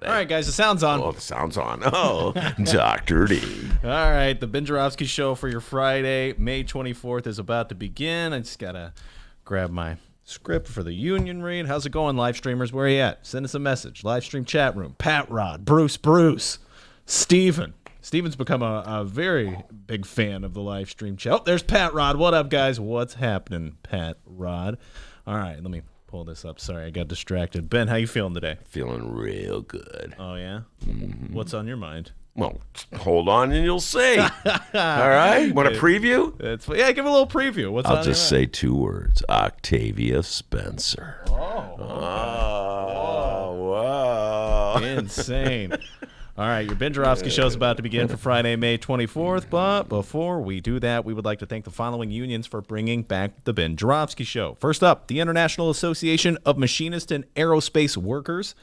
All right, guys, the sound's on. Oh, the sound's on. Oh, Dr. D. All right, the Ben Joravsky Show for your Friday, May 24th is about to begin. I just got to grab my script for the union read. How's it going, live streamers? Where are you at? Send us a message. Live stream chat room. Pat Rod, Bruce, Steven. Steven's become a very big fan of the live stream chat. Oh, there's Pat Rod. What up, guys? What's happening, Pat Rod? All right, let me pull this up. Sorry, I got distracted. Ben, how you feeling today? Feeling real good. Oh, yeah? Mm-hmm. What's on your mind? Well, hold on and you'll see. All right? Want a preview? Yeah, give a little preview. What's I'll just say two words. Octavia Spencer. Oh, wow. Insane. All right, your Ben Joravsky Show is about to begin for Friday, May 24th. But before we do that, we would like to thank the following unions for bringing back the Ben Joravsky Show. First up, the International Association of Machinist and Aerospace Workers.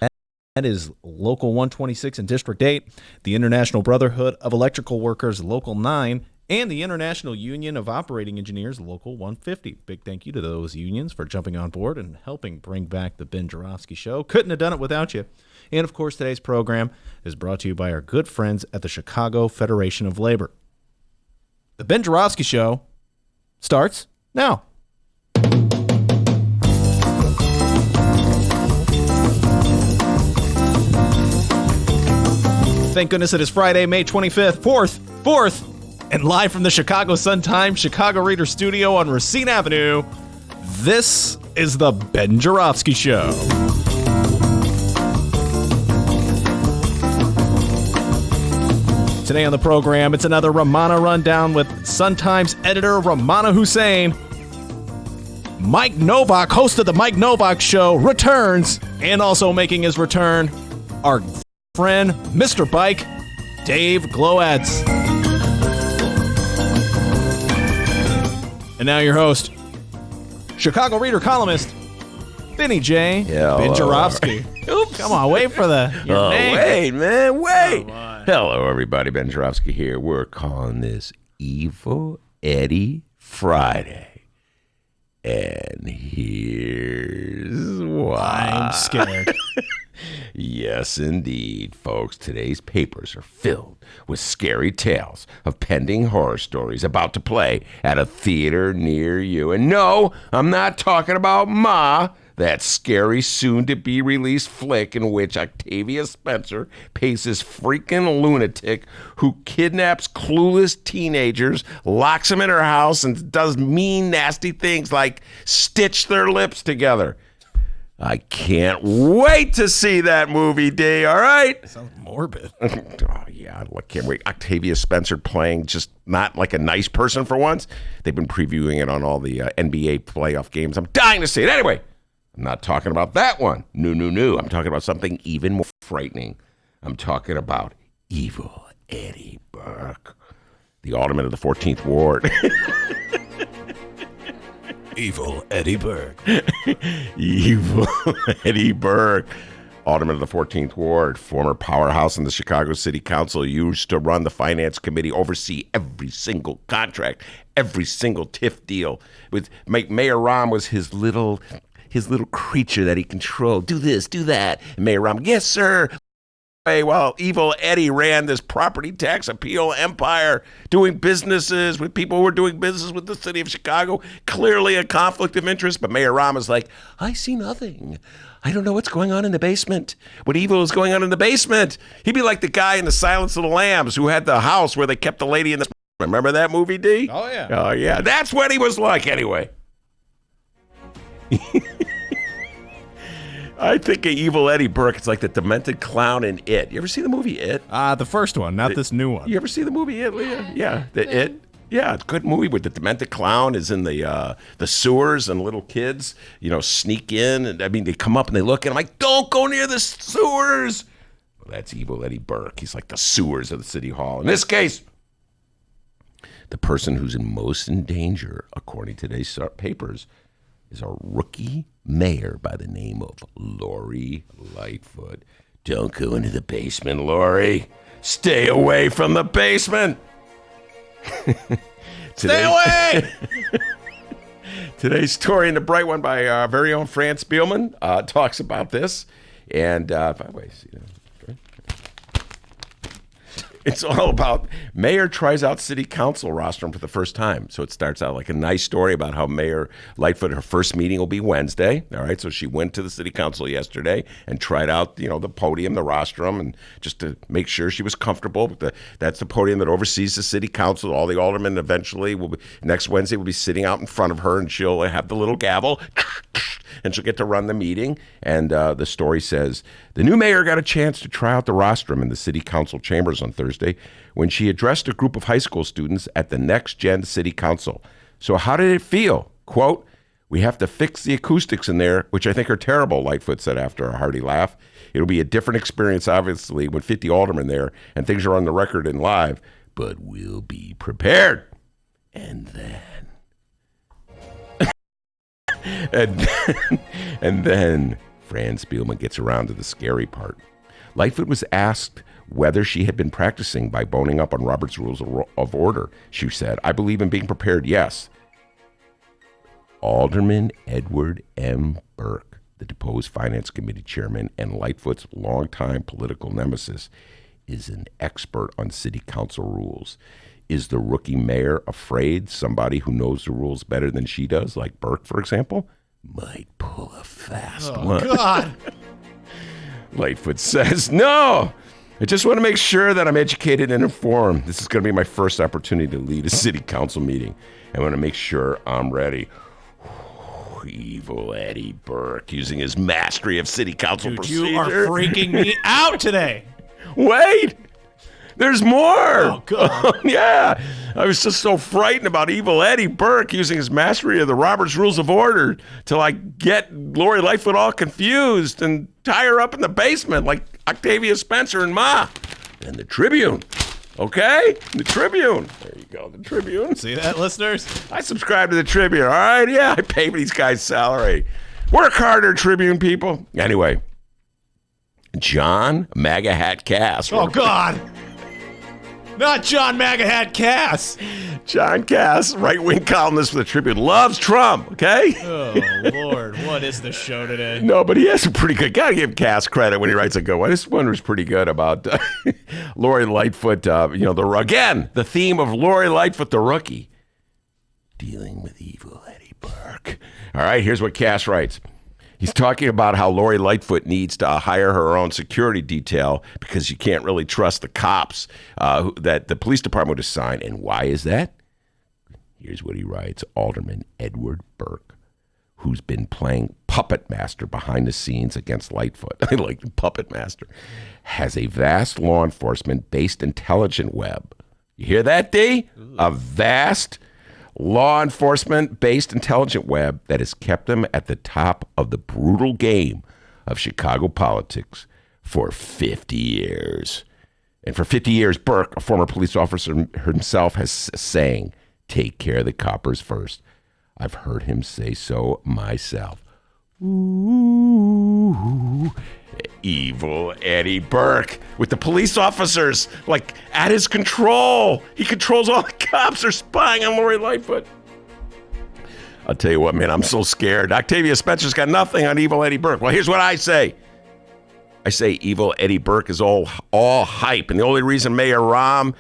That is Local 126 in District 8, the International Brotherhood of Electrical Workers, Local 9, and the International Union of Operating Engineers, Local 150. Big thank you to those unions for jumping on board and helping bring back the Ben Joravsky Show. Couldn't have done it without you. And, of course, today's program is brought to you by our good friends at the Chicago Federation of Labor. The Ben Joravsky Show starts now. Thank goodness it is Friday, May 25th, 4th, and live from the Chicago Sun-Times Chicago Reader Studio on Racine Avenue, this is the Ben Joravsky Show. Today on the program, it's another Romano Rundown with Sun-Times editor Romano Hussein. Mike Novak, host of the Mike Novak Show, returns, and also making his return, our friend, Mr. Bike, Dave Glowatz. And now your host, Chicago Reader columnist, Benny J. Hello. Ben Joravsky. Oops. Come on, wait for your name. Wait, man, wait. Come on. Hello, everybody. Ben Joravsky here. We're calling this Evil Eddie Friday. And here's why. I'm scared. Yes, indeed, folks. Today's papers are filled with scary tales of pending horror stories about to play at a theater near you. And no, I'm not talking about Ma, that scary soon-to-be-released flick in which Octavia Spencer plays this freaking lunatic who kidnaps clueless teenagers, locks them in her house, and does mean, nasty things like stitch their lips together. I can't wait to see that movie, D, all right? It sounds morbid. Oh, yeah, I can't wait. Octavia Spencer playing just not like a nice person for once. They've been previewing it on all the NBA playoff games. I'm dying to see it. Anyway, I'm not talking about that one. No. I'm talking about something even more frightening. I'm talking about Evil Eddie Burke, the alderman of the 14th Ward. Evil Eddie Burke. Evil Eddie Burke, alderman of the 14th Ward, former powerhouse in the Chicago City Council, used to run the finance committee, oversee every single contract, every single TIF deal. With Mayor Rahm was his little creature that he controlled. Do this, do that. And Mayor Rahm, yes, sir. While Evil Eddie ran this property tax appeal empire, doing businesses with people who were doing business with the city of Chicago, clearly a conflict of interest. But Mayor Rahm is like, I see nothing. I don't know what's going on in the basement. What evil is going on in the basement? He'd be like the guy in the Silence of the Lambs who had the house where they kept the lady in the... Remember that movie, D? Oh, yeah. Oh, yeah. That's what he was like anyway. I think of Evil Eddie Burke, it's like the demented clown in It. You ever see the movie It? The first one, not this new one. You ever see the movie It, Leah? Yeah, It. Yeah, it's a good movie where the demented clown is in the sewers and little kids, sneak in. And I mean, they come up and they look and I'm like, don't go near the sewers. Well, that's Evil Eddie Burke. He's like the sewers of the city hall. In this case, the person who's most in danger, according to today's papers, is a rookie mayor by the name of Lori Lightfoot. Don't go into the basement, Lori. Stay away from the basement. Stay away! Today's story in the bright one by our very own Fran Spielman talks about this. And by the way, see that? It's all about mayor tries out city council rostrum for the first time. So it starts out like a nice story about how Mayor Lightfoot, her first meeting will be Wednesday. All right. So she went to the city council yesterday and tried out, the podium, the rostrum, and just to make sure she was comfortable. That's the podium that oversees the city council. All the aldermen eventually next Wednesday will be sitting out in front of her and she'll have the little gavel and she'll get to run the meeting. And the story says the new mayor got a chance to try out the rostrum in the city council chambers on Thursday when she addressed a group of high school students at the Next Gen City Council. So how did it feel? Quote, we have to fix the acoustics in there, which I think are terrible, Lightfoot said after a hearty laugh. It'll be a different experience, obviously, with 50 aldermen there and things are on the record and live, but we'll be prepared. And then... and then Fran Spielman gets around to the scary part. Lightfoot was asked whether she had been practicing by boning up on Robert's Rules of Order. She said, I believe in being prepared, yes. Alderman Edward M. Burke, the deposed Finance Committee chairman and Lightfoot's longtime political nemesis, is an expert on city council rules. Is the rookie mayor afraid somebody who knows the rules better than she does, like Burke, for example, might pull a fast one? Oh, God. Lightfoot says, no, I just want to make sure that I'm educated and informed. This is going to be my first opportunity to lead a city council meeting. I want to make sure I'm ready. Evil Eddie Burke using his mastery of city council procedure. You are freaking me out today. Wait, there's more. Oh, God. Yeah, I was just so frightened about Evil Eddie Burke using his mastery of the Robert's Rules of Order to get Lori Lightfoot all confused and tie her up in the basement like Octavia Spencer and Ma. And the Tribune. Okay? The Tribune. There you go, the Tribune. See that, listeners? I subscribe to the Tribune, all right? Yeah, I pay for these guys' salary. Work harder, Tribune people. Anyway, John MAGA Hat Cass. Oh, God. Not John MAGA Hat Cass. John Cass, right-wing columnist for the Tribune, loves Trump, okay? Oh, Lord. What is the show today? No, but he has a pretty good, gotta give Cass credit when he writes a good one. This one was pretty good about Lori Lightfoot, again, the theme of Lori Lightfoot, the rookie, dealing with evil Eddie Burke. All right, here's what Cass writes. He's talking about how Lori Lightfoot needs to hire her own security detail because you can't really trust the cops that the police department would assign. And why is that? Here's what he writes. Alderman Edward Burke, who's been playing puppet master behind the scenes against Lightfoot, I like puppet master, has a vast law enforcement-based intelligence web. You hear that, D? Ooh. A vast law enforcement-based intelligence web that has kept him at the top of the brutal game of Chicago politics for 50 years. And for 50 years, Burke, a former police officer himself, has saying, take care of the coppers first. I've heard him say so myself. Ooh, evil Eddie Burke with the police officers like at his control. He controls all the cops. They're spying on Lori Lightfoot. I'll tell you what, man, I'm so scared. Octavia Spencer's got nothing on evil Eddie Burke. Well, here's what I say. I say evil Eddie Burke is all hype. And the only reason Mayor Rahm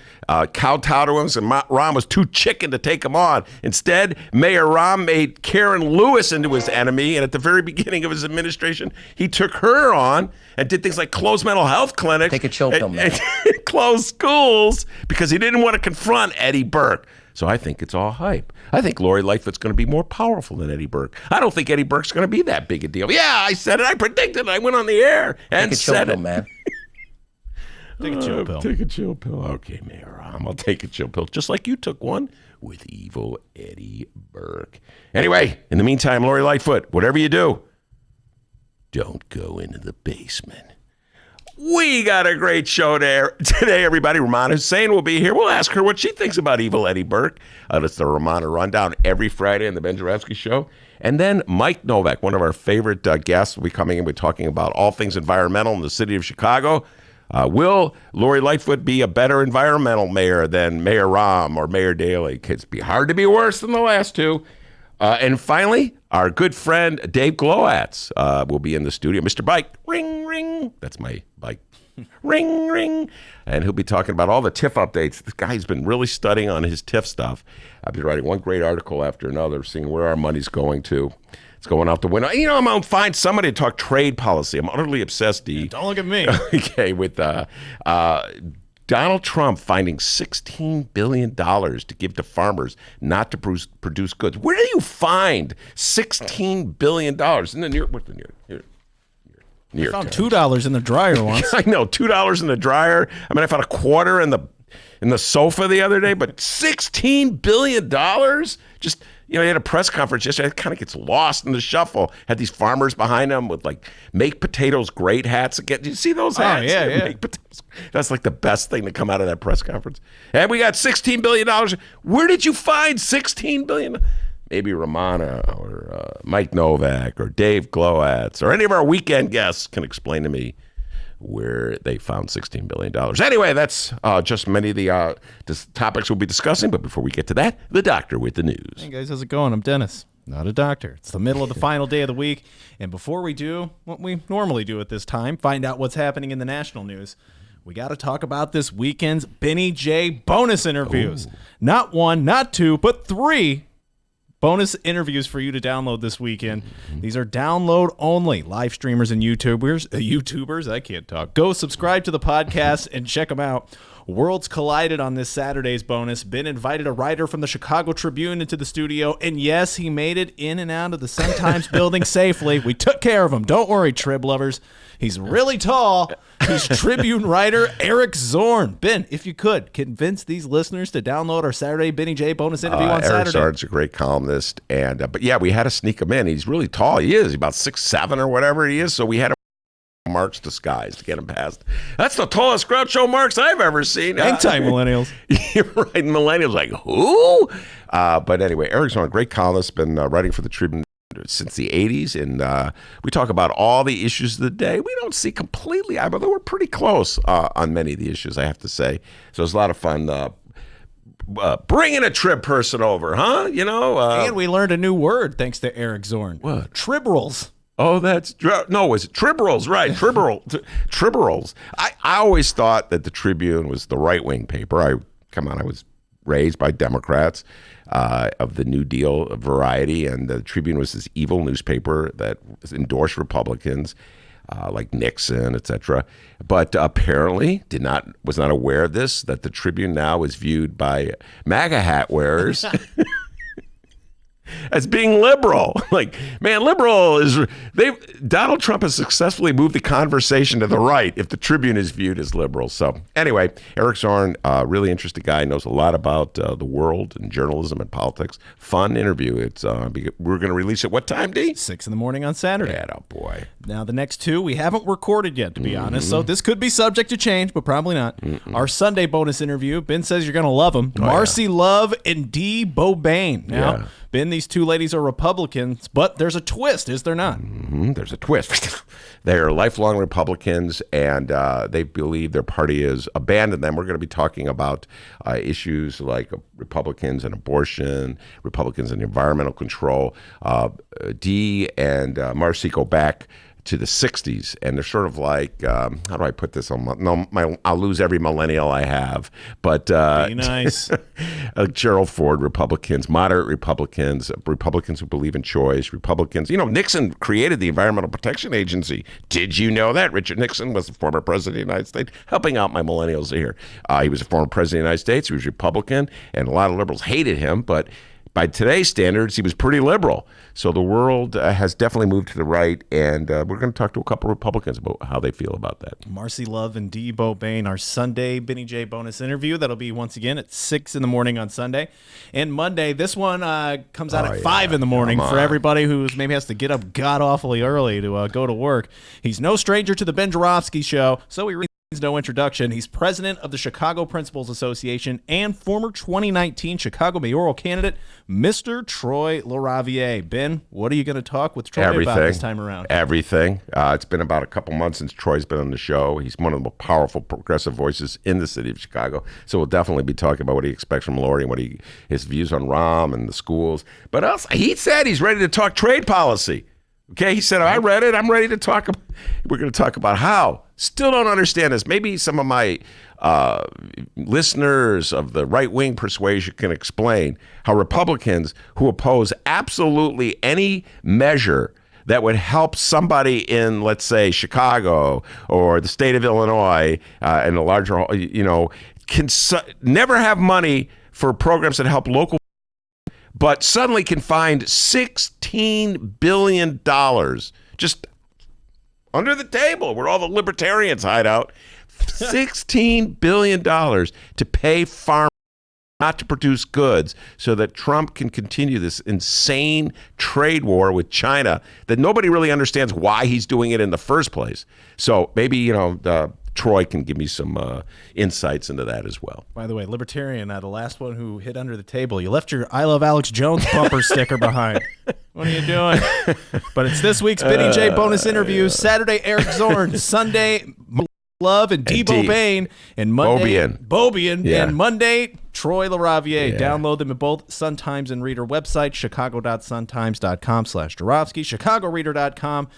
kowtowed to him and Rahm was too chicken to take him on. Instead, Mayor Rahm made Karen Lewis into his enemy. And at the very beginning of his administration, he took her on and did things like close mental health clinics. Take a chill pill, man. And close schools because he didn't want to confront Eddie Burke. So I think it's all hype. I think Lori Lightfoot's going to be more powerful than Eddie Burke. I don't think Eddie Burke's going to be that big a deal. Yeah, I said it. I predicted it. I went on the air and said it. Man. Take a chill pill. Take a chill pill. Okay, Mayor Rahm, I'll take a chill pill, just like you took one with evil Eddie Burke. Anyway, in the meantime, Lori Lightfoot, whatever you do, don't go into the basement. We got a great show there today, everybody. Romano Hussein will be here. We'll ask her what she thinks about evil Eddie Burke. It's the Romano Rundown every Friday on the Ben Joravsky Show. And then Mike Novak, one of our favorite guests, will be coming in. We're talking about all things environmental in the city of Chicago. Will Lori Lightfoot be a better environmental mayor than Mayor Rahm or Mayor Daley? It'd be hard to be worse than the last two. And finally, our good friend Dave Glowatz will be in the studio. Mr. Bike, ring, ring. That's my bike. Ring, ring. And he'll be talking about all the TIF updates. This guy's been really studying on his TIF stuff. I've been writing one great article after another, seeing where our money's going to. It's going out the window. You know, I'm going to find somebody to talk trade policy. I'm utterly obsessed, D. Yeah, don't look at me. Okay, with Donald Trump finding $16 billion to give to farmers not to produce goods. Where do you find $16 billion? In the New York I found Times. $2 in the dryer once. I know, $2 in the dryer. I mean, I found a quarter in the sofa the other day, but $16 billion? Just, he had a press conference yesterday. It kind of gets lost in the shuffle. Had these farmers behind him with like "Make Potatoes Great" hats. Again, did you see those hats? Oh, yeah. Make potatoes. That's like the best thing to come out of that press conference. And we got $16 billion. Where did you find $16 billion? Maybe Romana or Mike Novak or Dave Glowatz or any of our weekend guests can explain to me where they found $16 billion. Anyway, that's just many of the topics we'll be discussing. But before we get to that, the doctor with the news. Hey, guys, how's it going? I'm Dennis, not a doctor. It's the middle of the final day of the week. And before we do what we normally do at this time, find out what's happening in the national news, we got to talk about this weekend's Benny J bonus interviews. Ooh. Not one, not two, but three bonus interviews for you to download this weekend. These are download only. Live streamers and YouTubers, I can't talk. Go subscribe to the podcast and check them out. Worlds collided on this Saturday's bonus. Ben invited a writer from the Chicago Tribune into the studio, and yes, he made it in and out of the Sun-Times building safely. We took care of him. Don't worry, Trib lovers. He's really tall. He's Tribune writer Eric Zorn. Ben, if you could, convince these listeners to download our Saturday Benny J bonus interview on Saturday. Eric Zorn's a great columnist, and but yeah, we had to sneak him in. He's really tall. He is about 6'7" or whatever he is, so we had to Marx disguise to get him past. That's the tallest Groucho Marx I've ever seen. Anti-millennials. You're right. Millennials like, who? But anyway, Eric Zorn, great columnist, been writing for the Tribune since the 80s, and we talk about all the issues of the day. We don't see completely eye, but we're pretty close on many of the issues, I have to say. So it's a lot of fun bringing a trib person over, huh? And we learned a new word thanks to Eric Zorn. What? Triberals. Oh, no, it's Triberals, right? Triberals. I always thought that the Tribune was the right-wing paper. I was raised by Democrats of the New Deal variety, and the Tribune was this evil newspaper that endorsed Republicans like Nixon, etc. But apparently was not aware of this, that the Tribune now is viewed by MAGA hat wearers as being liberal. Like, man, Donald Trump has successfully moved the conversation to the right if the Tribune is viewed as liberal. So anyway, Eric Zorn, really interesting guy, knows a lot about the world and journalism and politics. Fun interview. It's we're going to release it what time, D? 6 in the morning on Saturday. Yeah, oh boy. Now, the next two we haven't recorded yet, to be honest, so this could be subject to change, but probably not. Our Sunday bonus interview, Ben says you're going to love them. Marcy Love and Dee Bobain. Now, Ben, these two ladies are Republicans, but there's a twist, is there not? There's a twist. They're lifelong Republicans, and they believe their party has abandoned them. We're going to be talking about issues like Republicans and abortion, Republicans and environmental control. Dee and Marcy go back to the 60s, and they're sort of like, how do I put this on? I'll lose every millennial I have, but be nice. Gerald Ford Republicans, moderate Republicans who believe in choice, Republicans. Nixon created the Environmental Protection Agency. Did you know that? Richard Nixon was the former president of the United States, helping out my millennials here. He was a former president of the United States. He was Republican, and a lot of liberals hated him, but by today's standards, he was pretty liberal. So the world has definitely moved to the right, and we're going to talk to a couple of Republicans about how they feel about that. Marcy Love and Dee Bobain, our Sunday Benny J bonus interview. That'll be once again at 6 in the morning on Sunday. And Monday, this one comes out at 5 in the morning for everybody who maybe has to get up god-awfully early to go to work. He's no stranger to the Ben Joravsky Show, so he needs no introduction. He's president of the Chicago Principals Association and former 2019 Chicago mayoral candidate, Mr. Troy LaRaviere. Ben, what are you going to talk with Troy about this time around? Everything. It's been about a couple months since Troy's been on the show. He's one of the most powerful progressive voices in the city of Chicago. So we'll definitely be talking about what he expects from Lori and his views on Rahm and the schools. But also, he said he's ready to talk trade policy. Okay, he said, I read it. I'm ready to talk. We're going to talk about how. Still don't understand this. Maybe some of my listeners of the right-wing persuasion can explain how Republicans who oppose absolutely any measure that would help somebody in, let's say, Chicago or the state of Illinois and a larger, can never have money for programs that help local, but suddenly can find $16 billion just under the table where all the libertarians hide out. $16 billion to pay farmers not to produce goods so that Trump can continue this insane trade war with China that nobody really understands why he's doing it in the first place. So maybe, Troy can give me some insights into that as well. By the way, Libertarian, the last one who hit under the table, you left your I Love Alex Jones bumper sticker behind. What are you doing? But it's this week's Benny J bonus interview. Saturday, Eric Zorn. Sunday, Love and Dee Bobain. And Monday, Bobian. And Monday, Troy LaRaviere. Download them at both Sun Times and Reader websites, chicago.suntimes.com/Joravsky, chicagoreader.com.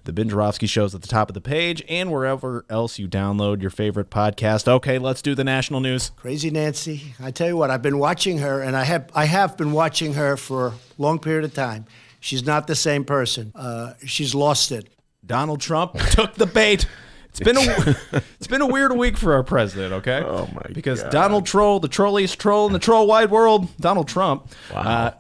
The Ben Joravsky Show's at the top of the page, and wherever else you download your favorite podcast. Okay, let's do the national news. Crazy Nancy. I tell you what, I've been watching her, and I have been watching her for a long period of time. She's not the same person. She's lost it. Donald Trump took the bait. It's been a weird week for our president, okay? Oh, my God. Because Donald Troll, the trolliest troll in the troll wide world, Donald Trump. Wow.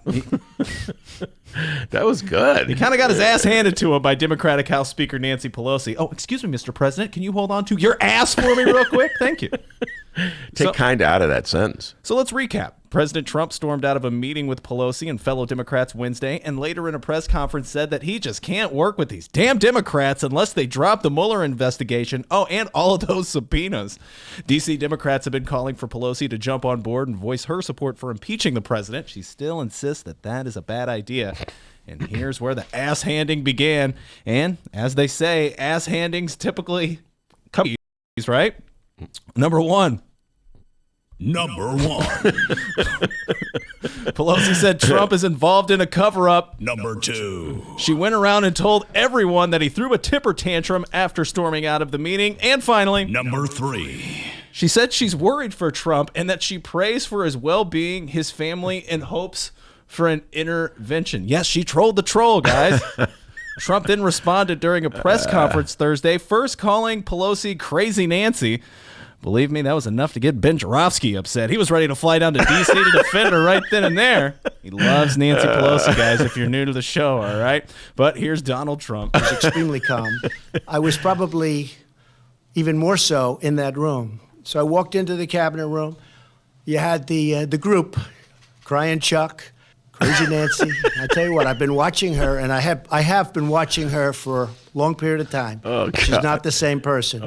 That was good. He kind of got his ass handed to him by Democratic House Speaker Nancy Pelosi. Oh, excuse me, Mr. President. Can you hold on to your ass for me real quick? Thank you. Take kind out of that sentence. So let's recap. President Trump stormed out of a meeting with Pelosi and fellow Democrats Wednesday, and later in a press conference said that he just can't work with these damn Democrats unless they drop the Mueller investigation. Oh, and all of those subpoenas. D.C. Democrats have been calling for Pelosi to jump on board and voice her support for impeaching the president. She still insists that that is a bad idea. And here's where the ass-handing began. And as they say, ass-handings typically come, right? Number one. Pelosi said Trump is involved in a cover-up. Number 2. She went around and told everyone that he threw a temper tantrum after storming out of the meeting. And finally, Number 3. she said she's worried for Trump and that she prays for his well-being, his family, and hopes for an intervention. Yes, she trolled the troll, guys. Trump then responded during a press conference Thursday, first calling Pelosi Crazy Nancy. Believe me, that was enough to get Ben Joravsky upset. He was ready to fly down to D.C. to defend her right then and there. He loves Nancy Pelosi, guys, if you're new to the show, all right? But here's Donald Trump. Was extremely calm. I was probably even more so in that room. So I walked into the cabinet room. You had the group, Crying Chuck, Crazy Nancy. I tell you what, I've been watching her, and I have been watching her for a long period of time. Oh, God. She's not the same person.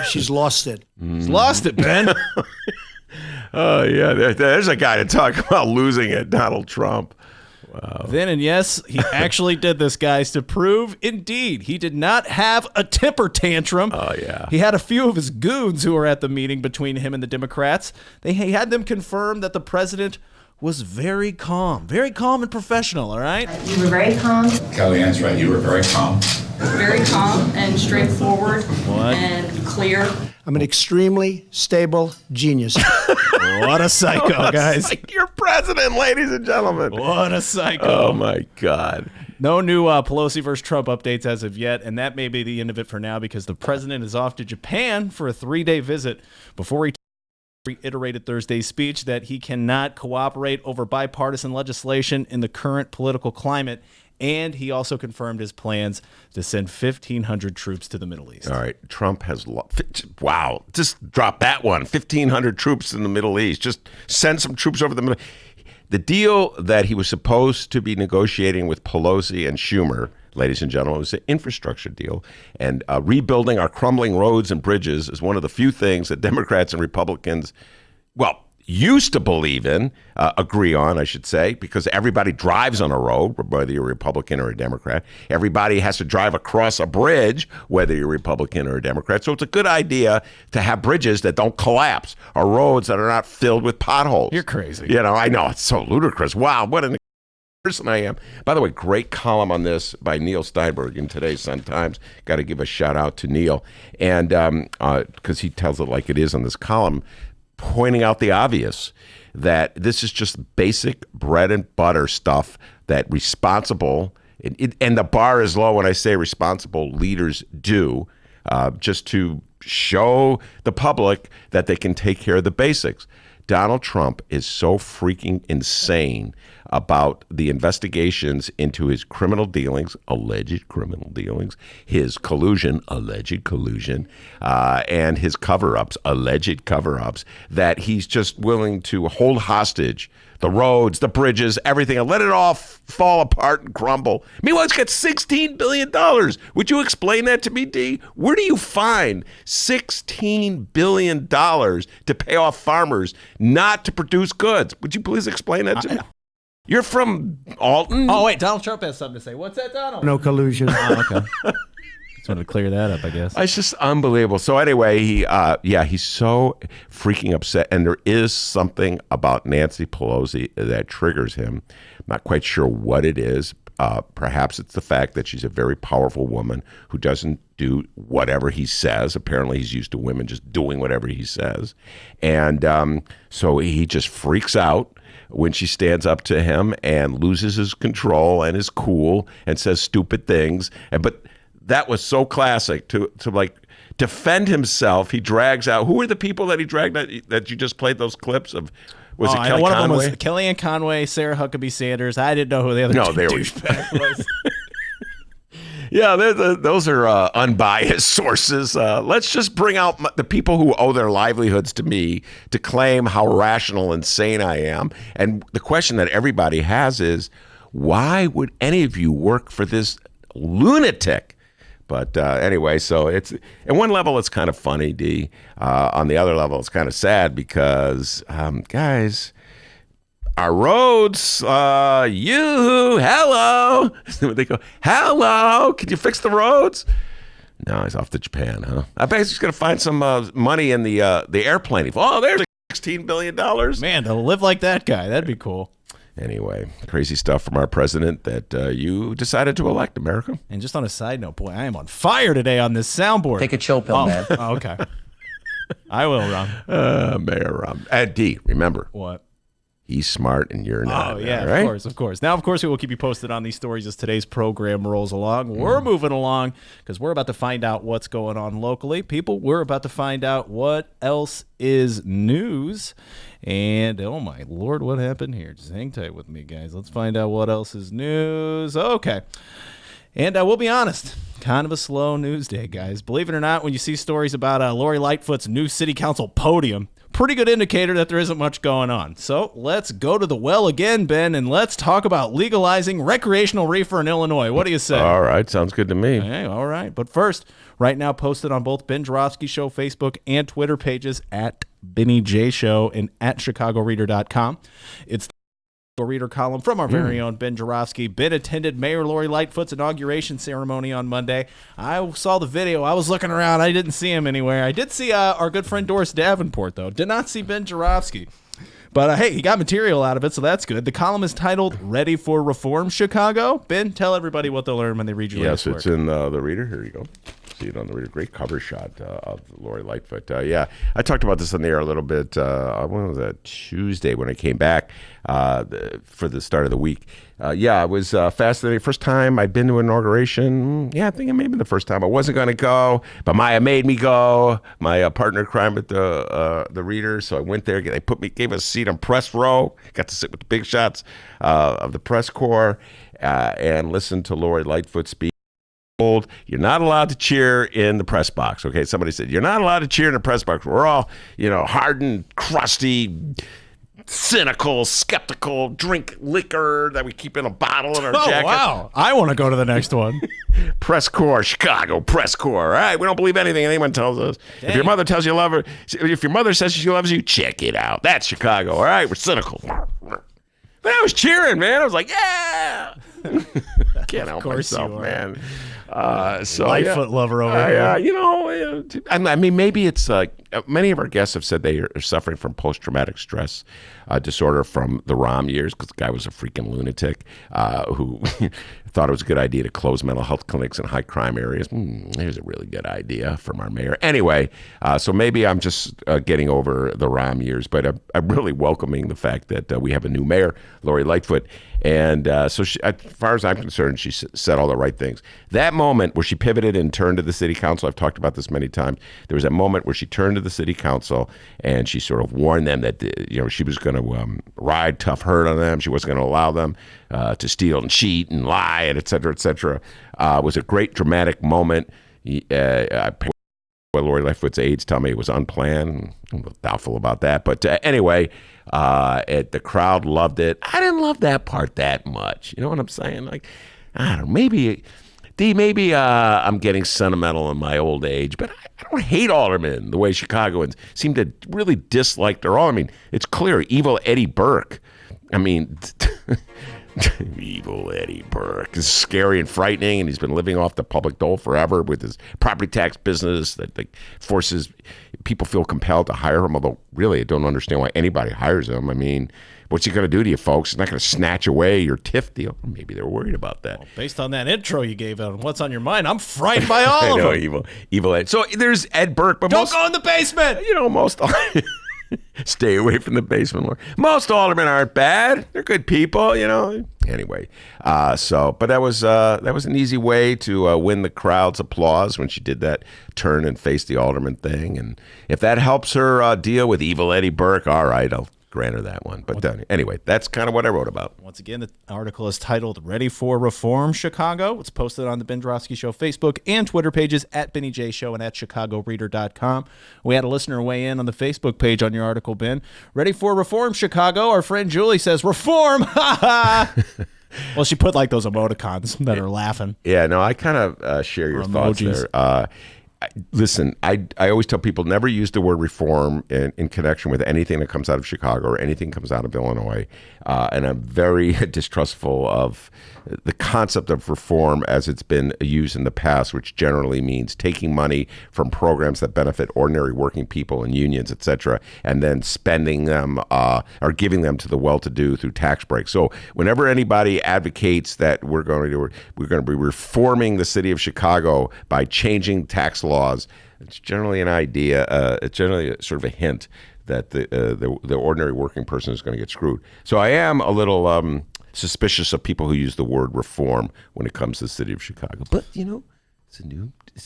She's lost it. He's lost it, Ben. Oh, yeah. There's a guy to talk about losing it, Donald Trump. Wow. Then, and yes, he actually did this, guys, to prove, indeed, he did not have a temper tantrum. Oh, yeah. He had a few of his goons who were at the meeting between him and the Democrats. He had them confirm that the president was very calm and professional, all right? You were very calm. Kellyanne's right. You were very calm. Very calm and straightforward and clear. I'm an extremely stable genius. What a psycho, guys. Like your president, ladies and gentlemen. What a psycho. Oh, my God. No new Pelosi versus Trump updates as of yet, and that may be the end of it for now because the president is off to Japan for a 3-day visit before he reiterated Thursday's speech that he cannot cooperate over bipartisan legislation in the current political climate, and he also confirmed his plans to send 1,500 troops to the Middle East. All right, Trump has wow, just drop that one. 1,500 troops in the Middle East. Just send some troops over the Middle. The deal that he was supposed to be negotiating with Pelosi and Schumer, ladies and gentlemen, was an infrastructure deal. And rebuilding our crumbling roads and bridges is one of the few things that Democrats and Republicans, well, used to believe in, agree on, I should say, because everybody drives on a road, whether you're a Republican or a Democrat. Everybody has to drive across a bridge, whether you're a Republican or a Democrat. So it's a good idea to have bridges that don't collapse or roads that are not filled with potholes. You're crazy. You know, I know. It's so ludicrous. Wow, what an person I am. By the way, great column on this by Neil Steinberg in today's Sun-Times. Got to give a shout out to Neil. And because he tells it like it is on this column, pointing out the obvious, that this is just basic bread and butter stuff that responsible, and the bar is low when I say responsible leaders do, just to show the public that they can take care of the basics. Donald Trump is so freaking insane about the investigations into his criminal dealings, alleged criminal dealings, his collusion, alleged collusion, and his cover-ups, alleged cover-ups, that he's just willing to hold hostage the roads, the bridges, everything, and let it all fall apart and crumble. Meanwhile, it's got $16 billion. Would you explain that to me, D? Where do you find $16 billion to pay off farmers not to produce goods? Would you please explain that to me? You're from Alton? Oh, wait, Donald Trump has something to say. What's that, Donald? No collusion. Oh, okay. Just wanted to clear that up, I guess. It's just unbelievable. So anyway, he's so freaking upset. And there is something about Nancy Pelosi that triggers him. I'm not quite sure what it is. Perhaps it's the fact that she's a very powerful woman who doesn't do whatever he says. Apparently he's used to women just doing whatever he says. And so he just freaks out when she stands up to him and loses his control and his cool and says stupid things. But that was so classic to like defend himself. He drags out. Who were the people that he dragged that you just played those clips of? Was it Kelly one Conway? of them was Kellyanne Conway, Sarah Huckabee Sanders. I didn't know who the other No, they were douchebag was. Yeah, those are unbiased sources. Let's just bring out the people who owe their livelihoods to me to claim how rational and sane I am. And the question that everybody has is, why would any of you work for this lunatic? But anyway, so it's at one level it's kind of funny, D. On the other level, it's kind of sad because, guys, our roads, hello. They go, hello, can you fix the roads? No, he's off to Japan, huh? I bet he's going to find some money in the airplane. Oh, there's $16 billion. Man, to live like that guy, that'd be cool. Anyway, crazy stuff from our president that you decided to elect, America. And just on a side note, boy, I am on fire today on this soundboard. Take a chill pill, man. Oh, okay. I will, Ron. Mayor Ron. And D, remember. What? He's smart and you're not. Oh, yeah, right? of course. Now, of course, we will keep you posted on these stories as today's program rolls along. We're moving along because we're about to find out what's going on locally. People, we're about to find out what else is news. And, oh, my Lord, what happened here? Just hang tight with me, guys. Let's find out what else is news. Okay. And we'll be honest, kind of a slow news day, guys. Believe it or not, when you see stories about Lori Lightfoot's new city council podium, pretty good indicator that there isn't much going on. So let's go to the well again, Ben, and let's talk about legalizing recreational reefer in Illinois. What do you say? All right, sounds good to me. Hey, all right. But first, right now posted on both Ben Joravsky Show Facebook and Twitter pages at Benny J Show and at ChicagoReader.com. It's the Reader column from our very own Ben Joravsky. Ben attended Mayor Lori Lightfoot's inauguration ceremony on Monday. I saw the video. I was looking around. I didn't see him anywhere. I did see our good friend Doris Davenport, though. Did not see Ben Joravsky. But, hey, he got material out of it, so that's good. The column is titled Ready for Reform, Chicago. Ben, tell everybody what they'll learn when they read your latest work. Yes, it's in the Reader. Here you go. See it on the Reader. Great cover shot of Lori Lightfoot. Yeah, I talked about this on the air a little bit. When was that? Tuesday when I came back for the start of the week. Yeah, it was fascinating. First time I'd been to an inauguration. Yeah, I think it may have been the first time. I wasn't going to go, but Maya made me go. My partner in crime at the Reader, so I went there. They gave us a seat on press row. Got to sit with the big shots of the press corps and listen to Lori Lightfoot speak. You're not allowed to cheer in the press box. Okay, somebody said you're not allowed to cheer in the press box. We're all, hardened, crusty, cynical, skeptical, drink liquor that we keep in a bottle in our jacket. Oh, wow. I want to go to the next one. Press corps, Chicago press corps. All right, we don't believe anything anyone tells us. Dang. If your mother tells you love her, if your mother says she loves you, check it out. That's Chicago. All right, we're cynical. But I was cheering, man. I was like, yeah. Can't help myself, man. Lightfoot lover over here. I mean, maybe it's like many of our guests have said they are suffering from post-traumatic stress disorder from the Rom years because the guy was a freaking lunatic who thought it was a good idea to close mental health clinics in high crime areas. Here's a really good idea from our mayor. Anyway, so maybe I'm just getting over the Rom years, but I'm really welcoming the fact that we have a new mayor, Lori Lightfoot. And so she, as far as I'm concerned, she said all the right things. That moment where she pivoted and turned to the city council, I've talked about this many times. There was that moment where she turned to the city council and she sort of warned them that she was going to ride tough herd on them. She wasn't going to allow them to steal and cheat and lie, and et cetera, et cetera. It was a great dramatic moment. Lori Lightfoot's aides tell me it was unplanned. I'm doubtful about that. But anyway, the crowd loved it. I didn't love that part that much. You know what I'm saying? Like, I don't know, maybe I'm getting sentimental in my old age, but I don't hate aldermen the way Chicagoans seem to really dislike their all. I mean, it's clear, evil Eddie Burke. I mean, evil Eddie Burke is scary and frightening, and he's been living off the public dole forever with his property tax business that forces people feel compelled to hire him, although really I don't understand why anybody hires him. I mean, what's he going to do to you folks? He's not going to snatch away your TIF deal. Maybe they're worried about that. Well, based on that intro you gave out, what's on your mind? I'm frightened by all of them. Evil Ed. So there's Ed Burke. But don't go in the basement! Most... Stay away from the basement, Lord. Most aldermen aren't bad. They're good people, Anyway, but that was an easy way to win the crowd's applause when she did that turn and face the alderman thing. And if that helps her deal with evil Eddie Burke, all right, grant her that one. But anyway, that's kind of what I wrote about. Once again, the article is titled Ready for Reform, Chicago. It's posted on the Ben Joravsky Show Facebook and Twitter pages at Benny J Show and at ChicagoReader.com. We had a listener weigh in on the Facebook page on your article, Ben. Ready for Reform, Chicago. Our friend Julie says, reform! Ha ha! Well, she put like those emoticons that are laughing. Yeah, no, I kind of share your thoughts there. Listen, I always tell people never use the word reform in connection with anything that comes out of Chicago or anything comes out of Illinois. And I'm very distrustful of the concept of reform as it's been used in the past, which generally means taking money from programs that benefit ordinary working people and unions, et cetera, and then spending them or giving them to the well-to-do through tax breaks. So whenever anybody advocates that we're going to be reforming the city of Chicago by changing tax laws, it's generally an idea. It's generally sort of a hint that the ordinary working person is going to get screwed. So I am a little suspicious of people who use the word reform when it comes to the city of Chicago. But it's a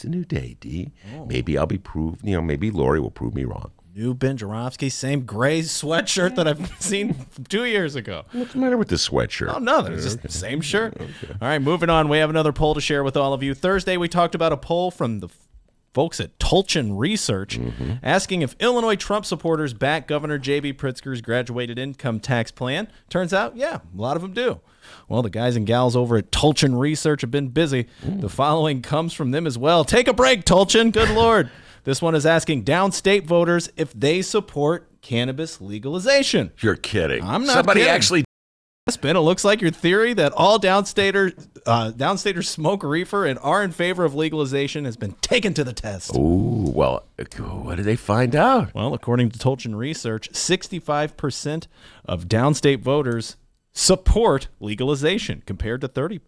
new day, D. Oh. Maybe I'll be proved. Maybe Lori will prove me wrong. New Ben Joravsky, same gray sweatshirt that I've seen 2 years ago. What's the matter with this sweatshirt? Oh, nothing. It's just the same shirt. Okay. All right, moving on. We have another poll to share with all of you. Thursday, we talked about a poll from the folks at Tulchin Research asking if Illinois Trump supporters back Governor J.B. Pritzker's graduated income tax plan. Turns out, yeah, a lot of them do. Well, the guys and gals over at Tulchin Research have been busy. The following comes from them as well. Take a break, Tulchin. Good Lord. This one is asking downstate voters if they support cannabis legalization. You're kidding. I'm not Somebody kidding. actually... Ben, it looks like your theory that all downstaters smoke reefer and are in favor of legalization has been taken to the test. Ooh, well, what did they find out? Well, according to Tulchin Research, 65% of downstate voters support legalization compared to 33%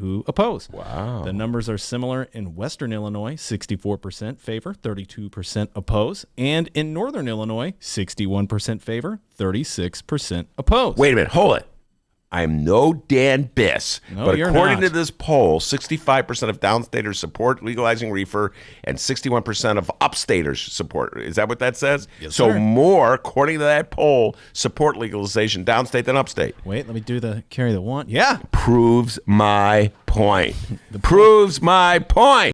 who oppose. Wow. The numbers are similar in Western Illinois, 64% favor, 32% oppose, and in Northern Illinois, 61% favor, 36% oppose. Wait a minute, hold it. I'm no Dan Biss, No, but you're according not. to this poll, 65% of downstaters support legalizing reefer and 61% of upstaters support. Is that what that says? Yes, so sir. more, according to that poll, support legalization downstate than upstate. Wait, let me carry the one. Yeah. Proves my point. Proves my point.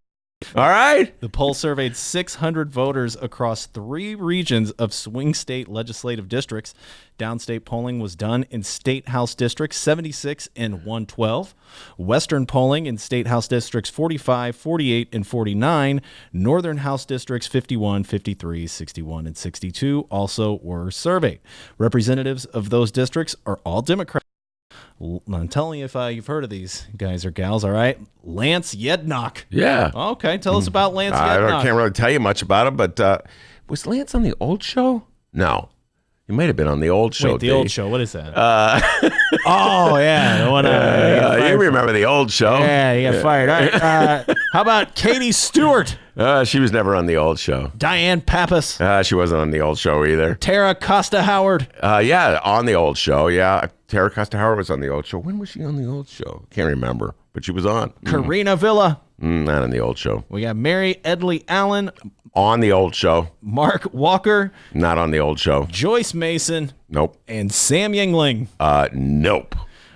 All right? The poll surveyed 600 voters across 3 regions of swing state legislative districts. Downstate polling was done in State House districts 76 and 112. Western polling in State House districts 45, 48, and 49. Northern House districts 51, 53, 61, and 62 also were surveyed. Representatives of those districts are all Democrats. I'm telling you if you've heard of these guys or gals, all right? Lance Yednock. Yeah. Okay, tell us about Lance I Yednock. can't really tell you much about him, but was Lance on the old show? No. He might have been on the old show. Wait, the Dave. old show. What is that? Oh, yeah. The one, you remember the old show? Yeah, he got fired. All right. How about Katie Stewart? She was never on the old show. Diane Pappas? She wasn't on the old show either. Tara Costa Howard? Yeah, on the old show. Yeah, Tara Costa Howard was on the old show. When was she on the old show? Can't remember, but she was on. Karina Villa? Not on the old show. We got Mary Edley Allen? On the old show. Mark Walker? Not on the old show. Joyce Mason? Nope. And Sam Yingling? Nope.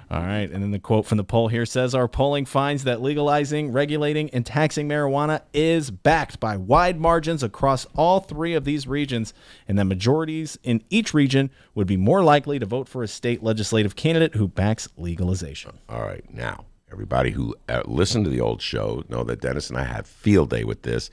All right, and then the quote from the poll here says, our polling finds that legalizing, regulating, and taxing marijuana is backed by wide margins across all 3 of these regions, and that majorities in each region would be more likely to vote for a state legislative candidate who backs legalization. All right, now, everybody who listened to the old show know that Dennis and I had field day with this.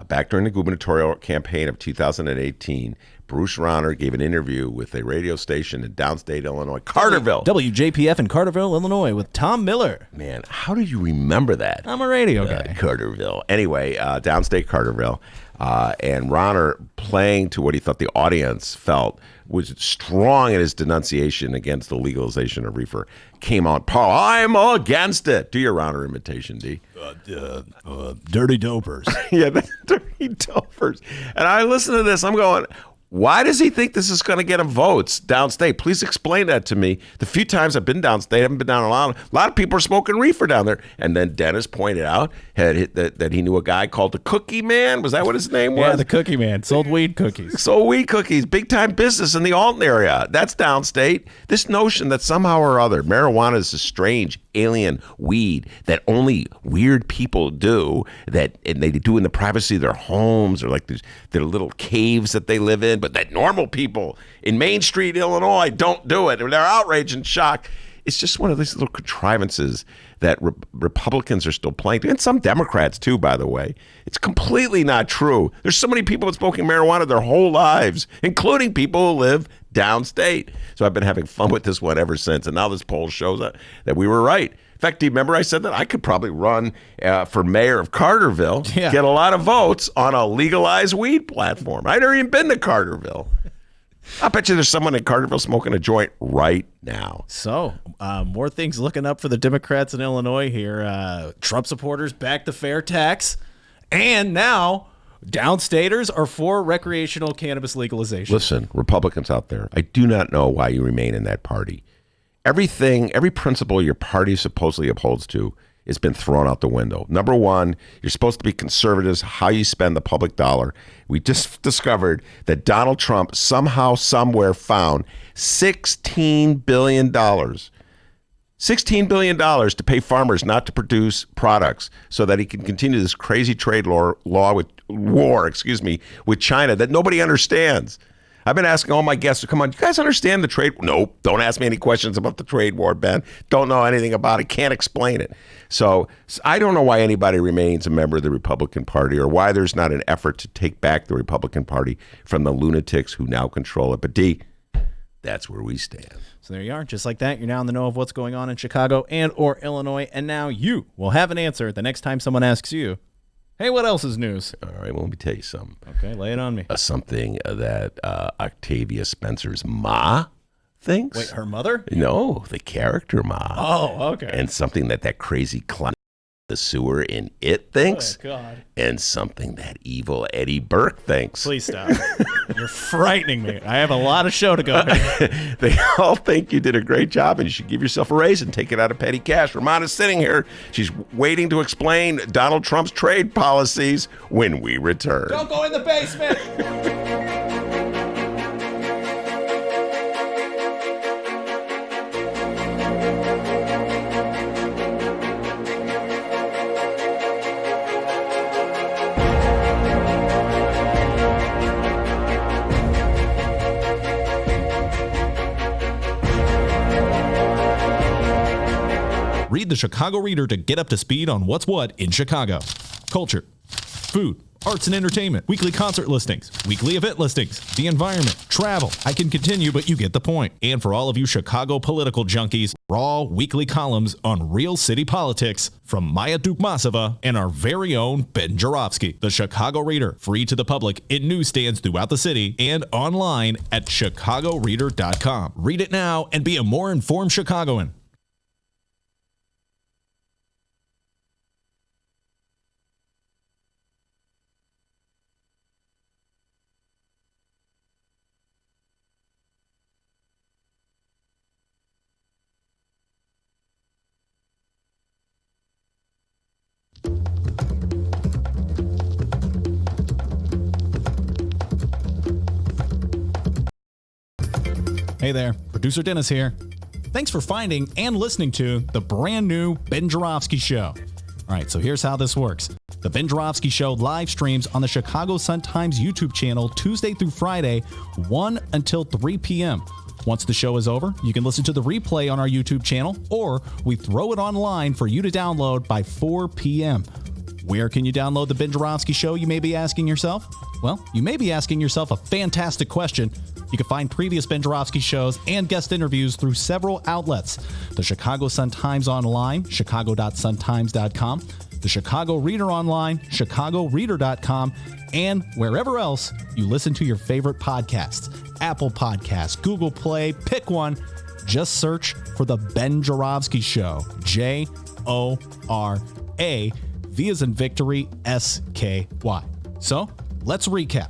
Back during the gubernatorial campaign of 2018, Bruce Rauner gave an interview with a radio station in downstate Illinois, Carterville. WJPF in Carterville, Illinois, with Tom Miller. Man, how did you remember that? I'm a radio guy. Carterville. Anyway, downstate Carterville. And Rauner, playing to what he thought the audience felt, was strong in his denunciation against the legalization of reefer, came on, Paul, I'm against it. Do your Rauner imitation, D. Dirty dopers. Yeah, that's dirty dopers. And I listen to this, I'm going, Why does he think this is going to get him votes downstate? Please explain that to me. The few times I've been downstate, I haven't been down a lot of people are smoking reefer down there. And then Dennis pointed out that he knew a guy called the Cookie Man. Was that what his name was? Yeah, the Cookie Man. Sold weed cookies. Sold weed cookies. Big time business in the Alton area. That's downstate. This notion that somehow or other marijuana is a strange alien weed that only weird people do, and they do in the privacy of their homes or like their little caves that they live in, but that normal people in Main Street, Illinois, don't do it. They're outraged and shocked. It's just one of these little contrivances that Republicans are still playing, and some Democrats too, by the way. It's completely not true. There's so many people smoking marijuana their whole lives, including people who live downstate. So I've been having fun with this one ever since, and now this poll shows that we were right. In fact, do you remember I said that I could probably run for mayor of Carterville, get a lot of votes on a legalized weed platform? I'd already been to Carterville. I bet you there's someone in Carterville smoking a joint right now. So, more things looking up for the Democrats in Illinois here. Trump supporters back the fair tax. And now, downstaters are for recreational cannabis legalization. Listen, Republicans out there, I do not know why you remain in that party. Every principle your party supposedly upholds to has been thrown out the window. Number one, you're supposed to be conservatives, how you spend the public dollar. We just discovered that Donald Trump somehow, somewhere found $16 billion. $16 billion to pay farmers not to produce products so that he can continue this crazy trade war with China that nobody understands. I've been asking all my guests, come on, you guys understand the trade? Nope. Don't ask me any questions about the trade war, Ben. Don't know anything about it. Can't explain it. So I don't know why anybody remains a member of the Republican Party or why there's not an effort to take back the Republican Party from the lunatics who now control it. But D, that's where we stand. So there you are. Just like that, you're now in the know of what's going on in Chicago and or Illinois. And now you will have an answer the next time someone asks you, hey, what else is news? All right, well, let me tell you something. Okay, lay it on me. Something that Octavia Spencer's ma thinks. Wait, her mother? No, the character ma. Oh, okay. And something that crazy clown the sewer in It thinks. Oh, God. And something that evil Eddie Burke thinks. Please stop. You're frightening me. I have a lot of show to go. They all think you did a great job and you should give yourself a raise and take it out of petty cash. Romano's sitting here. She's waiting to explain Donald Trump's trade policies when we return. Don't go in the basement. Read the Chicago Reader to get up to speed on what's what in Chicago. Culture, food, arts and entertainment, weekly concert listings, weekly event listings, the environment, travel. I can continue, but you get the point. And for all of you Chicago political junkies, raw weekly columns on real city politics from Maya Dukmasova and our very own Ben Joravsky. The Chicago Reader, free to the public in newsstands throughout the city and online at chicagoreader.com. Read it now and be a more informed Chicagoan. Hey there, producer Dennis here. Thanks for finding and listening to the brand new Ben Joravsky Show. All right, so here's how this works. The Ben Joravsky Show live streams on the Chicago Sun-Times YouTube channel Tuesday through Friday, 1 until 3 p.m. Once the show is over, you can listen to the replay on our YouTube channel, or we throw it online for you to download by 4 p.m. Where can you download the Ben Joravsky Show, you may be asking yourself? Well, you may be asking yourself a fantastic question. You can find previous Ben Joravsky shows and guest interviews through several outlets. The Chicago Sun-Times online, chicago.suntimes.com, the Chicago Reader online, chicagoreader.com, and wherever else you listen to your favorite podcasts. Apple Podcasts, Google Play, pick one. Just search for the Ben Joravsky Show. J-O-R-A, V as in victory, S-K-Y. So, let's recap.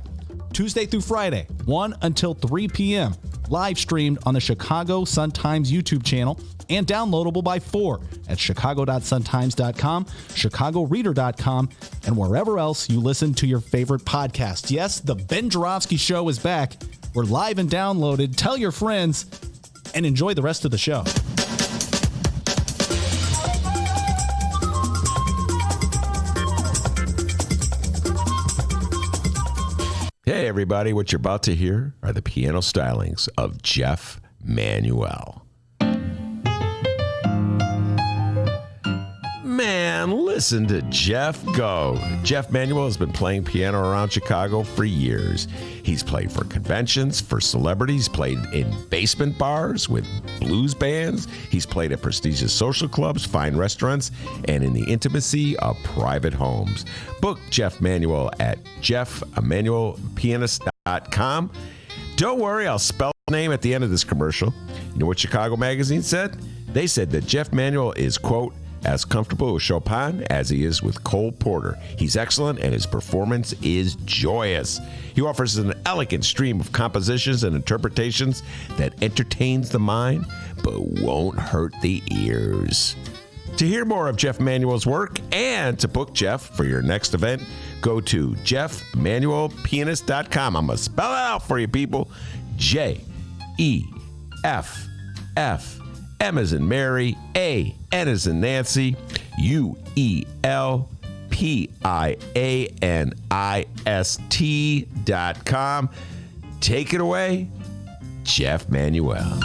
Tuesday through Friday, 1 until 3 p.m. Live streamed on the Chicago Sun-Times YouTube channel and downloadable by 4 at chicago.suntimes.com, chicagoreader.com, and wherever else you listen to your favorite podcast. Yes, the Ben Joravsky Show is back. We're live and downloaded. Tell your friends and enjoy the rest of the show. Hey, everybody, what you're about to hear are the piano stylings of Jeff Manuel. Man, listen to Jeff go. Jeff Manuel has been playing piano around Chicago for years. He's played for conventions, for celebrities, played in basement bars with blues bands. He's played at prestigious social clubs, fine restaurants, and in the intimacy of private homes. Book Jeff Manuel at jeffemanuelpianist.com. Don't worry, I'll spell his name at the end of this commercial. You know what Chicago Magazine said? They said that Jeff Manuel is, quote, as comfortable with Chopin as he is with Cole Porter. He's excellent and his performance is joyous. He offers an elegant stream of compositions and interpretations that entertains the mind but won't hurt the ears. To hear more of Jeff Manuel's work and to book Jeff for your next event, go to jeffmanuelpianist.com. I'm going to spell it out for you, people. Jeff. M as in Mary, A, N as in Nancy, UELPIANIST.com. Take it away, Jeff Manuel.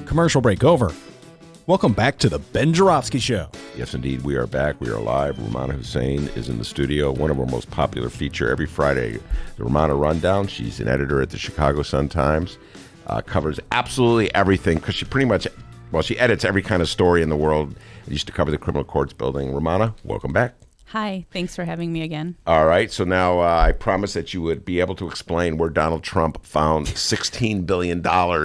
Commercial break over. Welcome back to the Ben Joravsky Show. Yes, indeed, we are back. We are live. Romano Hussein is in the studio. One of our most popular feature every Friday, the Romano Rundown. She's an editor at the Chicago Sun-Times. Covers absolutely everything because she pretty much, she edits every kind of story in the world. Used to cover the criminal courts building. Romano, welcome back. Hi, thanks for having me again. All right, so now I promised that you would be able to explain where Donald Trump found $16 billion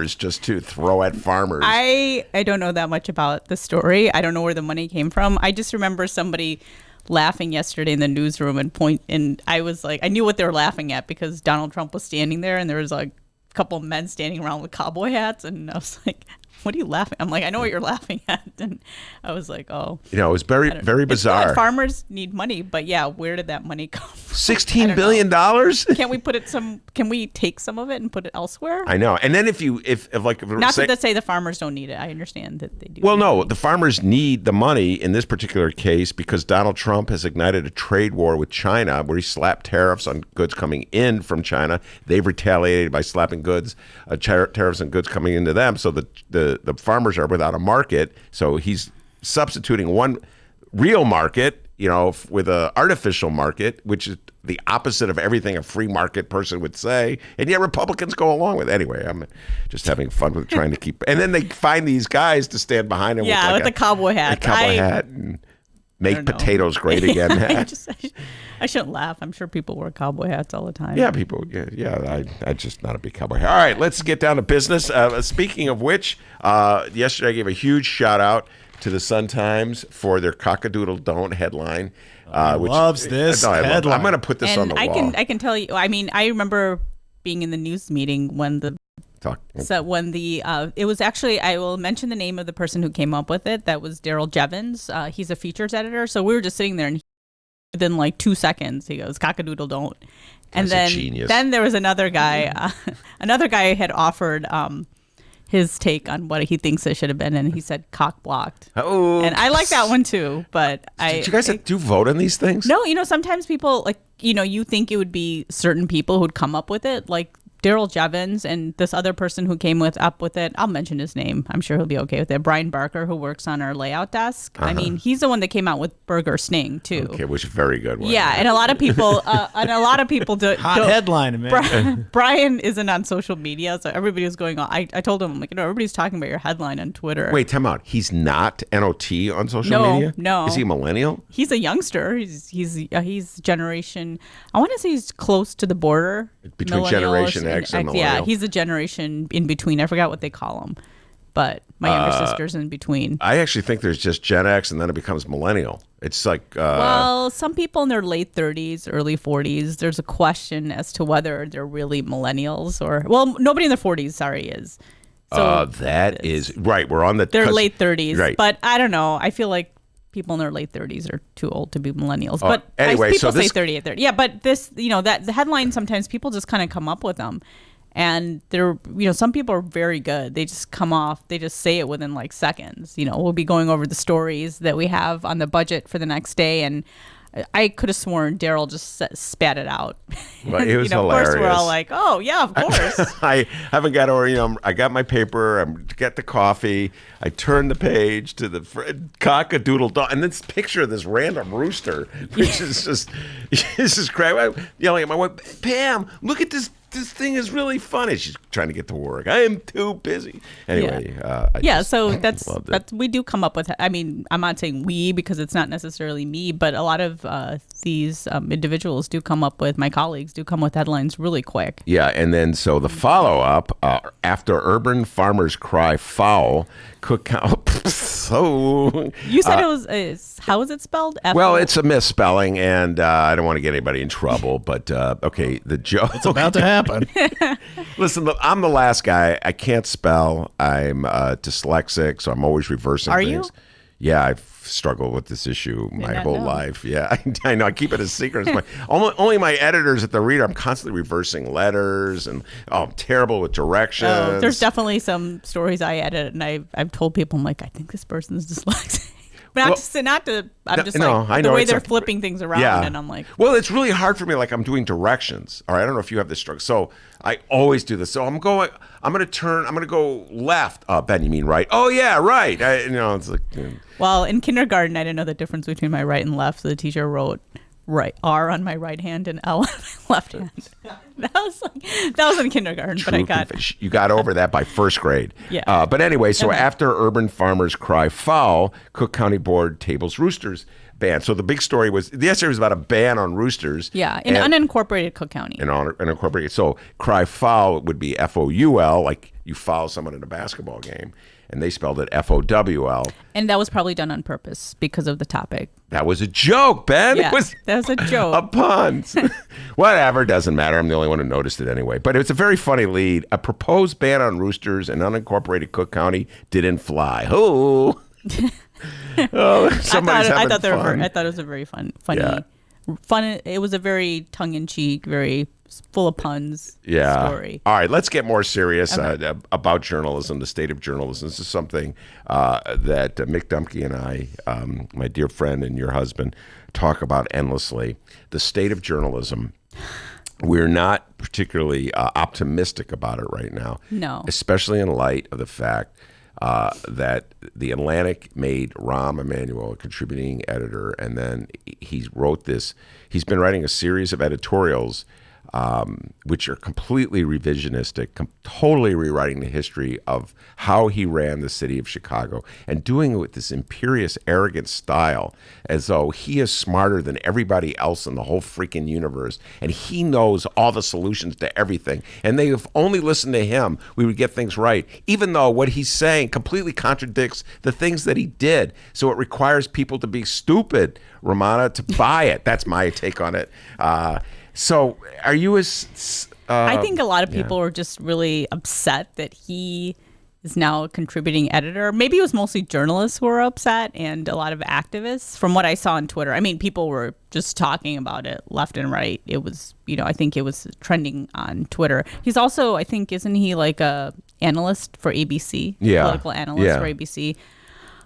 just to throw at farmers. I don't know that much about the story. I don't know where the money came from. I just remember somebody laughing yesterday in the newsroom and I was like, I knew what they were laughing at because Donald Trump was standing there and there was like a couple of men standing around with cowboy hats and I was like, what are you laughing? I'm like, I know what you're laughing at. And I was like, oh. You know, it was very, very bizarre. Farmers need money, but yeah, where did that money come from? $16 billion? Can't we can we take some of it and put it elsewhere? I know. And then if not to say the farmers don't need it. I understand that they do. Well, no, the farmers need the money in this particular case because Donald Trump has ignited a trade war with China where he slapped tariffs on goods coming in from China. They've retaliated by slapping tariffs on goods coming into them. So the farmers are without a market. So he's substituting one real market, with an artificial market, which is the opposite of everything a free market person would say. And yet Republicans go along with it. Anyway, I'm just having fun with trying to keep. And then they find these guys to stand behind him with the cowboy hat. And make potatoes great again. I shouldn't laugh. I'm sure people wear cowboy hats all the time. Yeah, people. Yeah. I'm just not a big cowboy hat. All right, let's get down to business. Speaking of which, yesterday I gave a huge shout out to the Sun-Times for their cockadoodle don't headline. Which loves this headline. I'm going to put this on the wall. I can tell you. I mean, I remember being in the news meeting when it was actually, I will mention the name of the person who came up with it. That was Daryl Jevons. He's a features editor. So we were just sitting there and within like 2 seconds, he goes, cockadoodle don't. And then there was another guy. Another guy had offered his take on what he thinks it should have been, and he said cock blocked. Oh, and I like that one too. But did you guys do vote on these things? No, sometimes people you think it would be certain people who'd come up with it. Like Daryl Jevons and this other person who came up with it. I'll mention his name. I'm sure he'll be okay with it. Brian Barker, who works on our layout desk. I mean, he's the one that came out with Burger Sting too. Okay, which is a very good one. Yeah, and a lot of people, do. Hot headline, man. Brian isn't on social media, so everybody was going on. I told him, I'm like, everybody's talking about your headline on Twitter. Wait, time out. He's not NOT on social media? No. Is he a millennial? He's a youngster. He's generation. I want to say he's close to the border Between Generation X and millennial. Yeah, he's a generation in between. I forgot what they call him, but my younger sister's in between. I actually think there's just Gen X and then it becomes millennial. It's like Well, some people in their late 30s, early 40s, there's a question as to whether they're really millennials or, well, nobody in their 40s, sorry, is. So that is right. We're on the they're late 30s, right. But I don't know. I feel like people in their late 30s are too old to be millennials. But anyway, people so say 38, 30. Yeah, but this, that the headline, sometimes people just kind of come up with them. And they're, some people are very good. They just come off, they just say it within like seconds. We'll be going over the stories that we have on the budget for the next day. And I could have sworn Daryl just spat it out. Well, it was hilarious. Of course, we're all like, oh, yeah, of course. I haven't got over, I got my paper, I got the coffee, I turned the page to the cock-a-doodle dog, and this picture of this random rooster, which is just, this is crazy. I'm yelling at my wife, Pam, look at this. This thing is really funny. She's trying to get to work. I am too busy. Anyway, so that's we do come up with. I mean, I'm not saying we because it's not necessarily me, but a lot of these individuals do come up with. My colleagues do come with headlines really quick. Yeah, and then so the follow up after urban farmers cry foul, Cook County. So you said it was. How is it spelled? Well, it's a misspelling, and I don't want to get anybody in trouble. But okay, the joke. It's about to happen. Listen, look, I'm the last guy. I can't spell. I'm dyslexic, so I'm always reversing Are things. You? Yeah, I've struggled with this issue my whole life. Yeah, I know. I keep it a secret. It's only my editors at the Reader. I'm constantly reversing letters, and I'm terrible with directions. Oh, there's definitely some stories I edit, and I've told people, I'm like, I think this person's dyslexic. But I'm just like, the way they're flipping things around, and I'm like. Well, it's really hard for me, like I'm doing directions. All right, I don't know if you have this struggle. So I always do this. So I'm going to go left. Ben, you mean right? Oh, yeah, right. It's like. Well, in kindergarten, I didn't know the difference between my right and left. So the teacher wrote R on my right hand and L on my left hand. That was in kindergarten, but you got over that by first grade. Yeah. But anyway, so after urban farmers cry foul, Cook County Board tables roosters ban. So the big story was yesterday was about a ban on roosters. Yeah, in unincorporated Cook County. In unincorporated. So cry foul would be FOUL, like you foul someone in a basketball game. And they spelled it FOWL. And that was probably done on purpose because of the topic. That was a joke, Ben. Yeah, that was a joke. A pun. Whatever, doesn't matter. I'm the only one who noticed it anyway. But it's a very funny lead. A proposed ban on roosters in unincorporated Cook County didn't fly. Oh, somebody's having fun. I thought it was a very funny. It was a very tongue-in-cheek, very full of puns story. All right, let's get more serious about journalism, the state of journalism. This is something that Mick Dumke and I, my dear friend and your husband, talk about endlessly. The state of journalism. We're not particularly optimistic about it right now. No. Especially in light of the fact that The Atlantic made Rahm Emanuel a contributing editor, and then he wrote this. He's been writing a series of editorials which are completely revisionistic, totally rewriting the history of how he ran the city of Chicago, and doing it with this imperious, arrogant style, as though he is smarter than everybody else in the whole freaking universe, and he knows all the solutions to everything. And they have only listened to him, we would get things right, even though what he's saying completely contradicts the things that he did. So it requires people to be stupid, Romana, to buy it. That's my take on it. So are you as... I think a lot of people are just really upset that he is now a contributing editor. Maybe it was mostly journalists who were upset and a lot of activists from what I saw on Twitter. I mean, people were just talking about it left and right. It was, I think it was trending on Twitter. He's also, I think, isn't he like a analyst for ABC? Yeah. Political analyst for ABC.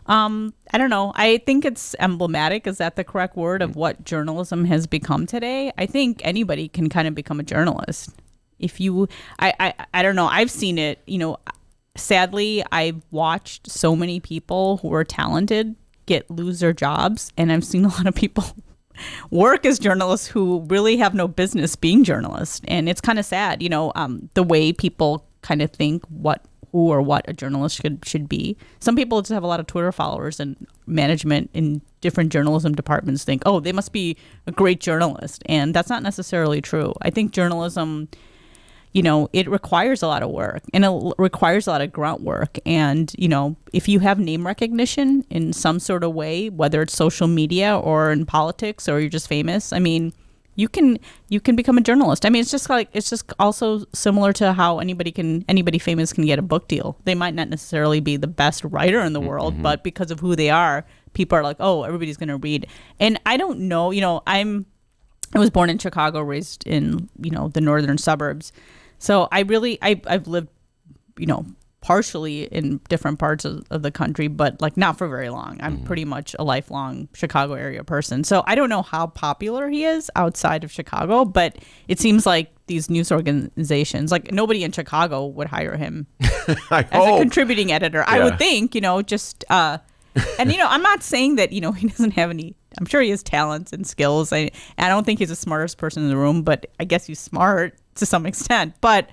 I don't know. I think it's emblematic. Is that the correct word of what journalism has become today? I think anybody can kind of become a journalist. if you, I don't know, I've seen it, sadly, I've watched so many people who are talented lose their jobs, and I've seen a lot of people work as journalists who really have no business being journalists, and it's kind of sad, the way people kind of think who or what a journalist should be. Some people just have a lot of Twitter followers, and management in different journalism departments think, oh, they must be a great journalist, and that's not necessarily true. I think journalism, it requires a lot of work, and it requires a lot of grunt work. And, if you have name recognition in some sort of way, whether it's social media or in politics or you're just famous, I mean, you can become a journalist. I mean, it's just also similar to how anybody famous can get a book deal. They might not necessarily be the best writer in the world, but because of who they are, people are like, oh, everybody's going to read. And I don't know, I was born in Chicago, raised in, the northern suburbs. So I've lived, partially in different parts of the country, but like not for very long. I'm pretty much a lifelong Chicago area person. So I don't know how popular he is outside of Chicago, but it seems like these news organizations, like nobody in Chicago would hire him as a contributing editor. Yeah. I would think, and I'm not saying that, he doesn't have any, I'm sure he has talents and skills. I don't think he's the smartest person in the room, but I guess he's smart to some extent. But,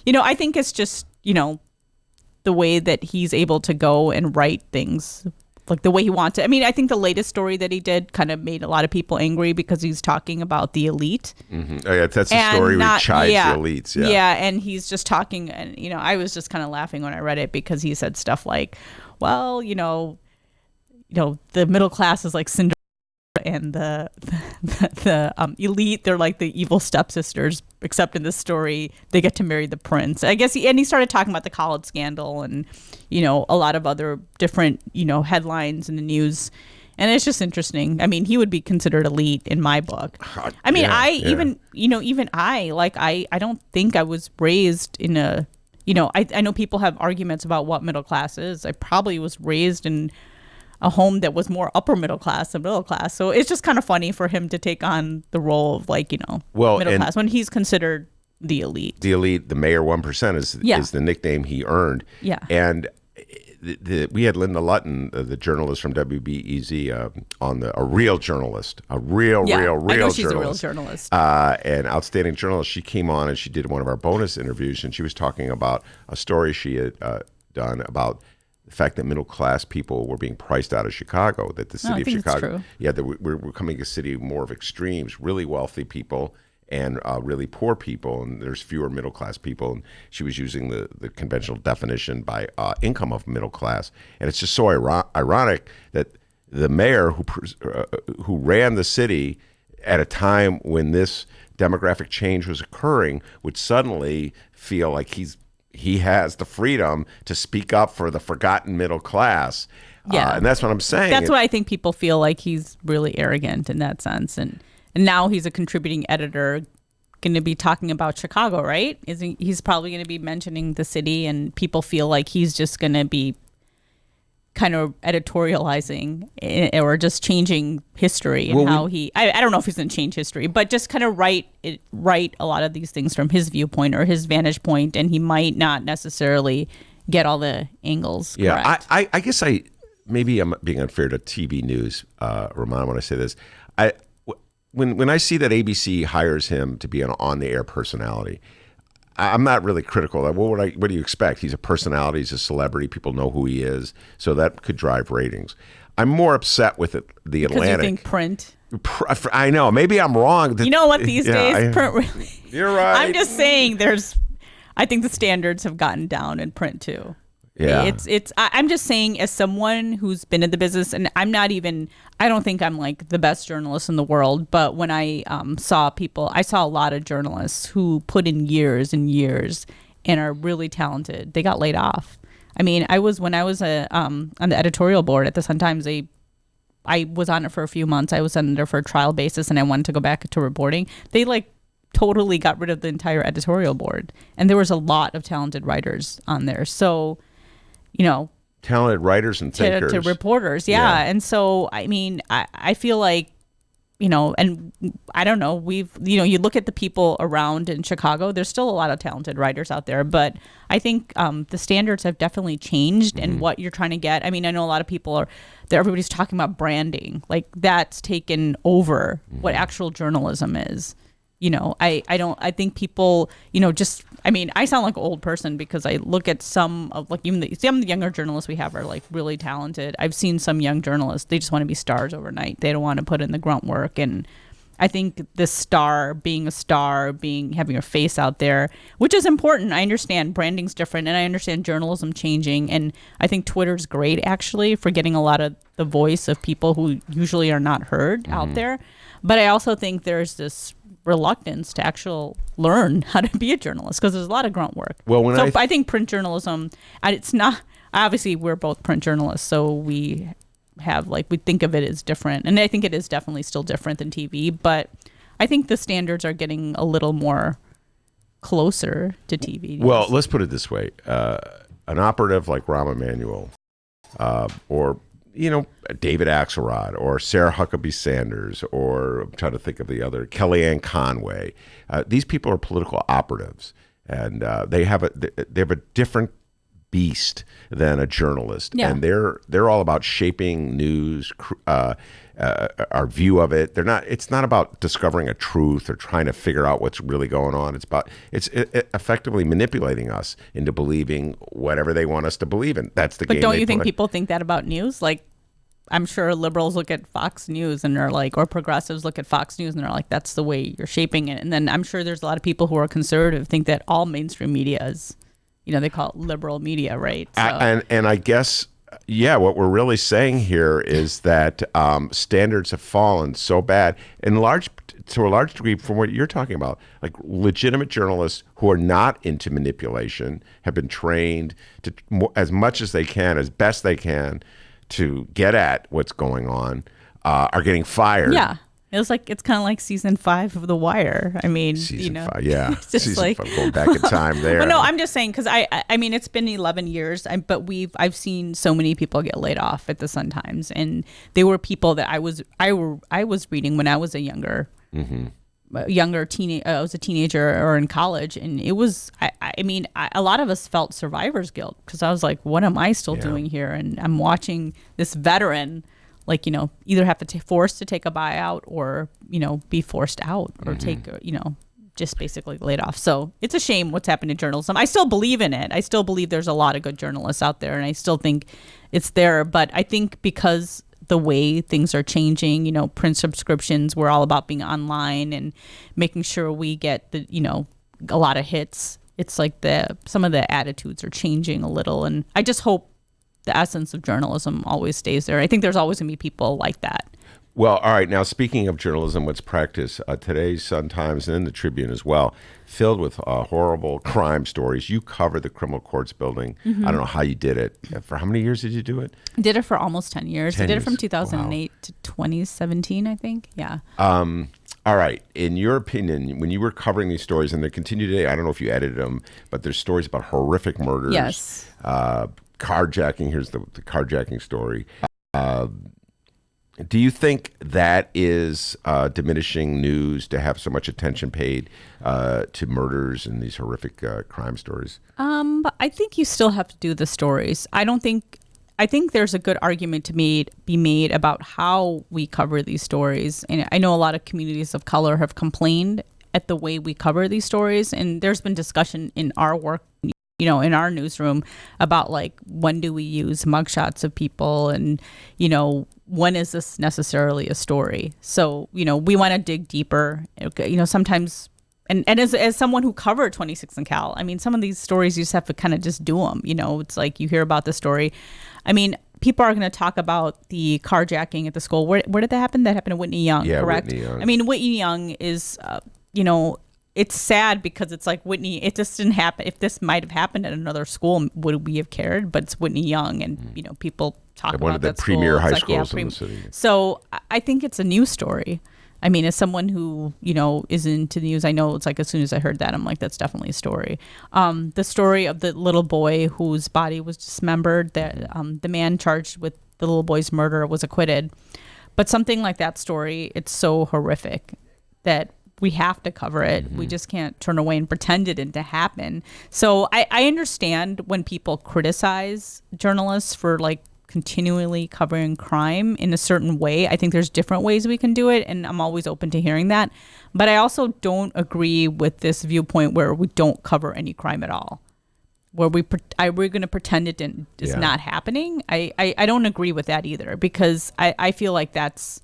I think it's just, the way that he's able to go and write things like the way he wants it. I mean, I think the latest story that he did kind of made a lot of people angry because he's talking about the elite. Mm-hmm. Oh, yeah, that's the story where he chides the elites. Yeah. Yeah, and he's just talking, and I was just kind of laughing when I read it because he said stuff like, well, the middle class is like Cinderella, and the elite, they're like the evil stepsisters, except in this story they get to marry the prince. I guess he started talking about the college scandal and a lot of other different headlines in the news, and it's just interesting. I mean, he would be considered elite in my book. I mean, even I don't think I was raised in a I know people have arguments about what middle class is. I probably was raised in a home that was more upper middle class than middle class. So it's just kind of funny for him to take on the role of middle class when he's considered the elite. The elite, the mayor 1% is the nickname he earned. Yeah. And we had Linda Lutton, the journalist from WBEZ, on a real journalist, real I know journalist. She's a real journalist. An outstanding journalist. She came on and she did one of our bonus interviews, and she was talking about a story she had done about the fact that middle class people were being priced out of Chicago, that the city of Chicago, that we're becoming a city more of extremes, really wealthy people and really poor people, and there's fewer middle class people. And she was using the conventional definition by income of middle class, and it's just so ironic that the mayor who ran the city at a time when this demographic change was occurring would suddenly feel like he has the freedom to speak up for the forgotten middle class. Yeah. And that's what I'm saying. That's why I think people feel like he's really arrogant in that sense. And now he's a contributing editor going to be talking about Chicago, right? He's probably going to be mentioning the city, and people feel like he's just going to be kind of editorializing or just changing history and I don't know if he's going to change history, but just kind of write a lot of these things from his viewpoint or his vantage point, and he might not necessarily get all the angles correct. I guess maybe I'm being unfair to TV news, Romano, when I say this. When I see that ABC hires him to be an on-the-air personality, I'm not really critical. What do you expect? He's a personality. He's a celebrity. People know who he is. So that could drive ratings. I'm more upset with the Atlantic. Because you think print. I know. Maybe I'm wrong. You know what? These days, print really. You're right. I'm just saying I think the standards have gotten down in print too. Yeah. I'm just saying, as someone who's been in the business, and I don't think I'm like the best journalist in the world, but when I saw a lot of journalists who put in years and years and are really talented. They got laid off. I mean, when I was on the editorial board at the Sun-Times, I was on it for a few months. I was on there for a trial basis, and I wanted to go back to reporting. They totally got rid of the entire editorial board, and there was a lot of talented writers on there. So, talented writers and thinkers to reporters, yeah. And so, I mean, I feel like and I don't know, you look at the people around in Chicago, there's still a lot of talented writers out there, but I think the standards have definitely changed and what you're trying to get. I mean, I know a lot of people everybody's talking about branding, like that's taken over what actual journalism is. I think people, I sound like an old person because I look at some of some of the younger journalists we have are like really talented. I've seen some young journalists, they just want to be stars overnight. They don't want to put in the grunt work. And I think this having your face out there, which is important. I understand branding's different and I understand journalism changing. And I think Twitter's great actually for getting a lot of the voice of people who usually are not heard out there. But I also think there's this reluctance to actually learn how to be a journalist because there's a lot of grunt work. Well, I think print journalism, and it's not, obviously we're both print journalists, so we think of it as different. And I think it is definitely still different than TV, but I think the standards are getting a little more closer to TV. Well, let's put it this way. An operative like Rahm Emanuel or David Axelrod or Sarah Huckabee Sanders, or I'm trying to think of the other, Kellyanne Conway. These people are political operatives, and they have a different beast than a journalist, and they're all about shaping news, our view of it. It's not about discovering a truth or trying to figure out what's really going on. It's effectively manipulating us into believing whatever they want us to believe in. That's the game. But don't you think people think that about news? Like, I'm sure liberals look at Fox News and they're like, or progressives look at Fox News and they're like, that's the way you're shaping it. And then I'm sure there's a lot of people who are conservative think that all mainstream media is, they call it liberal media, right? So. And I guess, what we're really saying here is that standards have fallen so bad, to a large degree, from what you're talking about. Like legitimate journalists who are not into manipulation have been trained to, as much as they can, as best they can, to get at what's going on, are getting fired. Yeah. It's kind of like season 5 of The Wire. I mean, season 5, yeah. It's just season 5, going back in time there. Well, no, I'm just saying because I mean, it's been 11 years, but I've seen so many people get laid off at the Sun-Times, and they were people that I was reading when I was a younger teenager. I was a teenager or in college, and it was. I mean, a lot of us felt survivor's guilt because I was like, "What am I still doing here?" And I'm watching this veteran, either have to forced to take a buyout or be forced out or take just basically laid off. So it's a shame what's happened to journalism. I still believe in it. I still believe there's a lot of good journalists out there, and I still think it's there. But I think because the way things are changing, print subscriptions, we're all about being online and making sure we get a lot of hits. It's like some of the attitudes are changing a little, and I just hope the essence of journalism always stays there. I think there's always going to be people like that. Well, all right. Now, speaking of journalism, what's practiced, today's Sun-Times and the Tribune as well, filled with horrible crime stories. You covered the criminal courts building. I don't know how you did it. For how many years did you do it? I did it for almost 10 years. I did it from 2008 to 2017, I think. Yeah. All right. In your opinion, when you were covering these stories, and they continue today, I don't know if you edited them, but there's stories about horrific murders. Yes. Carjacking. Here's the carjacking story. Do you think that is diminishing news to have so much attention paid to murders and these horrific crime stories? But I think you still have to do the stories. I think there's a good argument to be made about how we cover these stories. And I know a lot of communities of color have complained at the way we cover these stories. And there's been discussion in our work, in our newsroom about when do we use mugshots of people and, when is this necessarily a story? So, we want to dig deeper, sometimes, and as someone who covered 26 and Cal, I mean, some of these stories you just have to kind of just do them, it's like you hear about the story. I mean, people are going to talk about the carjacking at the school. Where did that happen? That happened to Whitney Young, correct? Whitney Young. I mean, Whitney Young is, it's sad because it's like Whitney, it just didn't happen. If this might have happened at another school, would we have cared? But it's Whitney Young, and people talk about that school. One of the premier high schools in the city. So I think it's a news story. I mean, as someone who, is into the news, I know it's like as soon as I heard that, I'm like, that's definitely a story. The story of the little boy whose body was dismembered, that the man charged with the little boy's murder was acquitted. But something like that story, it's so horrific that we have to cover it. We just can't turn away and pretend it didn't happen. So I understand when people criticize journalists for like continually covering crime in a certain way. I think there's different ways we can do it, and I'm always open to hearing that. But I also don't agree with this viewpoint where we don't cover any crime at all, where we're going to pretend it is not happening. I don't agree with that either, because I feel like that's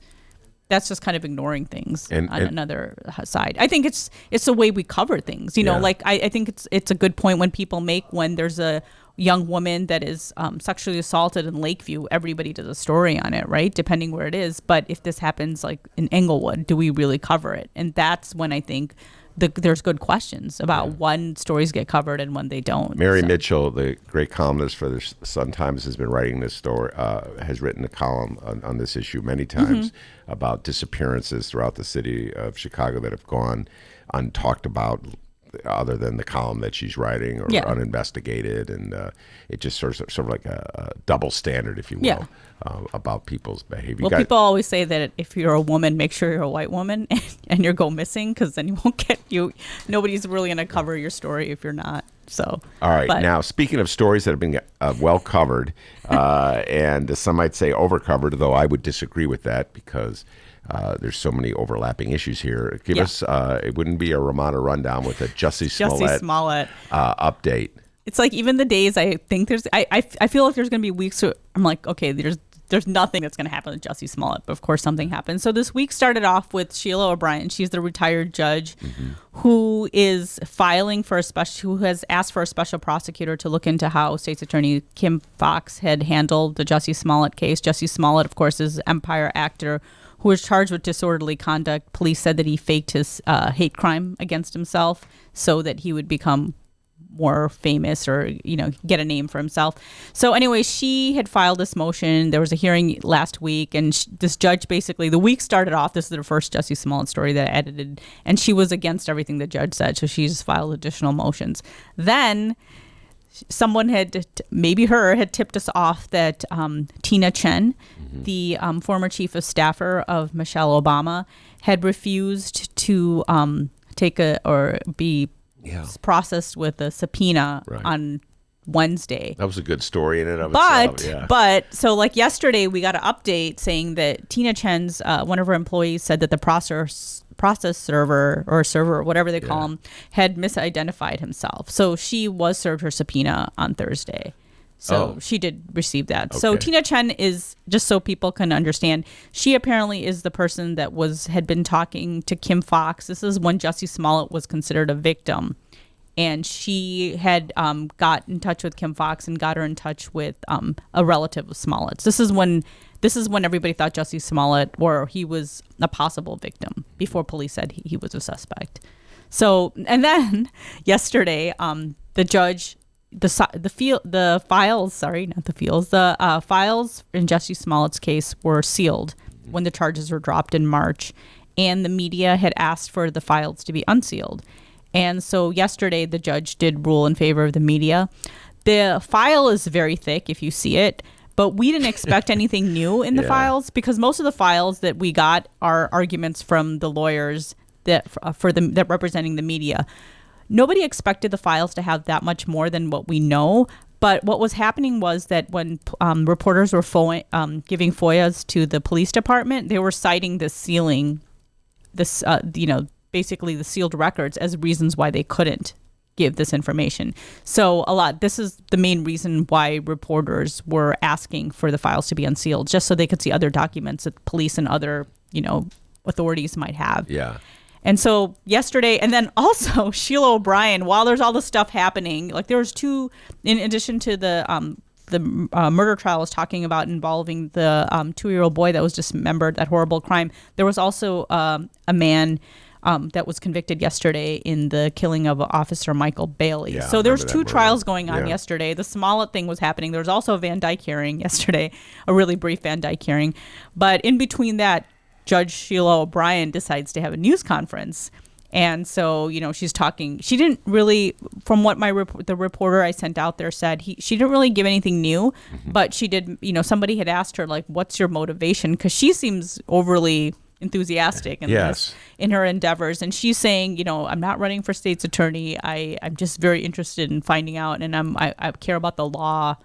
just kind of ignoring things on another side. I think it's the way we cover things. You know, like I think it's a good point when people make when there's a young woman that is sexually assaulted in Lakeview, everybody does a story on it, right? Depending where it is. But if this happens like in Englewood, do we really cover it? And that's when I think there's good questions about when stories get covered and when they don't. Mary Mitchell, the great columnist for the Sun-Times, has been writing this story, has written a column on this issue many times about disappearances throughout the city of Chicago that have gone untalked about, other than the column that she's writing, or uninvestigated, and it just sort of like a double standard, if you will, about people's behavior. Well, people always say that if you're a woman, make sure you're a white woman and you go missing, because then you won't get you. Nobody's really going to cover your story if you're not. So, all right. Now, speaking of stories that have been well covered, and some might say overcovered, though I would disagree with that, because there's so many overlapping issues here. Give us, it wouldn't be a Romano Rundown with a Jussie Smollett update. It's like even the days I think I feel like there's going to be weeks where I'm like, okay, there's nothing that's going to happen with Jussie Smollett, but of course something happens. So this week started off with Sheila O'Brien. She's the retired judge who is filing for who has asked for a special prosecutor to look into how State's Attorney Kim Foxx had handled the Jussie Smollett case. Jussie Smollett, of course, is an Empire actor who was charged with disorderly conduct. Police said that he faked his hate crime against himself so that he would become more famous, or get a name for himself. So anyway, she had filed this motion. There was a hearing last week, and this judge basically, the week started off, this is the first Jussie Smollett story that I edited, and she was against everything the judge said, so she just filed additional motions. Then someone had tipped us off that Tina Chen, the former chief of staffer of Michelle Obama, had refused to be processed with a subpoena on Wednesday. That was a good story in and of itself. But so like yesterday, we got an update saying that Tina Chen's one of her employees said that the process server, whatever they call him, had misidentified himself. So she was served her subpoena on Thursday. So she did receive that. Okay. So Tina Chen is, just so people can understand, she apparently is the person that had been talking to Kim Foxx. This is when Jussie Smollett was considered a victim. And she had got in touch with Kim Foxx and got her in touch with a relative of Smollett's. This is when everybody thought Jussie Smollett, or he was a possible victim, before police said he was a suspect. So, and then yesterday, the judge, the files in Jussie Smollett's case were sealed when the charges were dropped in March, and the media had asked for the files to be unsealed. And so yesterday, the judge did rule in favor of the media. The file is very thick if you see it, but we didn't expect anything new in the files, because most of the files that we got are arguments from the lawyers that representing the media. Nobody expected the files to have that much more than what we know. But what was happening was that when reporters were giving FOIAs to the police department, they were citing the sealing, basically the sealed records as reasons why they couldn't give this information. So this is the main reason why reporters were asking for the files to be unsealed, just so they could see other documents that police and other, authorities might have. Yeah. And so yesterday, and then also Sheila O'Brien, while there's all this stuff happening, like there was two, in addition to the murder trial I was talking about involving the 2-year-old boy that was dismembered, that horrible crime, there was also a man that was convicted yesterday in the killing of Officer Michael Bailey. Yeah, so there was two trials going on yesterday. The Smollett thing was happening. There was also a Van Dyke hearing yesterday, a really brief Van Dyke hearing. But in between that, Judge Sheila O'Brien decides to have a news conference. And so, she's talking. She didn't really, from what the reporter I sent out there said, she didn't really give anything new, but she did, somebody had asked her, like, what's your motivation? Because she seems overly enthusiastic in her endeavors. And she's saying, I'm not running for state's attorney. I'm just very interested in finding out, and I care about the law.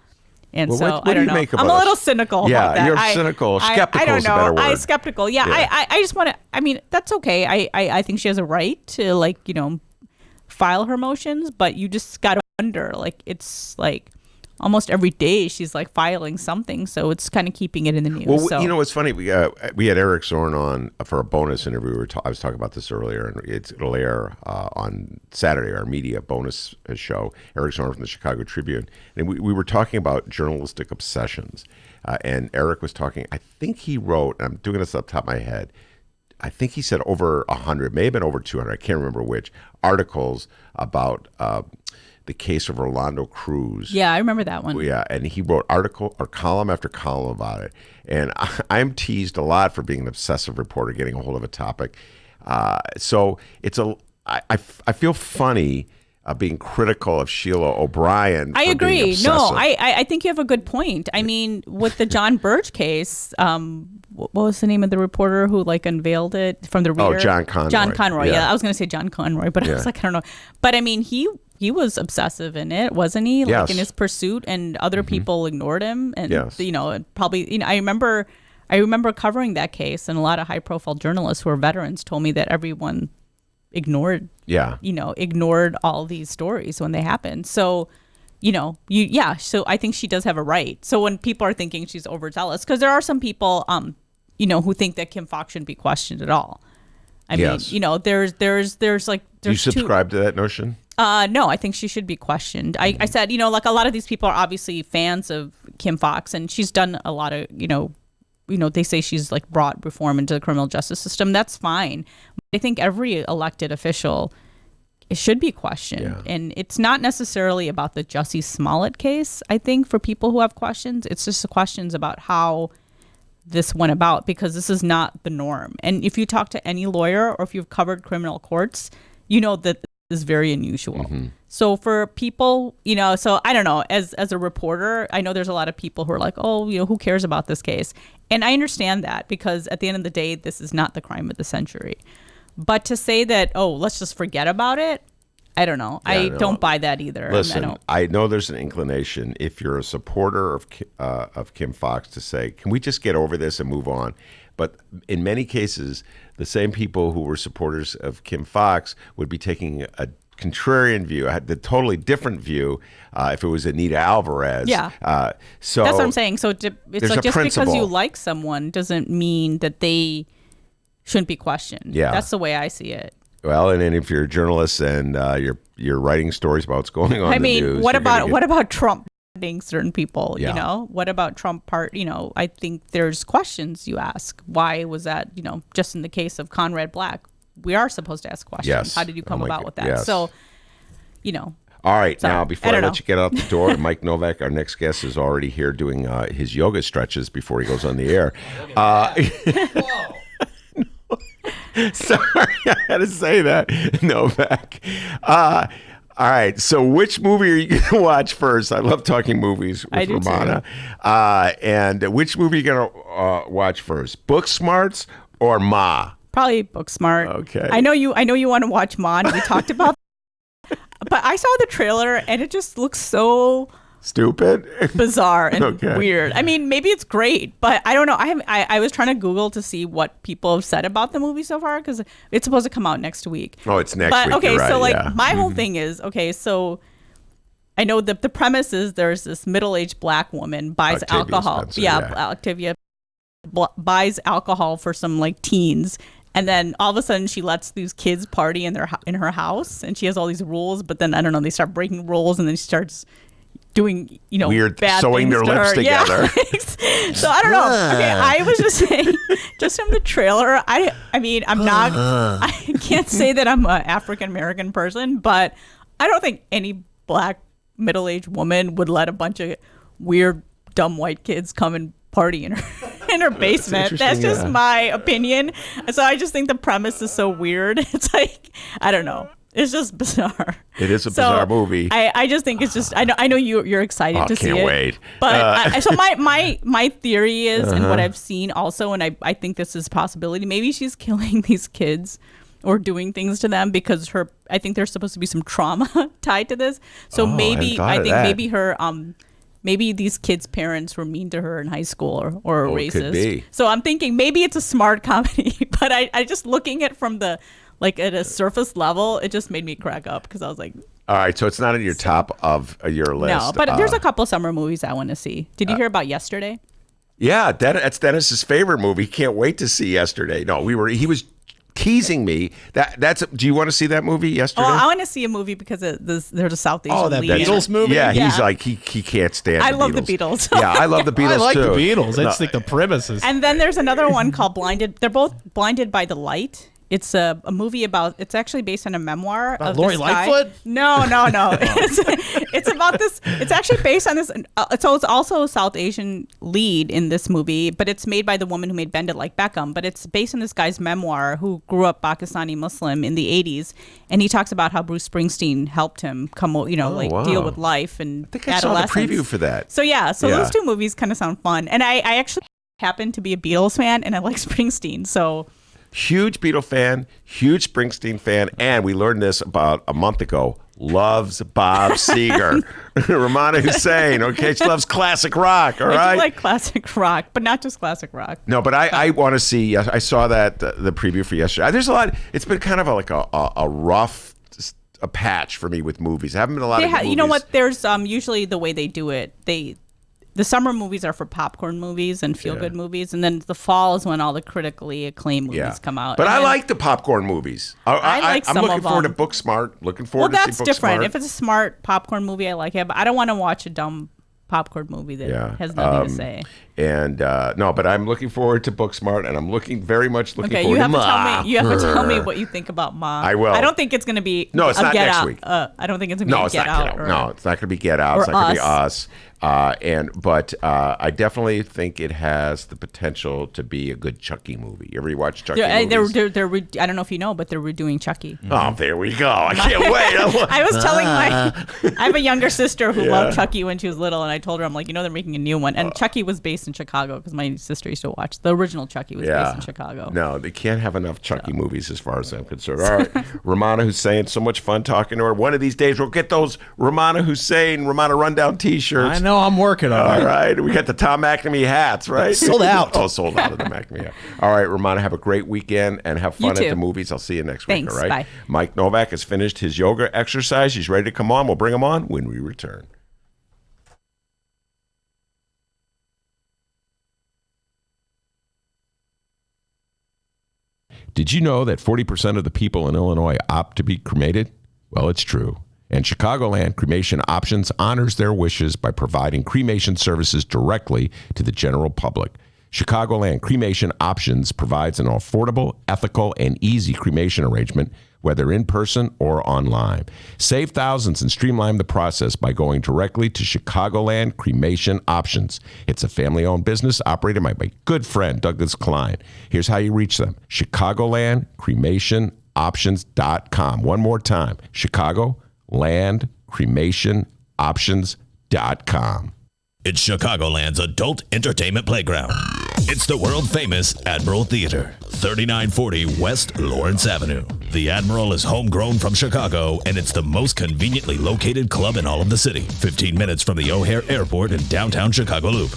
And well, so what I don't do you know. make about I'm a little cynical about that. You're cynical. Skeptical I don't is a know. better word. I'm skeptical. Yeah. I just want to. I mean, that's okay. I think she has a right to file her motions, but you just got to wonder. It's like almost every day she's like filing something, so it's kind of keeping it in the news. Well, it's funny. We had Eric Zorn on for a bonus interview. I was talking about this earlier, and it'll air on Saturday, our media bonus show. Eric Zorn from the Chicago Tribune, and we were talking about journalistic obsessions. And Eric was talking. I think he wrote. And I'm doing this off the top of my head. I think he said over 100, may have been over 200. I can't remember which articles about the case of Orlando Cruz. Yeah, I remember that one. Yeah, and he wrote article or column after column about it. And I'm teased a lot for being an obsessive reporter, getting a hold of a topic. So I feel funny being critical of Sheila O'Brien. I agree. Being obsessive. No, I think you have a good point. I mean, with the John Birch case, what was the name of the reporter who unveiled it from the reader? Oh, John Conroy. John Conroy. Yeah. I was going to say John Conroy, but I was like, I don't know. But I mean, he was obsessive in it, wasn't he? Yes. In his pursuit, and other people ignored him. And Yes. Probably. I remember covering that case, and a lot of high-profile journalists who are veterans told me that everyone ignored. Yeah. Ignored all these stories when they happened. So. So I think she does have a right. So when people are thinking she's overzealous, because there are some people, who think that Kim Foxx shouldn't be questioned at all. I mean, there's Do you subscribe to that notion? No, I think she should be questioned. I said, a lot of these people are obviously fans of Kim Foxx, and she's done a lot of, they say she's brought reform into the criminal justice system. That's fine. But I think every elected official, it should be questioned. Yeah. And it's not necessarily about the Jussie Smollett case. I think for people who have questions, it's just the questions about how this went about, because this is not the norm. And if you talk to any lawyer, or if you've covered criminal courts, you know that this is very unusual. So for people, so I don't know, as a reporter, I know there's a lot of people who are like, oh, who cares about this case? And I understand that, because at the end of the day, this is not the crime of the century. But to say that, oh, let's just forget about it, I don't know. I don't buy that either. Listen, I know there's an inclination, if you're a supporter of Kim Foxx, to say, can we just get over this and move on? But in many cases, the same people who were supporters of Kim Foxx would be taking a contrarian view, the totally different view, if it was Anita Alvarez. Yeah. So that's what I'm saying. So it's like, just principle. because you like someone doesn't mean that they shouldn't be questioned. Yeah. That's the way I see it. Well, and then if you're a journalist and you're writing stories about what's going on in the news, what about Trump pardoning certain people? Yeah. What about Trump I think there's questions you ask. Why was that? Just in the case of Conrad Black, we are supposed to ask questions. Yes. How did you come about with that? Yes. So, All right, sorry, now before I don't let know. you get out the door, Mike Novak, our next guest, is already here doing his yoga stretches before he goes on the air. Sorry, I had to say that, Novak. All right, so which movie are you going to watch first? I love talking movies I with do Romana. And which movie are you going to watch first? Booksmarts or Ma? Probably Booksmart. Okay. I know you want to watch Ma, and we talked about that. But I saw the trailer, and it just looks so Stupid? bizarre and Okay. weird. I mean, maybe it's great, but I don't know. I was trying to Google to see what people have said about the movie so far, because it's supposed to come out next week. Oh, it's next But week. okay, you're right, so yeah. my whole thing is, okay, so I know the premise is there's this middle-aged black woman buys Octavia alcohol. Spencer, yeah, yeah. Octavia buys alcohol for some teens. And then all of a sudden she lets these kids party in her house, and she has all these rules. But then I don't know, they start breaking rules, and then she starts doing Weird bad sewing things their to lips her. together. Yeah. So I don't know. Okay, I was just saying, just from the trailer, I mean, I'm not. I can't say that I'm an African American person, but I don't think any black middle-aged woman would let a bunch of weird, dumb white kids come and party in her in her basement. That's just my opinion. So I just think the premise is so weird. It's like, I don't know. It's just bizarre. It is a bizarre movie. I just think it's just. I know you're excited to see it. Can't wait. But so my theory is, and what I've seen also, and I think this is a possibility. Maybe she's killing these kids or doing things to them because I think there's supposed to be some trauma tied to this. So maybe maybe her maybe these kids' parents were mean to her in high school or racist. Could be. So I'm thinking maybe it's a smart comedy, but I just looking at from the. Like at a surface level, it just made me crack up because I was like, all right, so it's not in your top of your list. no, but there's a couple summer movies I want to see. Did you hear about Yesterday? Yeah, that's Dennis's favorite movie. Can't wait to see Yesterday. No, he was teasing me. Do you want to see that movie, Yesterday? Oh, I want to see a movie because there's a South Asian that lead in it. Beatles movie? Yeah, Yeah. he's like, he can't stand I the love the Beatles. Beatles. Yeah, I love the Beatles I like too. the Beatles. I just think the premise is. And then there's another one called Blinded. They're both Blinded by the Light. It's a movie about. It's actually based on a memoir of Lori this guy. Lightfoot? No. It's about this. It's actually based on this. So it's also a South Asian lead in this movie, but it's made by the woman who made Bend It Like Beckham. But it's based on this guy's memoir who grew up Pakistani Muslim in the 80s, and he talks about how Bruce Springsteen helped him come, deal with life and I think I saw the preview for that. So those two movies kind of sound fun, and I actually happen to be a Beatles fan, and I like Springsteen, so. Huge Beatle fan, huge Springsteen fan, and we learned this about a month ago. Loves Bob Seger. Romano Hussein, okay? She loves classic rock, all right? I do like classic rock, but not just classic rock. No, but I want to see, I saw that, the preview for yesterday. There's a lot, it's been kind of like a rough a patch for me with movies. I haven't been a lot of good movies. You know what? There's usually the way they do it, the summer movies are for popcorn movies and feel-good movies, and then the fall is when all the critically acclaimed movies come out. But I like the popcorn movies. I like some of them. I'm looking forward to Booksmart. Looking forward to see Booksmart. Well, that's different. If it's a smart popcorn movie, I like it, but I don't want to watch a dumb popcorn movie that has nothing to say. And no, but I'm looking forward to Booksmart, and I'm very much looking forward to Ma. You have to tell me what you think about Ma. I will. I don't think it's going to be. No, it's not Get next Out. week. I don't think it's going to be Get Out. No, it's not going to be Get Out. It's not going to be Us. But I definitely think it has the potential to be a good Chucky movie. You ever watch Chucky movies? I don't know if you know, but they're redoing Chucky. Oh, there we go. I can't wait. I was telling I have a younger sister who loved Chucky when she was little, and I told her, I'm like, they're making a new one. And Chucky was based in Chicago because my sister used to watch. The original Chucky was based in Chicago. No, they can't have enough Chucky movies as far as I'm concerned. All right, Romano Hussein, so much fun talking to her. One of these days, we'll get those Romano Rundown t-shirts. I know, I'm working on it. All right, we got the Tom McNamee hats, right? Sold out. Sold out of the McNamee hat. All right, Romano, have a great weekend and have fun at the movies. I'll see you next week, Thanks, all right? bye. Mike Novak has finished his yoga exercise. He's ready to come on. We'll bring him on when we return. Did you know that 40% of the people in Illinois opt to be cremated? Well, it's true. And Chicagoland Cremation Options honors their wishes by providing cremation services directly to the general public. Chicagoland Cremation Options provides an affordable, ethical, and easy cremation arrangement, whether in person or online. Save thousands and streamline the process by going directly to Chicagoland Cremation Options. It's a family-owned business operated by my good friend, Douglas Klein. Here's how you reach them. ChicagolandCremationOptions.com. One more time. ChicagolandCremationOptions.com. It's Chicagoland's adult entertainment playground. It's the world-famous Admiral Theater, 3940 West Lawrence Avenue. The Admiral is homegrown from Chicago, and it's the most conveniently located club in all of the city. 15 minutes from the O'Hare Airport in downtown Chicago Loop.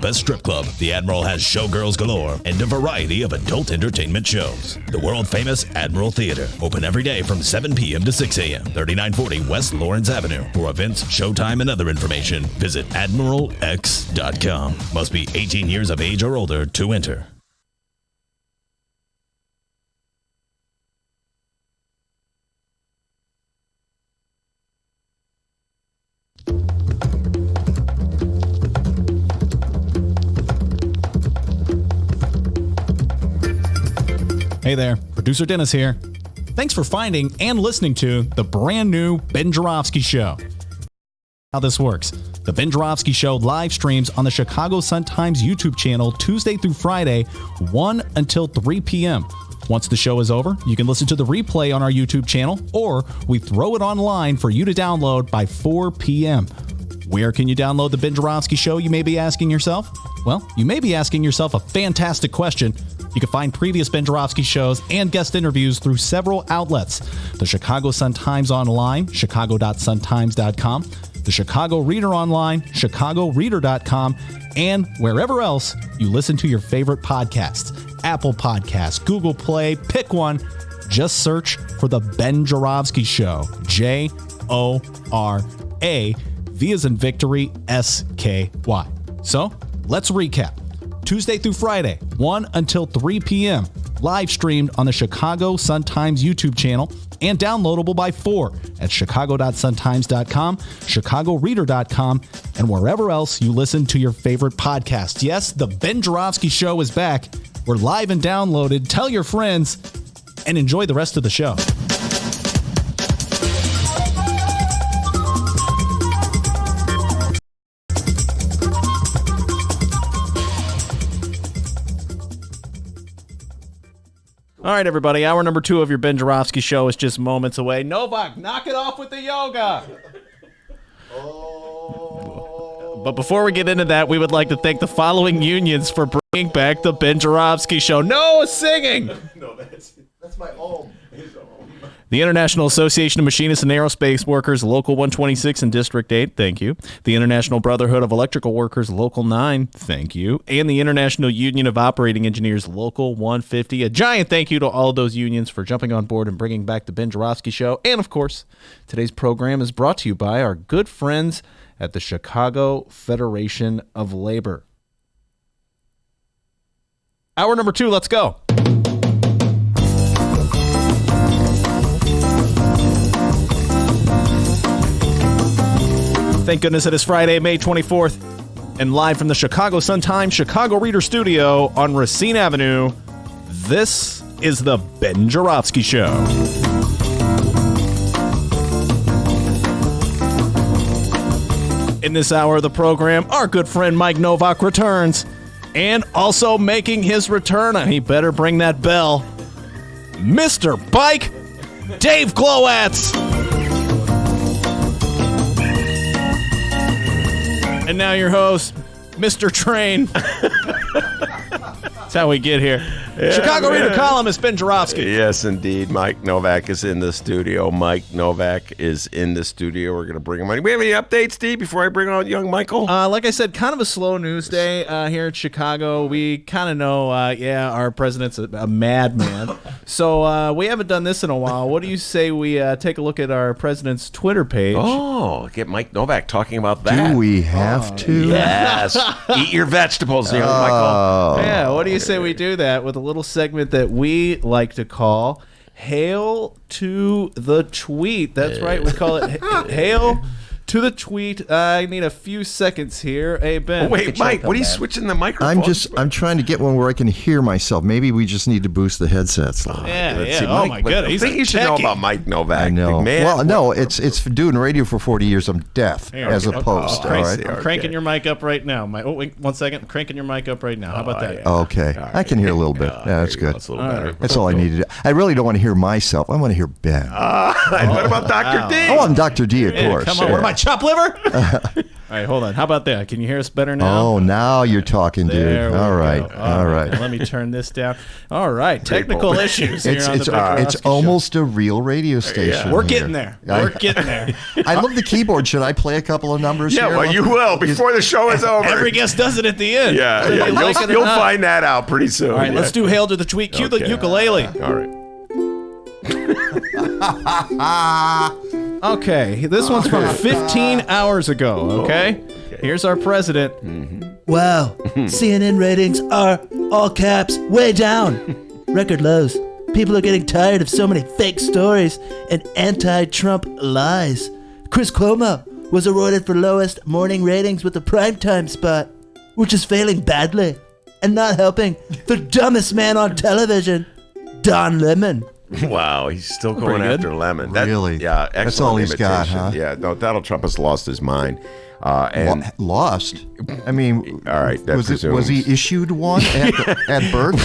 Best strip club, the Admiral has showgirls galore and a variety of adult entertainment shows. The world-famous Admiral Theater, open every day from 7 p.m. to 6 a.m., 3940 West Lawrence Avenue. For events, showtime, and other information, visit AdmiralX.com. Must be 18 years of age or older to enter. Hey there, producer Dennis here. Thanks for finding and listening to the brand new Ben Joravsky Show. How this works. The Ben Joravsky Show live streams on the Chicago Sun-Times YouTube channel Tuesday through Friday, 1 until 3 p.m. Once the show is over, you can listen to the replay on our YouTube channel, or we throw it online for you to download by 4 p.m. Where can you download the Ben Joravsky Show, you may be asking yourself? Well, you may be asking yourself a fantastic question. You can find previous Ben Joravsky shows and guest interviews through several outlets. The Chicago Sun-Times Online, chicago.suntimes.com, the Chicago Reader Online, chicagoreader.com, and wherever else you listen to your favorite podcasts. Apple Podcasts, Google Play, pick one. Just search for The Ben Joravsky Show. J-O-R-A, V as in victory, S-K-Y. So, let's recap. Tuesday through Friday, 1 until 3 p.m. Live streamed on the Chicago Sun-Times YouTube channel and downloadable by 4 at chicago.suntimes.com, chicagoreader.com, and wherever else you listen to your favorite podcast. Yes, the Ben Joravsky Show is back. We're live and downloaded. Tell your friends and enjoy the rest of the show. All right, everybody. Hour number 2 of your Ben Joravsky Show is just moments away. Novak, knock it off with the yoga. But before we get into that, we would like to thank the following unions for bringing back the Ben Joravsky Show. No singing. No, that's my home. The International Association of Machinists and Aerospace Workers, Local 126 and District 8, thank you. The International Brotherhood of Electrical Workers, Local 9, thank you. And the International Union of Operating Engineers, Local 150. A giant thank you to all of those unions for jumping on board and bringing back the Ben Joravsky Show. And, of course, today's program is brought to you by our good friends at the Chicago Federation of Labor. Hour number 2, let's go. Thank goodness it is Friday, May 24th, and live from the Chicago Sun-Times Chicago Reader Studio on Racine Avenue, this is the Ben Joravsky Show. In this hour of the program, our good friend Mike Novak returns, and also making his return, and he better bring that bell, Mr. Bike, Dave Glowatz. And now your host, Mr. Train. That's how we get here. Yeah, Chicago Reader columnist Ben Joravsky. Yes, indeed. Mike Novak is in the studio. Mike Novak is in the studio. We're going to bring him on. We have any updates, Steve, before I bring on young Michael? Like I said, kind of a slow news day here in Chicago. We kind of know, our president's a madman. So we haven't done this in a while. What do you say we take a look at our president's Twitter page? Oh, get Mike Novak talking about that. Do we have to? Yes. Eat your vegetables, young Michael. Yeah, what do you say we do that with a little segment that we like to call Hail to the Tweet. That's right, we call it Hail to the Tweet. I need a few seconds here. Hey, Ben. Oh, wait, Mike, what are you switching the microphone? I'm trying to get one where I can hear myself. Maybe we just need to boost the headsets. Yeah. Mike, Oh, my goodness. I think you should know about Mike Novak. I know. Man. Well, no, it's doing radio for 40 years. I'm deaf as a post. All right. I'm cranking your mic up right now. Wait, 1 second. I'm cranking your mic up right now. How about that? Yeah. Okay. Right. I can hear a little bit. Yeah, that's good. That's a little better. That's all I needed. I really don't want to hear myself. I want to hear Ben. What about Dr. D? Oh, I'm Dr. D, of course. Come on. Yeah. What am I, chop liver? All right, hold on. How about that? Can you hear us better now? Oh, now you're talking, dude. There we All right. go. All right. Let me turn this down. All right. Technical issues here on the Ben Joravsky It's Show. almost a real radio station. We're here. getting there. We're getting there. I love the keyboard. Should I play a couple of numbers Yeah, here? well, you will before the show is over. Every guest does it at the end. Yeah, Whether you like it or you'll not. find that out pretty soon. All right, let's do Hail to the Tweet. Cue the Okay. ukulele. All right. Okay, this one's from 15 hours ago, okay? Here's our president. Wow, CNN ratings are, all caps, way down. Record lows. People are getting tired of so many fake stories and anti-Trump lies. Chris Cuomo was awarded for lowest morning ratings with the primetime spot, which is failing badly and not helping the dumbest man on television, Don Lemon. Wow, he's still going Pretty good. after Lemon. Really? Yeah, excellent That's all he's got, imitation. huh? Yeah, no, Donald Trump has lost his mind. And Lost? I mean, all right, that was presumes. he issued one at birth?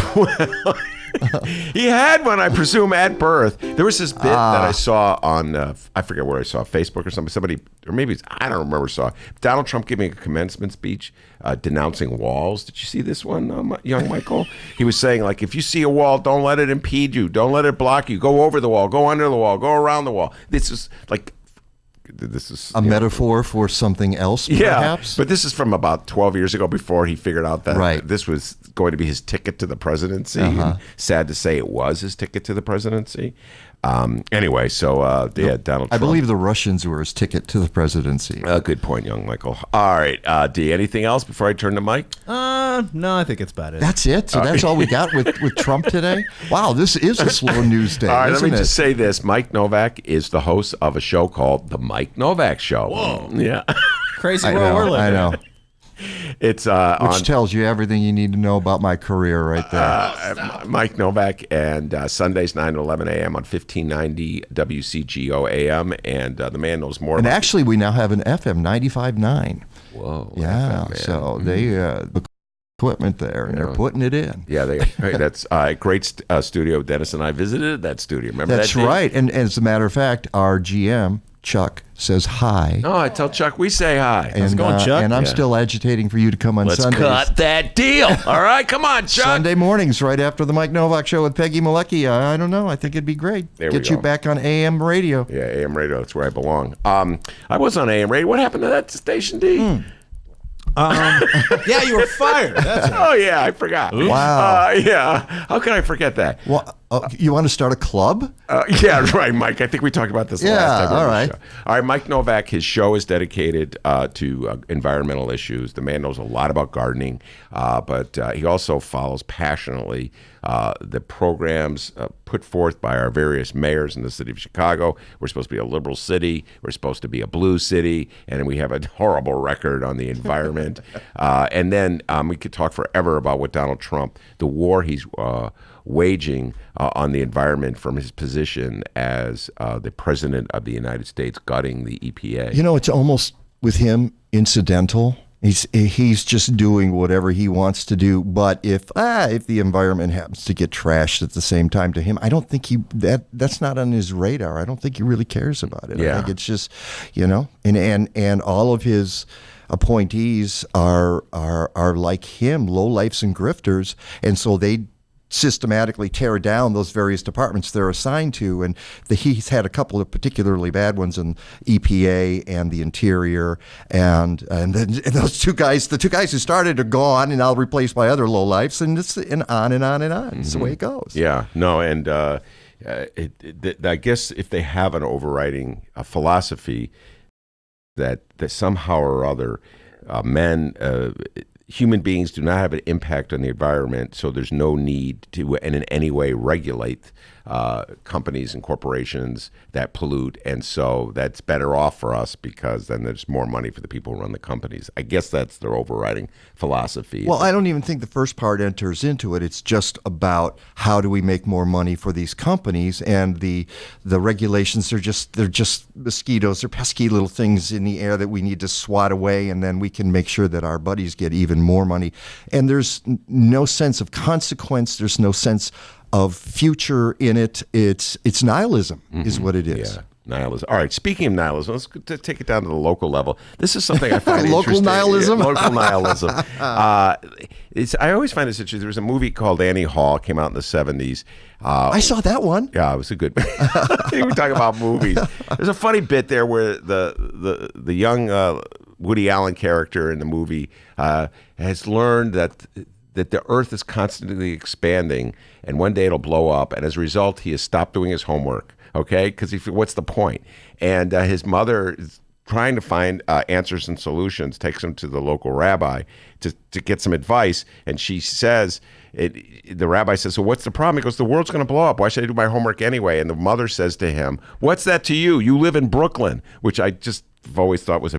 He had one, I presume, at birth. There was this bit that I saw on, I forget where I saw, Facebook or something. Somebody, or maybe it's, I don't remember, saw Donald Trump giving a commencement speech denouncing walls. Did you see this one, young Michael? He was saying, like, if you see a wall, don't let it impede you. Don't let it block you. Go over the wall. Go under the wall. Go around the wall. This is A metaphor for something else, yeah, perhaps? but this is from about 12 years ago before he figured out that Right. this was going to be his ticket to the presidency. And sad to say it was his ticket to the presidency. Anyway, so yeah, Donald Trump. I believe the Russians were his ticket to the presidency. Good point, young Michael. All right, D, anything else before I turn to Mike? No, I think it's about it. That's it? So that's all we got with Trump today? Wow, this is a slow news day, All right, let isn't me it? just say this. Mike Novak is the host of a show called The Mike Novak Show. Whoa. Yeah. Crazy I world we're know, living I in. know. It's Which on tells you everything you need to know about my career right there. Mike Novak, and Sundays 9 to 11 a.m. on 1590 WCGO AM, and the man knows more And about actually, we now have an FM 95.9. Whoa. Yeah, FM, man. so they the equipment there, and they're putting it in. Yeah, that's a great studio. Dennis and I visited that studio. Remember That's that? Dave? right. And as a matter of fact, our GM, Chuck, says hi. Oh, I tell Chuck we say hi. And, it going, Chuck? And I'm Yeah. still agitating for you to come on Let's Sundays. cut that deal. All right, come on, Chuck. Sunday mornings, right after the Mike Novak Show with Peggy Malecki. I don't know. I think it'd be great. There we Get you go. back on AM radio. Yeah, AM radio. That's where I belong. I was on AM radio. What happened to that station, D? Yeah, you were fired. That's Oh yeah, I forgot. Wow. Yeah. How can I forget that? Well, you want to start a club? Yeah, right, Mike. I think we talked about this Yeah, last time. all on the right. show. All right, Mike Novak, his show is dedicated to environmental issues. The man knows a lot about gardening, but he also follows passionately the programs put forth by our various mayors in the city of Chicago. We're supposed to be a liberal city. We're supposed to be a blue city. And we have a horrible record on the environment. And then we could talk forever about what Donald Trump, the war he's waging on the environment from his position as the president of the United States, gutting the EPA. You know, it's almost with him incidental. He's just doing whatever he wants to do. But if the environment happens to get trashed at the same time to him, I don't think that's not on his radar. I don't think he really cares about it. Yeah. I think it's just, and all of his appointees are like him, lowlifes and grifters, and so they systematically tear down those various departments they're assigned to, and he's had a couple of particularly bad ones in EPA and the Interior, and then those two guys, the two guys who started are gone, and I'll replace by other lowlifes, and on and on and on. It's the way it goes. Yeah, no, and I guess if they have an overriding philosophy that somehow or other human beings do not have an impact on the environment, so there's no need to in any way regulate companies and corporations that pollute, and so that's better off for us because then there's more money for the people who run the companies. I guess that's their overriding philosophy. Well, I don't even think the first part enters into it. It's just about how do we make more money for these companies, and the regulations they're just mosquitoes. They're pesky little things in the air that we need to swat away, and then we can make sure that our buddies get even more money. And there's no sense of consequence. There's no sense of future in it. It's nihilism is what it is. Yeah, nihilism. All right, speaking of nihilism, let's take it down to the local level. This is something I find Local interesting. nihilism? Yeah, local nihilism. I always find this interesting. There was a movie called Annie Hall, came out in the 70s. I saw that one. Yeah, it was a good. We were talking about movies. There's a funny bit there where the young Woody Allen character in the movie has learned that the Earth is constantly expanding, and one day it'll blow up. And as a result, he has stopped doing his homework. Okay, because what's the point? And his mother is trying to find answers and solutions. Takes him to the local rabbi to get some advice, and she says. The rabbi says, so what's the problem? He goes, the world's going to blow up. Why should I do my homework anyway? And the mother says to him, what's that to you? You live in Brooklyn, which I just have always thought was a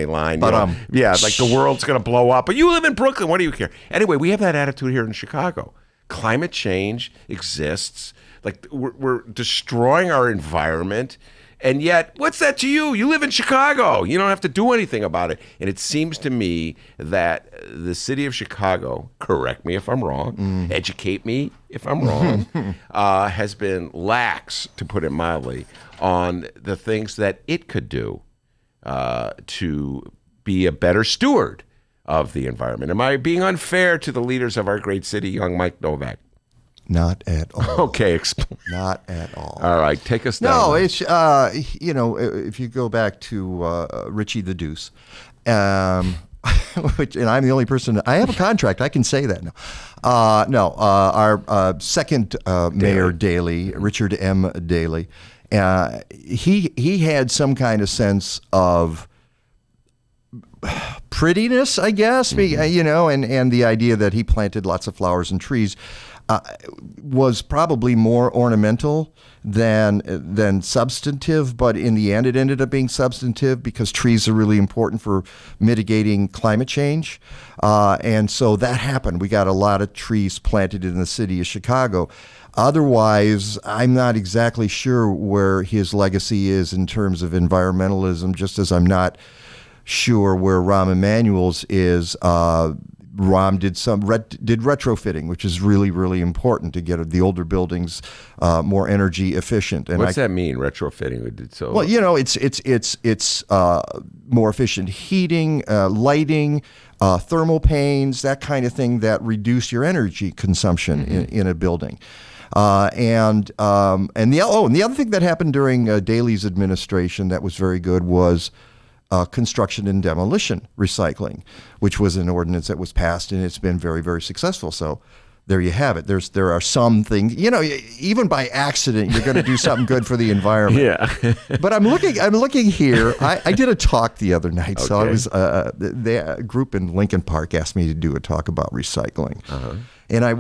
line. But yeah, like the world's going to blow up, but you live in Brooklyn. What do you care? Anyway, we have that attitude here in Chicago. climate change exists. Like we're destroying our environment. And yet, what's that to you? You live in Chicago. You don't have to do anything about it. And it seems to me that the city of Chicago, correct me if I'm wrong, educate me if I'm wrong, has been lax, to put it mildly, on the things that it could do to be a better steward of the environment. Am I being unfair to the leaders of our great city, young Mike Novak? Not at all. Okay, explain. Not at all. All right, take us down. No, it's if you go back to Richie the Deuce, which, and I'm the only person. I have a contract. I can say that now. Our second mayor, Daley, Richard M. Daley, he had some kind of sense of prettiness, I guess, and the idea that he planted lots of flowers and trees was probably more ornamental than substantive, but in the end it ended up being substantive because trees are really important for mitigating climate change. And so that happened. We got a lot of trees planted in the city of Chicago. Otherwise, I'm not exactly sure where his legacy is in terms of environmentalism, just as I'm not sure where Rahm Emanuel's is. Rahm did retrofitting, which is really, really important to get the older buildings more energy efficient. And what's that mean, retrofitting? So well, it's more efficient heating, lighting, thermal panes, that kind of thing that reduce your energy consumption in a building. And the other thing that happened during Daley's administration that was very good was construction and demolition recycling, which was an ordinance that was passed, and it's been very, very successful. So there you have it. There are some things, even by accident, you're going to do something good for the environment. Yeah. But I'm looking here. I did a talk the other night. Okay. So I was the group in Lincoln Park asked me to do a talk about recycling, and I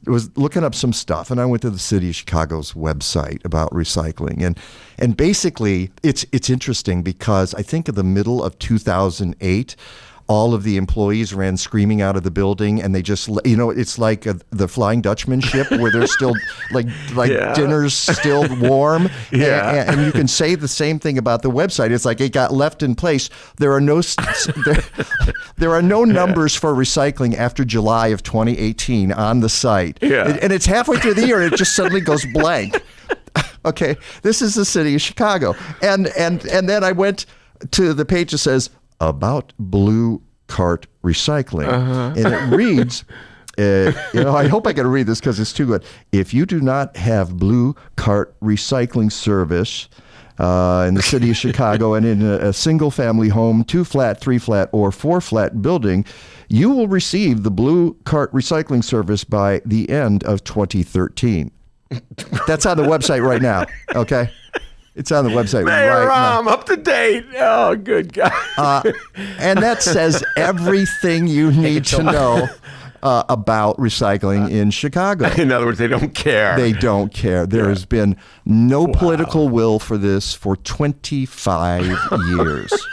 was looking up some stuff, and I went to the city of Chicago's website about recycling, and basically it's interesting because I think in the middle of 2008, all of the employees ran screaming out of the building, and they just, it's like the Flying Dutchman ship where they're still like yeah. Dinner's still warm. Yeah. And you can say the same thing about the website. It's like it got left in place. There are no numbers for recycling after July of 2018 on the site. Yeah. And it's halfway through the year, and it just suddenly goes blank. Okay, this is the city of Chicago. And then I went to the page that says, about blue cart recycling. And it reads, I hope I can read this because it's too good. If you do not have blue cart recycling service in the city of Chicago and in a single family home, 2-flat, 3-flat, or 4-flat building, you will receive the blue cart recycling service by the end of 2013. That's on the website right now, okay? It's on the website Mayor right now. Up to date. Oh, good God. And that says everything you need to know about recycling in Chicago. In other words, they don't care. They don't care. There has been no political will for this for 25 years.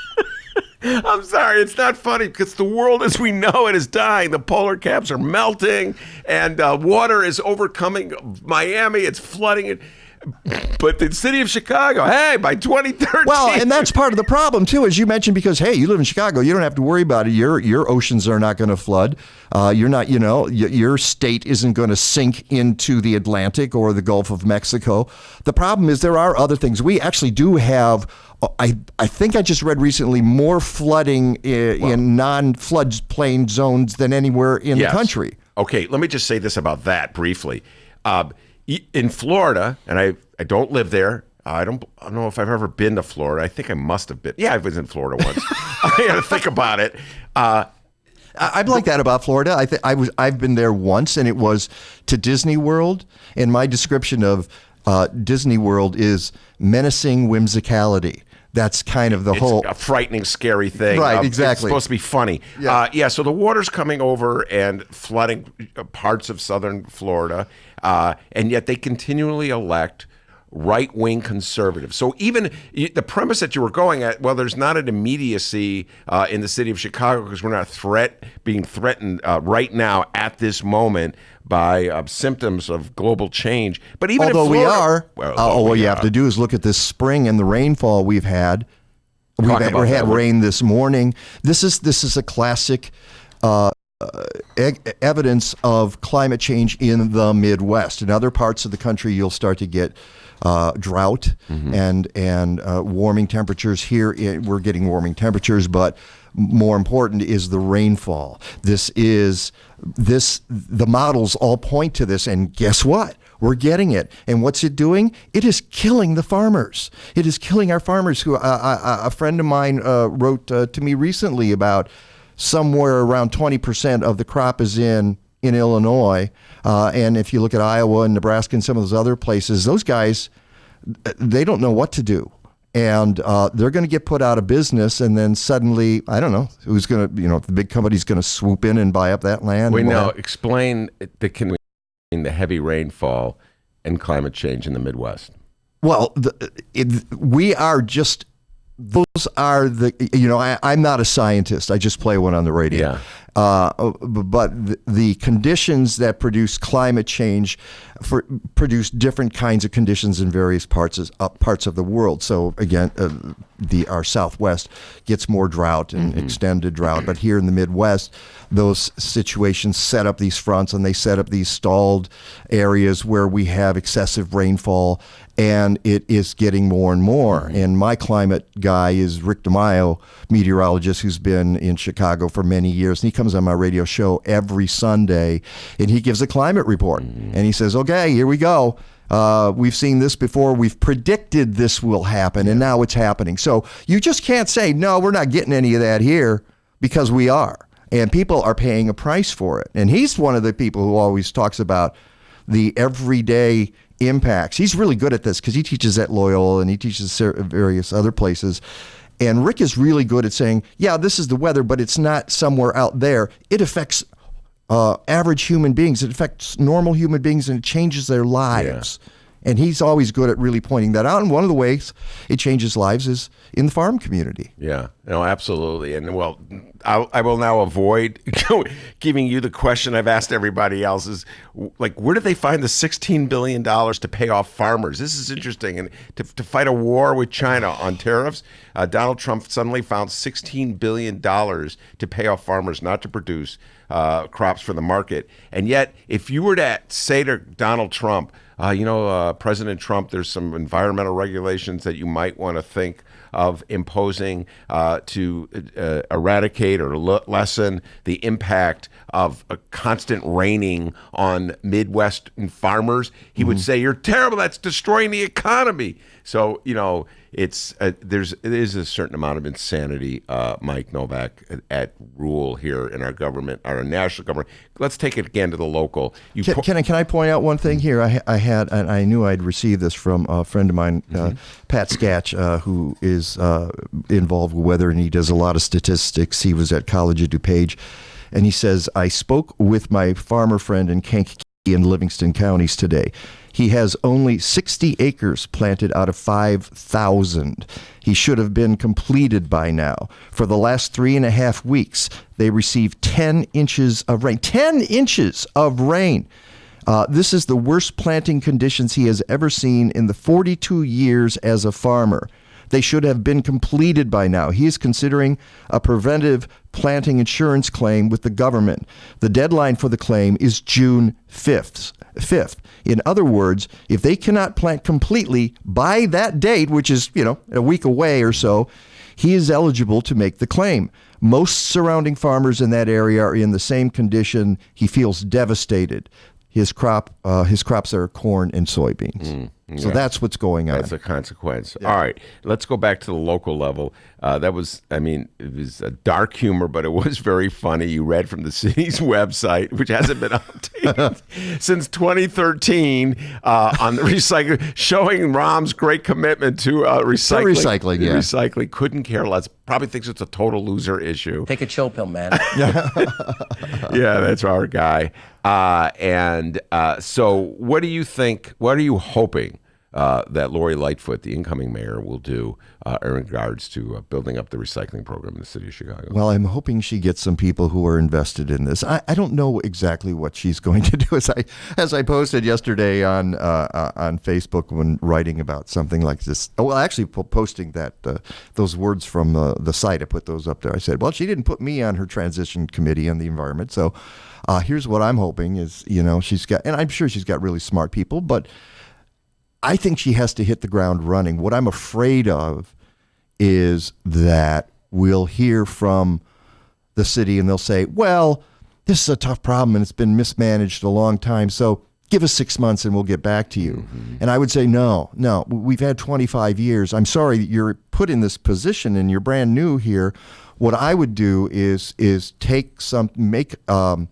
I'm sorry, it's not funny because the world as we know it is dying. The polar caps are melting, and water is overcoming Miami. It's flooding it. But the city of Chicago, hey, by 2013. Well, and that's part of the problem, too, as you mentioned, because, hey, you live in Chicago. You don't have to worry about it. Your oceans are not going to flood. You're not, your state isn't going to sink into the Atlantic or the Gulf of Mexico. The problem is there are other things. We actually do have, I think I just read recently, more flooding in non-floodplain zones than anywhere in the country. Okay, let me just say this about that briefly. In Florida, and I don't live there. I don't know if I've ever been to Florida. I think I must have been. Yeah, I was in Florida once. I had to think about it. I'm like that about Florida. I've been there once, and it was to Disney World. And my description of Disney World is menacing whimsicality. That's kind of it's whole a frightening, scary thing. Right, exactly. It's supposed to be funny. Yeah. So the water's coming over and flooding parts of southern Florida, and yet they continually elect right-wing conservatives. So even the premise that you were going at, well, there's not an immediacy in the city of Chicago because we're not being threatened right now at this moment by symptoms of global change. But even although if we Florida, are, all you have to do is look at this spring and the rainfall we've had. We had rain this morning. This is a classic evidence of climate change in the Midwest. In other parts of the country, you'll start to get drought and warming temperatures. Here, we're getting warming temperatures, but more important is the rainfall. The models all point to this, and guess what? We're getting it. And what's it doing? It is killing the farmers. It is killing our farmers. Who a friend of mine wrote to me recently about somewhere around 20% of the crop is in Illinois. And if you look at Iowa and Nebraska and some of those other places, those guys, they don't know what to do. And they're going to get put out of business, and then suddenly, I don't know who's going to, the big company's going to swoop in and buy up that land. Wait, now explain the heavy rainfall and climate change in the Midwest. Well, we are just, those are I'm not a scientist. I just play one on the radio. Yeah. But the conditions that produce climate change produce different kinds of conditions in various parts of the world. So again, our Southwest gets more drought and extended drought, but here in the Midwest, those situations set up these fronts, and they set up these stalled areas where we have excessive rainfall, and it is getting more and more. And my climate guy is Rick DeMaio, meteorologist who's been in Chicago for many years, and he comes on my radio show every Sunday, and he gives a climate report, and he says, okay, here we go. We've seen this before. We've predicted this will happen, and now it's happening. So you just can't say, no, we're not getting any of that here, because we are. And people are paying a price for it. And he's one of the people who always talks about the everyday impacts. He's really good at this because he teaches at Loyola and he teaches various other places. And Rick is really good at saying, yeah, this is the weather, but it's not somewhere out there. It affects average human beings. It affects normal human beings, and it changes their lives. Yeah. And he's always good at really pointing that out. And one of the ways it changes lives is in the farm community. Yeah, no, absolutely. And well, I will now avoid giving you the question I've asked everybody else is, like, where did they find the $16 billion to pay off farmers? This is interesting. And to fight a war with China on tariffs, Donald Trump suddenly found $16 billion to pay off farmers not to produce crops for the market. And yet, if you were to say to Donald Trump, President Trump, there's some environmental regulations that you might want to think of imposing to eradicate or lessen the impact of a constant raining on Midwestern farmers, he would say, you're terrible. That's destroying the economy. So, it is a certain amount of insanity, Mike Novak, at rule here in our government, our national government. Let's take it again to the local. Can I point out one thing here? I knew I'd received this from a friend of mine, Pat Skatch, who is involved with weather, and he does a lot of statistics. He was at College of DuPage, and he says, I spoke with my farmer friend in Kankakee and Livingston counties today. He has only 60 acres planted out of 5,000. He should have been completed by now. For the last 3.5 weeks, they received 10 inches of rain. 10 inches of rain. This is the worst planting conditions he has ever seen in the 42 years as a farmer. They should have been completed by now. He is considering a preventive planting insurance claim with the government. The deadline for the claim is June 5th. In other words, if they cannot plant completely by that date, which is, a week away or so, he is eligible to make the claim. Most surrounding farmers in that area are in the same condition. He feels devastated. His crops are corn and soybeans. So that's what's going on. That's a consequence. Yeah. All right, let's go back to the local level. It was a dark humor, but it was very funny. You read from the city's website, which hasn't been updated since 2013, on the recycling, showing Rom's great commitment to recycling. Recycling, couldn't care less. Probably thinks it's a total loser issue. Take a chill pill, man. Yeah, that's our guy. So what do you think, what are you hoping that Lori Lightfoot, the incoming mayor, will do in regards to building up the recycling program in the city of Chicago. Well, I'm hoping she gets some people who are invested in this. I don't know exactly what she's going to do. As I posted yesterday on Facebook when writing about something like this. Well, actually posting that those words from the site, I put those up there. I said, well, she didn't put me on her transition committee on the environment, so here's what I'm hoping is, she's got, and I'm sure she's got really smart people, but I think she has to hit the ground running. What I'm afraid of is that we'll hear from the city and they'll say, well, this is a tough problem and it's been mismanaged a long time, so give us 6 months and we'll get back to you. Mm-hmm. And I would say, no, we've had 25 years. I'm sorry that you're put in this position and you're brand new here. What I would do is make a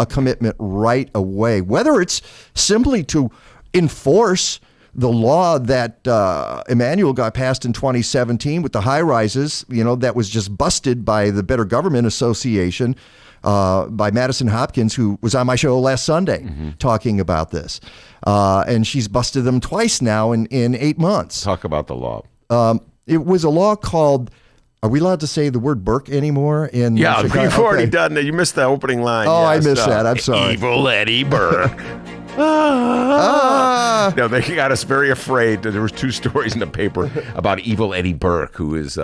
commitment right away, whether it's simply to enforce the law that Emmanuel got passed in 2017 with the high rises, that was just busted by the Better Government Association, by Madison Hopkins, who was on my show last Sunday talking about this. And she's busted them twice now in 8 months. Talk about the law. It was a law called, are we allowed to say the word Burke anymore in Chicago? You've already done that. You missed the opening line. Oh, yes. I missed that. I'm sorry. Evil Eddie Burke. No, they got us very afraid. There was 2 stories in the paper about evil Eddie Burke, who is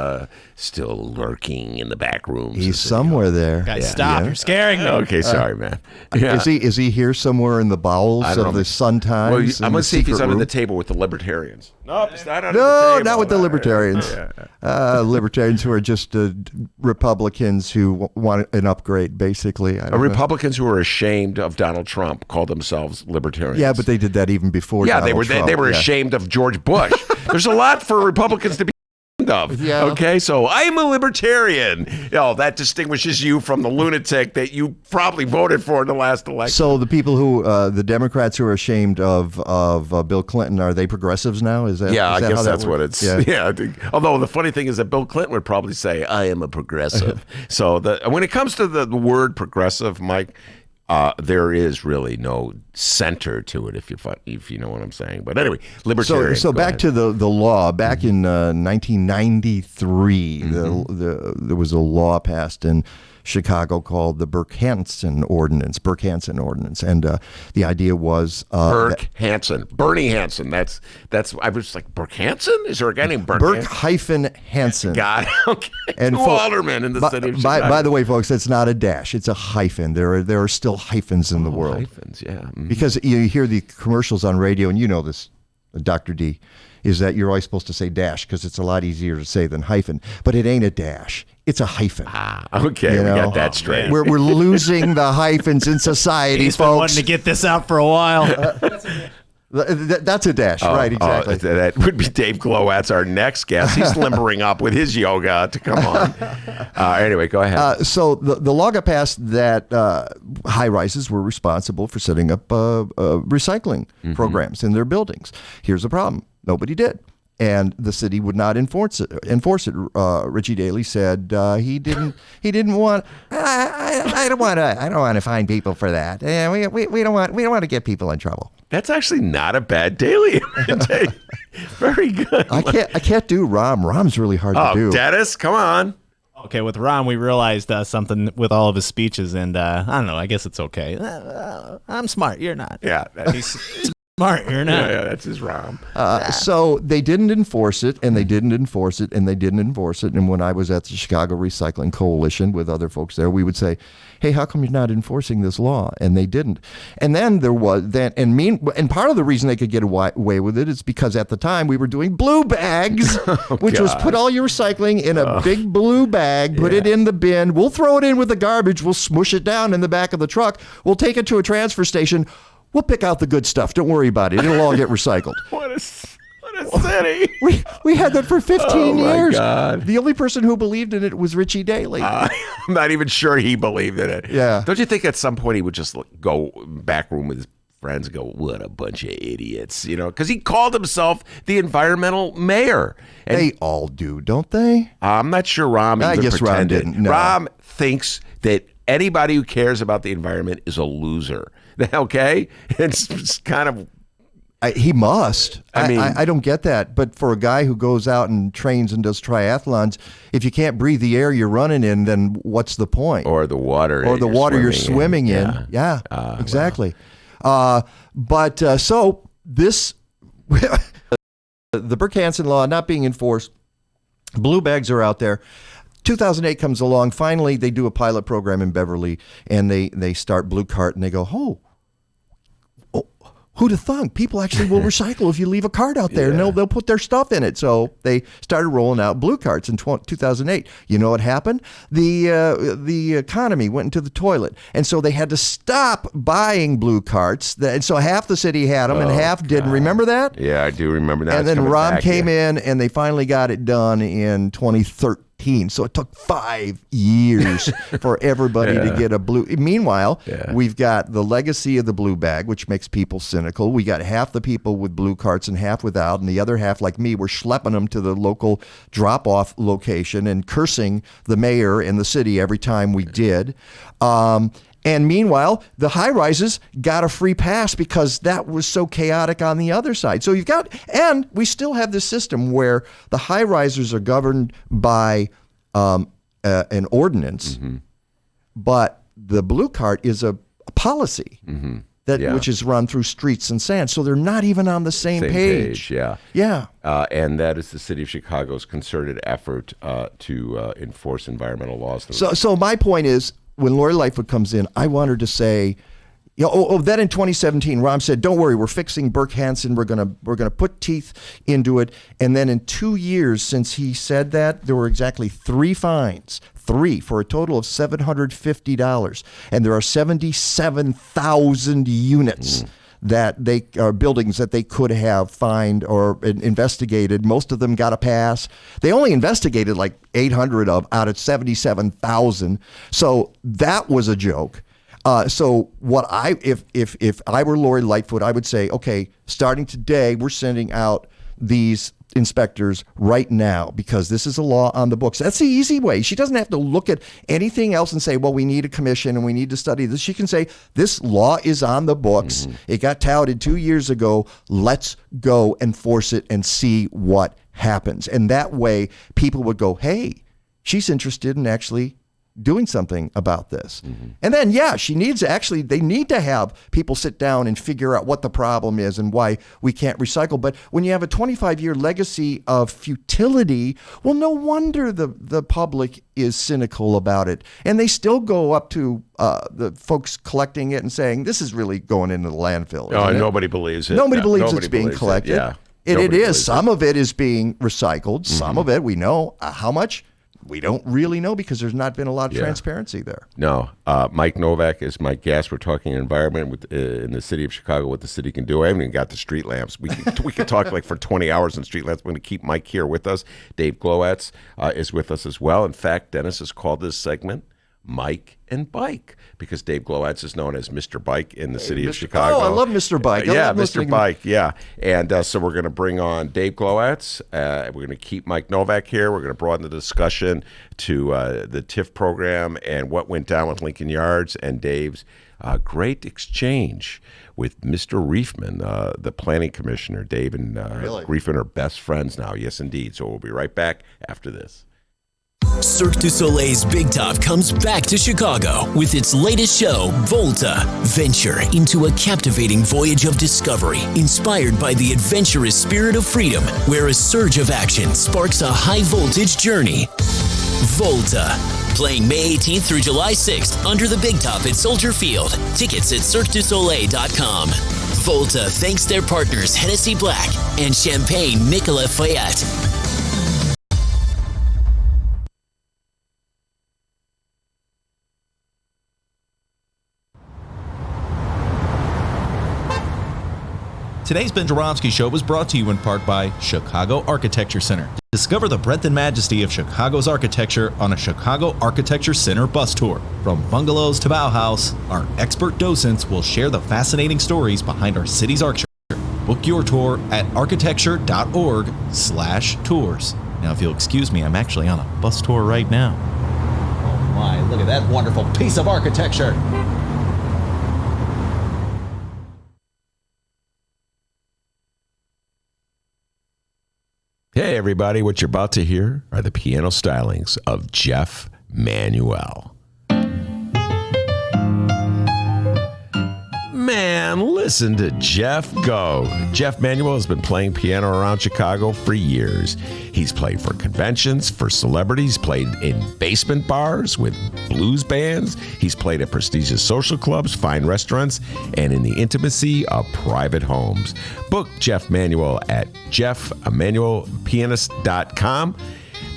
still lurking in the back rooms. He's somewhere there. Guys, stop! You're scaring me. Okay, sorry, man. Yeah. Is he here somewhere in the bowels of the Sun-Times? Well, I'm gonna see if he's under the table with the libertarians. Nope, it's not under the table. table. Not with the libertarians. Libertarians who are just Republicans who want an upgrade, basically. Republicans who are ashamed of Donald Trump call themselves libertarians. Yeah, but they did that even before. Yeah, Donald Trump. they were ashamed of George Bush. There's a lot for Republicans to be ashamed of. Yeah. Okay, so I'm a libertarian. That distinguishes you from the lunatic that you probably voted for in the last election. So the people who, the Democrats who are ashamed of Bill Clinton, are they progressives now? Is that? Yeah, is that I guess how that that's what works? it's. Yeah. I think, although the funny thing is that Bill Clinton would probably say, "I am a progressive." So when it comes to the word progressive, Mike, there is really no center to it, if you know what I'm saying. But anyway, libertarian. So back to the law. Back in 1993, there was a law passed in Chicago called the Burke-Hansen Ordinance. And the idea was Bernie Hansen. That's. I was like, Burke Hansen? Is there a guy named Burke? Hansen. God, okay. And 2 aldermen in the city of Chicago. By the way, folks, it's not a dash; it's a hyphen. There are still hyphens in the world. Hyphens, yeah. Mm-hmm. Because you hear the commercials on radio, and you know this, Dr. D, is that you're always supposed to say dash because it's a lot easier to say than hyphen. But it ain't a dash. It's a hyphen. Okay, we got that straight. We're losing the hyphens in society, He's folks. been wanting to get this out for a while. That's a dash, right? Exactly. That would be Dave Glowat's our next guest. He's limbering up with his yoga to come on. Anyway, go ahead. So the law got passed that high rises were responsible for setting up recycling programs in their buildings. Here's the problem: nobody did. And the city would not enforce it. Richie Daley said he didn't want. I don't want to fine people for that. We don't want to get people in trouble. That's actually not a bad Daley. Very good. I can't do Rom. Rom's really hard to do. Dennis, come on. Okay, with Ron, we realized something with all of his speeches, and I don't know. I guess it's okay. I'm smart. You're not. Yeah. He's smart. You're not. Yeah, that's his Rom. So they didn't enforce it, and they didn't enforce it, and they didn't enforce it. And when I was at the Chicago Recycling Coalition with other folks there, we would say, "Hey, how come you're not enforcing this law?" And they didn't. And then there was and part of the reason they could get away with it is because at the time we were doing blue bags, which was put all your recycling in a big blue bag, put it in the bin. We'll throw it in with the garbage. We'll smush it down in the back of the truck. We'll take it to a transfer station. We'll pick out the good stuff. Don't worry about it. It'll all get recycled. What a city. We had that for 15 years. God. The only person who believed in it was Richie Daley. I'm not even sure he believed in it. Yeah. Don't you think at some point he would just go back room with his friends and go, "What a bunch of idiots," because he called himself the environmental mayor. And they all do, don't they? I'm not sure Rom even guess pretended. Rom didn't. No. Rom thinks that anybody who cares about the environment is a loser. Okay? It's kind of He must. I mean, I don't get that. But for a guy who goes out and trains and does triathlons, if you can't breathe the air you're running in, then what's the point? Or the water. Or the water you're swimming in. Yeah, exactly. So this, the Burke-Hansen law not being enforced, blue bags are out there. 2008 comes along. Finally, they do a pilot program in Beverly, and they start Blue Cart, and they go, who'd have thunk? People actually will recycle if you leave a cart out there, and they'll put their stuff in it. So they started rolling out blue carts in 2008. You know what happened? The economy went into the toilet, and so they had to stop buying blue carts. And so half the city had them, and half didn't. Remember that? Yeah, I do remember that. And then Rob came in, and they finally got it done in 2013. So it took 5 years for everybody to get a blue. Meanwhile, we've got the legacy of the blue bag, which makes people cynical. We got half the people with blue carts and half without, and the other half, like me, were schlepping them to the local drop-off location and cursing the mayor and the city every time we did. And meanwhile, the high-rises got a free pass because that was so chaotic on the other side. So and we still have this system where the high-risers are governed by an ordinance, but the blue cart is a policy which is run through streets and sand. So they're not even on the same page. Yeah. And that is the city of Chicago's concerted effort to enforce environmental laws. So my point is, when Lori Lightfoot comes in, I want her to say, then in 2017, Rom said, "Don't worry, we're fixing Burke-Hansen. We're gonna put teeth into it." And then in 2 years since he said that, there were exactly 3 fines, for a total of $750, and there are 77,000 units. That they are buildings that they could have fined or investigated. Most of them got a pass. They only investigated like 800 out of 77,000. So that was a joke. So if I were Lori Lightfoot, I would say, okay, starting today, we're sending out these inspectors right now because this is a law on the books. That's the easy way. She doesn't have to look at anything else and say, well, we need a commission and we need to study this. She can say, this law is on the books. It got touted 2 years ago. Let's go enforce it and see what happens. And that way people would go, hey, she's interested in actually doing something about this. And then, they need to have people sit down and figure out what the problem is and why we can't recycle. But when you have a 25-year legacy of futility, well, no wonder the public is cynical about it. And they still go up to the folks collecting it and saying, this is really going into the landfill. Nobody believes it. Nobody believes it's being collected. It is. Some of it is being recycled. Some of it, we know. How much? We don't really know because there's not been a lot of transparency there. No. Mike Novak is my guest. We're talking environment in the city of Chicago, what the city can do. I haven't even got the street lamps. We could talk like for 20 hours on street lamps. We're going to keep Mike here with us. Dave Glowatz is with us as well. In fact, Dennis has called this segment Mike and Bike because Dave Glowatz is known as Mr. Bike in the city of Chicago. Oh, I love Mr. Bike. Mr. Bike, And so we're going to bring on Dave Glowatz. We're going to keep Mike Novak here. We're going to broaden the discussion to the TIF program and what went down with Lincoln Yards and Dave's great exchange with Mr. Riefman, the planning commissioner. Dave and Riefman are best friends now. Yes, indeed. So we'll be right back after this. Cirque du Soleil's Big Top comes back to Chicago with its latest show, Volta. Venture into a captivating voyage of discovery inspired by the adventurous spirit of freedom, where a surge of action sparks a high-voltage journey. Volta. Playing May 18th through July 6th under the Big Top at Soldier Field. Tickets at CirqueDuSoleil.com. Volta thanks their partners Hennessy Black and Champagne Nicolas Fayette. Today's Ben Joravsky Show was brought to you in part by Chicago Architecture Center. Discover the breadth and majesty of Chicago's architecture on a Chicago Architecture Center bus tour. From bungalows to Bauhaus, our expert docents will share the fascinating stories behind our city's architecture. Book your tour at architecture.org/tours. Now, if you'll excuse me, I'm actually on a bus tour right now. Oh my, look at that wonderful piece of architecture. Hey, everybody, what you're about to hear are the piano stylings of Jeff Manuel. Man, listen to Jeff go. Jeff Manuel has been playing piano around Chicago for years. He's played for conventions, for celebrities, played in basement bars with blues bands. He's played at prestigious social clubs, fine restaurants, and in the intimacy of private homes. Book Jeff Manuel at jeffemanuelpianist.com.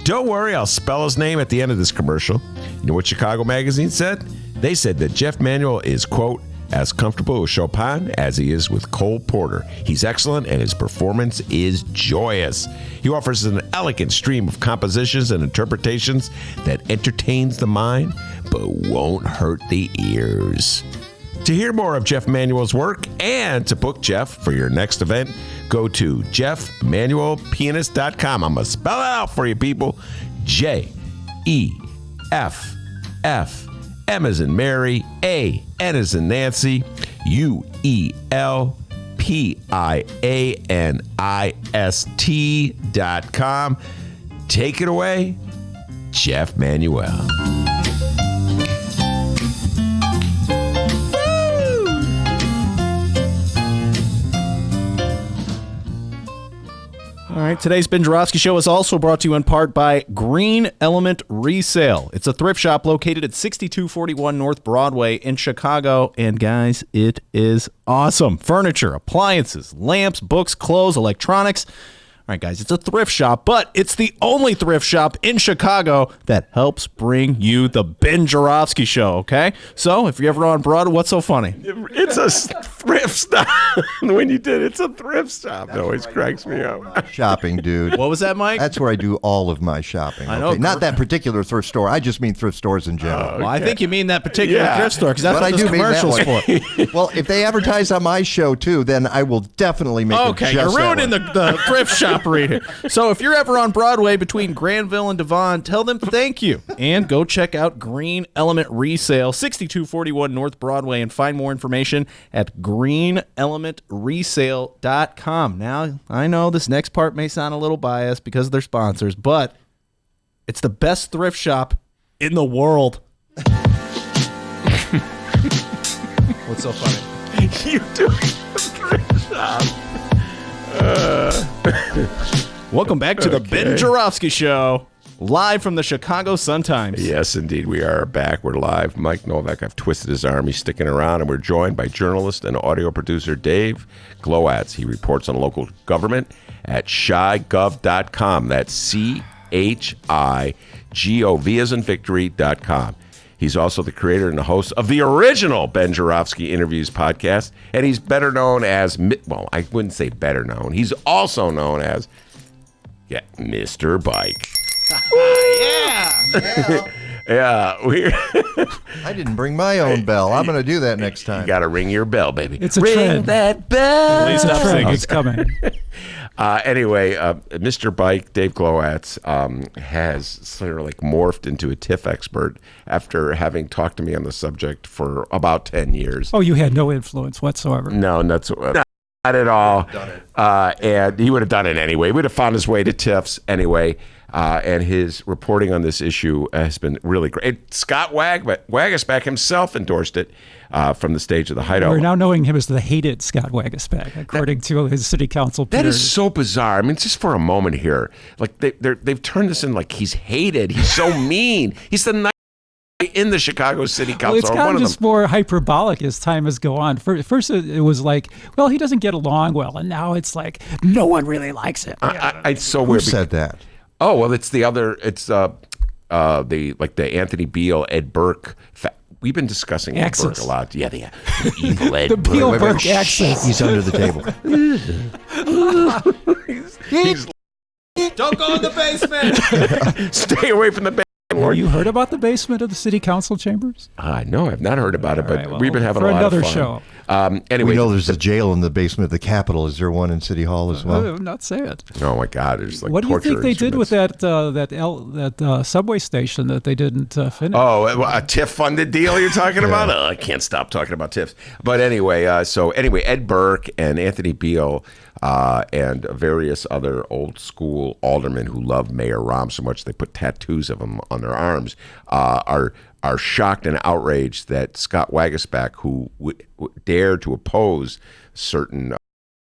Don't worry, I'll spell his name at the end of this commercial. You know what Chicago Magazine said? They said that Jeff Manuel is, quote, as comfortable with Chopin as he is with Cole Porter. He's excellent and his performance is joyous. He offers an elegant stream of compositions and interpretations that entertains the mind but won't hurt the ears. To hear more of Jeff Manuel's work and to book Jeff for your next event, go to jeffmanuelpianist.com. I'm going to spell it out for you, people. Jeff. M as in Mary, A, N as in Nancy, UELPIANIST.com. Take it away, Jeff Manuel. All right, today's Ben Joravsky Show is also brought to you in part by Green Element Resale. It's a thrift shop located at 6241 North Broadway in Chicago. And guys, it is awesome. Furniture, appliances, lamps, books, clothes, electronics. All right, guys, it's a thrift shop, but it's the only thrift shop in Chicago that helps bring you the Ben Joravsky Show, okay? So if you're ever on Broadway, what's so funny? It's a thrift stop. When you did, it's a thrift stop. It always cracks me up. Shopping, dude. What was that, Mike? That's where I do all of my shopping. I know. Not that particular thrift store. I just mean thrift stores in general. Well, I think you mean that particular thrift store, because that's what this commercial's for. Well, if they advertise on my show, too, then I will definitely make it just you're that ruining way. the thrift shop reading. So if you're ever on Broadway between Granville and Devon, tell them thank you. And go check out Green Element Resale, 6241 North Broadway, and find more information at greenelementresale.com. Now, I know this next part may sound a little biased because of their sponsors, but it's the best thrift shop in the world. What's so funny? You do a thrift shop. Welcome back to the Ben Joravsky Show, live from the Chicago Sun-Times. Yes, indeed, we are back. We're live. Mike Novak, I've twisted his arm. He's sticking around, and we're joined by journalist and audio producer Dave Glowatz. He reports on local government at chigov.com. That's CHIGOV as in victory.com. He's also the creator and the host of the original Ben Joravsky Interviews podcast, and he's better known as, well, I wouldn't say better known. He's also known as Mr. Bike. Yeah. I didn't bring my own bell. I'm going to do that next time. You got to ring your bell, baby. It's a ring trend. that bell. Please stop singing. It's coming. Anyway, Mr. Bike, Dave Glowatz, has sort of like morphed into a TIFF expert after having talked to me on the subject for about 10 years. Oh, you had no influence whatsoever. No, not at all. And he would have done it anyway. He would have found his way to TIFFs anyway. And his reporting on this issue has been really great. Scott Wagasback himself endorsed it from the stage of the Hideout. We're now knowing him as the hated Scott Wagasback, according to his city council peers. That is so bizarre. I mean, just for a moment here, like they've turned this in like he's hated. He's so mean. He's the nice guy in the Chicago City Council. Well, it's gotten just more hyperbolic as time has gone on. First, it was like, well, he doesn't get along well, and now it's like no one really likes it. It's so Who weird. said that? Oh well, it's the other. It's the Anthony Beale, Ed Burke. We've been discussing Ed Burke a lot. Yeah, the evil Ed The Burke. Beale Burke axis. He's under the table. he's Don't go in the basement. Stay away from the basement, Lord. you heard about the basement of the city council chambers? No, I've not heard about it, but right, well, we've been having for a lot another of fun. show. Anyway, We know there's a jail in the basement of the Capitol. Is there one in City Hall as well? I'm not saying it. oh my God, there's like What do you torture think they did with instruments. that subway station that they didn't finish? Oh, a TIF-funded deal you're talking about? Oh, I can't stop talking about TIFs. But anyway, Ed Burke and Anthony Beale and various other old school aldermen who love Mayor Rahm so much they put tattoos of him on their arms are shocked and outraged that Scott Waguespack, who dared to oppose certain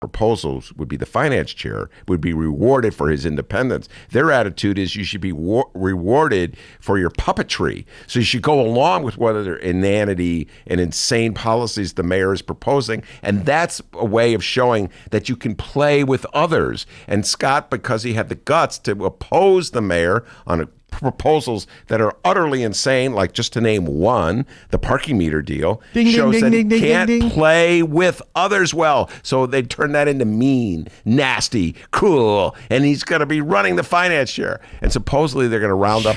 proposals, would be the finance chair, would be rewarded for his independence. Their attitude is you should be rewarded for your puppetry. So you should go along with whether inanity and insane policies the mayor is proposing. And that's a way of showing that you can play with others. And Scott, because he had the guts to oppose the mayor on proposals that are utterly insane, like just to name one, the parking meter deal, shows that he can't play with others well. So they turn that into mean, nasty, cool, and he's going to be running the finance chair. And supposedly they're going to round up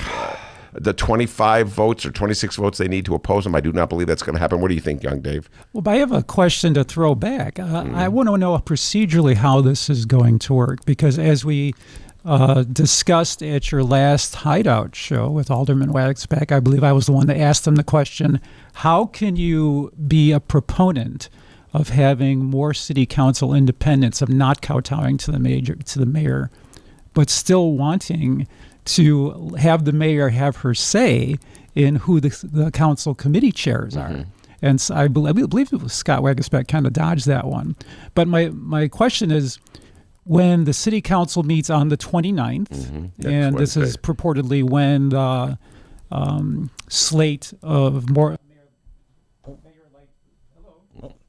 the 25 votes or 26 votes they need to oppose him. I do not believe that's going to happen. What do you think, young Dave? Well, I have a question to throw back. I want to know procedurally how this is going to work, because as we discussed at your last Hideout show with Alderman Waguespack, I believe I was the one that asked him the question, how can you be a proponent of having more city council independence, of not kowtowing to the mayor, but still wanting to have the mayor have her say in who the council committee chairs are? And so I believe it was Scott Waguespack kind of dodged that one. But my question is, when the city council meets on the 29th, and this is purportedly when the slate of more...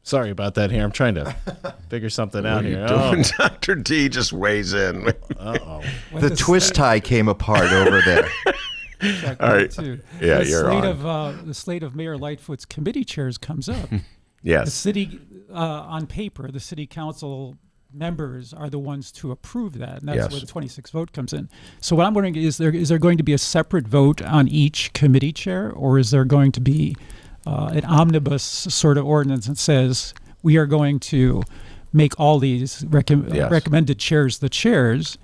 Sorry about that here. I'm trying to figure something out here. Dr. D just weighs in. Uh-oh. The twist tie came apart over there. All right. Yeah, you're on. The slate of Mayor Lightfoot's committee chairs comes up. Yes. The city, on paper, the city council members are the ones to approve that, and that's where the 26 vote comes in. So what I'm wondering is there going to be a separate vote on each committee chair, or is there going to be an omnibus sort of ordinance that says we are going to make all these recommended chairs the chairs?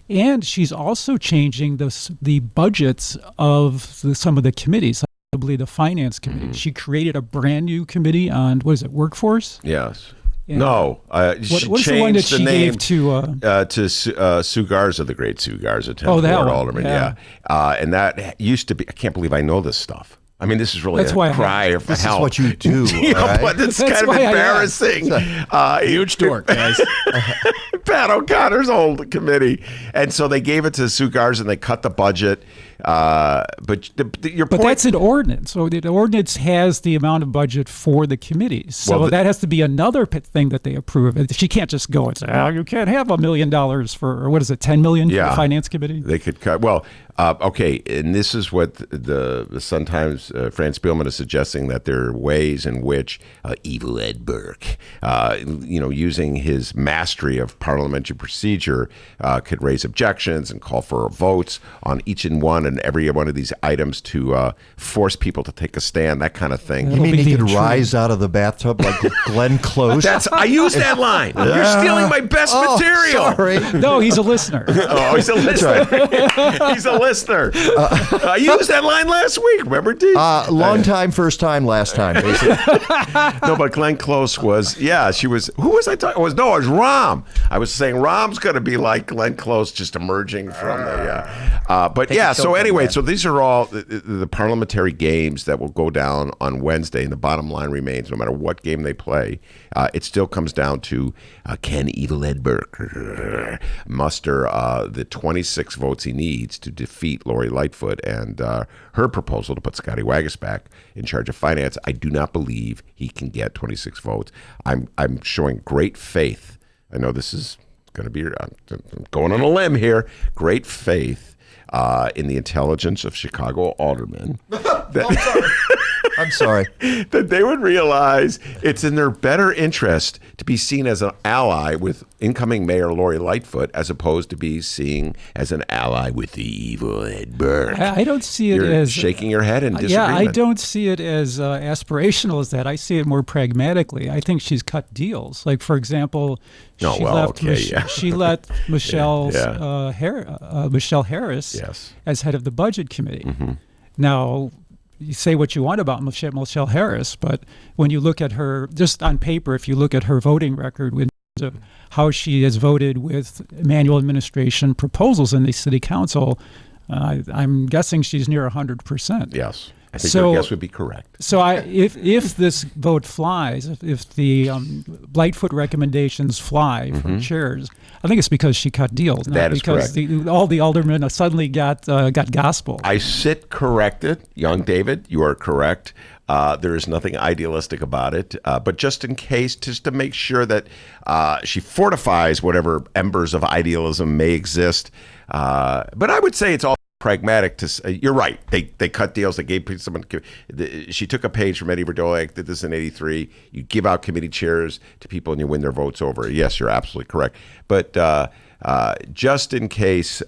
And she's also changing the budgets of some of the committees, notably the finance committee. She created a brand new committee on, workforce? Yes. And no, what's she changed the one that she name gave to Sue Garza, the great Sue Garza, 10th Oh, that Ward one, Alderman. yeah. And that used to be. I can't believe I know this stuff. I mean, this is really That's why a cry for This help. is what you do, You know, right? but it's That's kind of why I embarrassing. Huge dork, guys. Pat O'Connor's old committee, and so they gave it to Sue Garza, and they cut the budget. But your point. But that's an ordinance. So the ordinance has the amount of budget for the committees. So Well, that has to be another thing that they approve. She can't just go and say, "Oh, you can't have $1 million for," or what is it, $10 million for the finance committee? They could cut. Well, okay, and this is what the Sun-Times, Fran Spielman is suggesting, that there are ways in which evil Ed Burke, using his mastery of parliamentary procedure, could raise objections and call for votes on each and every one of these items to force people to take a stand, that kind of thing. You mean he could rise out of the bathtub like Glenn Close? I used that line. You're stealing my best material. Sorry. No, he's a listener. Oh, he's a listener. He's a listener. I used that line last week. Remember, D? Long time, first time, last time, basically. No, but Glenn Close was, she was, who was I talking? It was Rahm. I was saying Rahm's going to be like Glenn Close, just emerging from the, so anyway, so these are all the parliamentary games that will go down on Wednesday, and the bottom line remains, no matter what game they play, it still comes down to can evil Ed Burke muster the 26 votes he needs to defeat Lori Lightfoot and her proposal to put Scotty Waguespack in charge of finance. I do not believe he can get 26 votes. I'm showing great faith. I know this is going to be, I'm going on a limb here, great faith in the intelligence of Chicago aldermen. I'm sorry. That they would realize it's in their better interest to be seen as an ally with incoming Mayor Lori Lightfoot as opposed to be seen as an ally with the evil Ed Burke. I don't see it You're as shaking your head in disagreement. Yeah, I don't see it as aspirational as that. I see it more pragmatically. I think she's cut deals. Like, for example, she let Michelle Harris as head of the budget committee. Mm-hmm. Now, you say what you want about Michelle Harris, but when you look at her, just on paper, if you look at her voting record in terms of how she has voted with manual administration proposals in the city council, I'm guessing she's near 100%. Yes. I think your guess would be correct. So if this vote flies, if the Lightfoot recommendations fly for chairs, I think it's because she cut deals, not because all the aldermen suddenly got gospel. I sit corrected, young David. You are correct. There is nothing idealistic about it, but just in case, just to make sure that she fortifies whatever embers of idealism may exist. But I would say it's all pragmatic. You're right. They cut deals. They gave someone. She took a page from Eddie Verdoliak. Did this in '83. You give out committee chairs to people and you win their votes over. Yes, you're absolutely correct. But just in case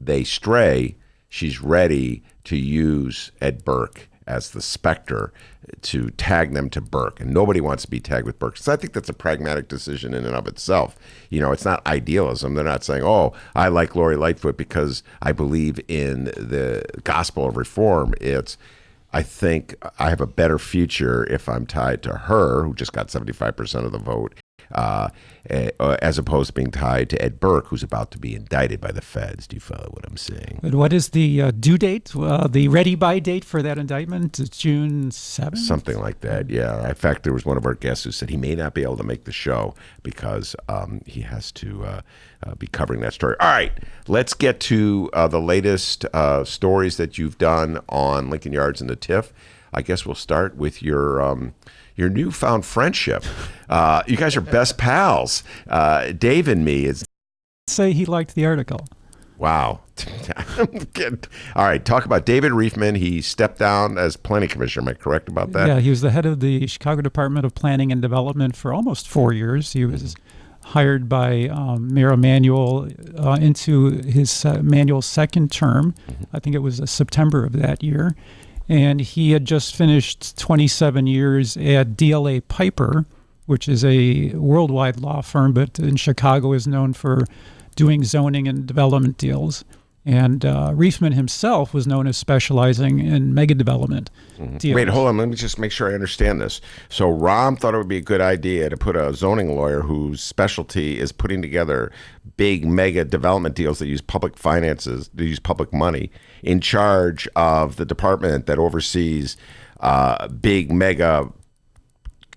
they stray, she's ready to use Ed Burke as the specter to tag them to Burke. And nobody wants to be tagged with Burke. So I think that's a pragmatic decision in and of itself. You know, it's not idealism. They're not saying, oh, I like Lori Lightfoot because I believe in the gospel of reform. It's, I think I have a better future if I'm tied to her, who just got 75% of the vote, as opposed to being tied to Ed Burke, who's about to be indicted by the feds. Do you follow what I'm saying? But what is the due date, the ready-by date for that indictment? It's June 7th? Something like that, yeah. In fact, there was one of our guests who said he may not be able to make the show because he has to be covering that story. All right, let's get to the latest stories that you've done on Lincoln Yards and the TIFF. I guess we'll start with your newfound friendship. You guys are best pals. Dave and me. Say he liked the article. Wow. All right, talk about David Riefman. He stepped down as planning commissioner. Am I correct about that? Yeah, he was the head of the Chicago Department of Planning and Development for almost 4 years. He was hired by Mayor Emanuel into his Emanuel's second term. I think it was September of that year. And he had just finished 27 years at DLA Piper, which is a worldwide law firm, but in Chicago is known for doing zoning and development deals. And Riefman himself was known as specializing in mega development deals. Wait, hold on. Let me just make sure I understand this. So Rom thought it would be a good idea to put a zoning lawyer whose specialty is putting together big mega development deals that use public finances, that use public money, in charge of the department that oversees big mega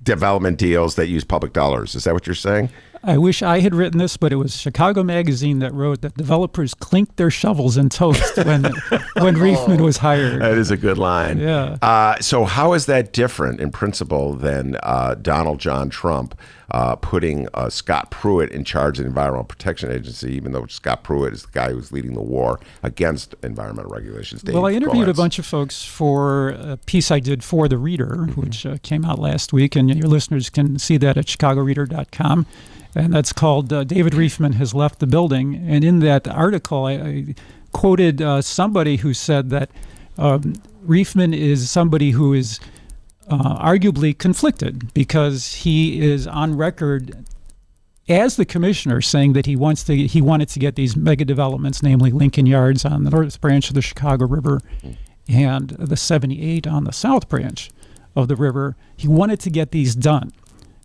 development deals that use public dollars. Is that what you're saying? I wish I had written this, but it was Chicago Magazine that wrote that developers clinked their shovels in toast when Riefman was hired. That is a good line. Yeah. So how is that different in principle than Donald John Trump putting Scott Pruitt in charge of the Environmental Protection Agency, even though Scott Pruitt is the guy who's leading the war against environmental regulations? Dave, well, I interviewed a bunch of folks for a piece I did for The Reader, which came out last week, and your listeners can see that at chicagoreader.com. And that's called David Riefman Has Left the Building. And in that article, I quoted somebody who said that Riefman is somebody who is arguably conflicted because he is on record as the commissioner saying that he wanted to get these mega developments, namely Lincoln Yards on the north branch of the Chicago River and the 78 on the south branch of the river. He wanted to get these done.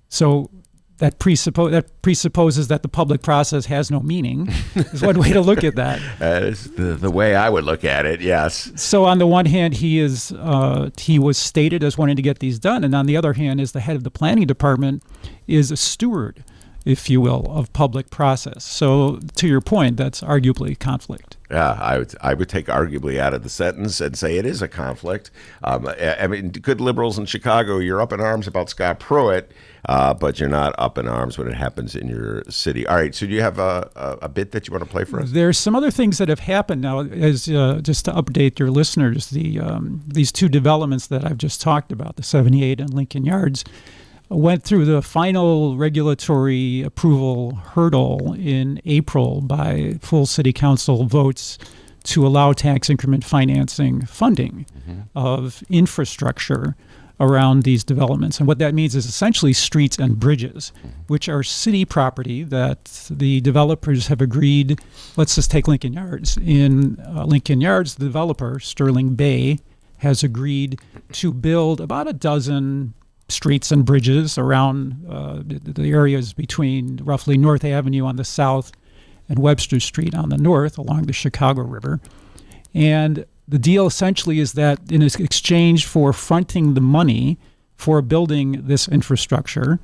So that presupposes that the public process has no meaning is one way to look at that. That is the way I would look at it, yes. So on the one hand, he was stated as wanting to get these done, and on the other hand, as the head of the planning department, is a steward if you will, of public process. So to your point, that's arguably conflict. Yeah, I would take arguably out of the sentence and say it is a conflict. I mean, good liberals in Chicago, you're up in arms about Scott Pruitt, but you're not up in arms when it happens in your city. All right, so do you have a bit that you want to play for us? There's some other things that have happened now. As just to update your listeners, these two developments that I've just talked about, the 78 and Lincoln Yards, went through the final regulatory approval hurdle in April by full city council votes to allow tax increment financing funding of infrastructure around these developments. And what that means is essentially streets and bridges, which are city property that the developers have agreed. Let's just take Lincoln Yards. In Lincoln Yards, the developer, Sterling Bay, has agreed to build about a dozen streets and bridges around the areas between roughly North Avenue on the south and Webster Street on the north along the Chicago River. And the deal essentially is that in exchange for fronting the money for building this infrastructure,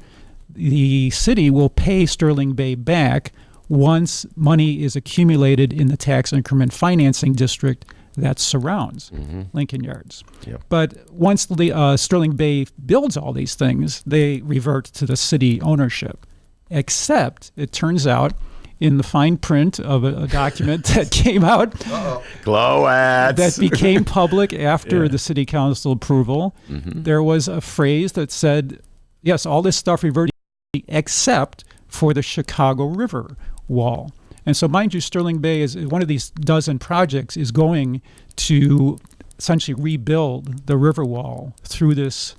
the city will pay Sterling Bay back once money is accumulated in the tax increment financing district that surrounds Lincoln Yards. Yep. But once the Sterling Bay builds all these things, they revert to the city ownership. Except, it turns out, in the fine print of a document that came out Glow ads. that became public after the city council approval, there was a phrase that said, yes, all this stuff reverted except for the Chicago River wall. And so, mind you, Sterling Bay is one of these dozen projects is going to essentially rebuild the river wall through this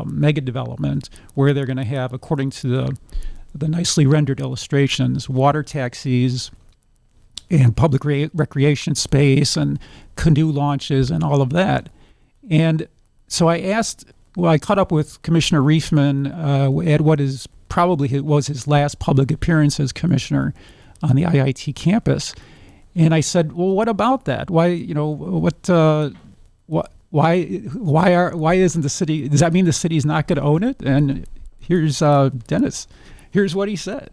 mega development where they're going to have, according to the nicely rendered illustrations, water taxis and public recreation space and canoe launches and all of that. And so I caught up with Commissioner Riefman at what is probably was his last public appearance as commissioner on the IIT campus, and I said, "Well, what about that? Why, why isn't the city? Does that mean the city's not going to own it?" And here's Dennis. Here's what he said.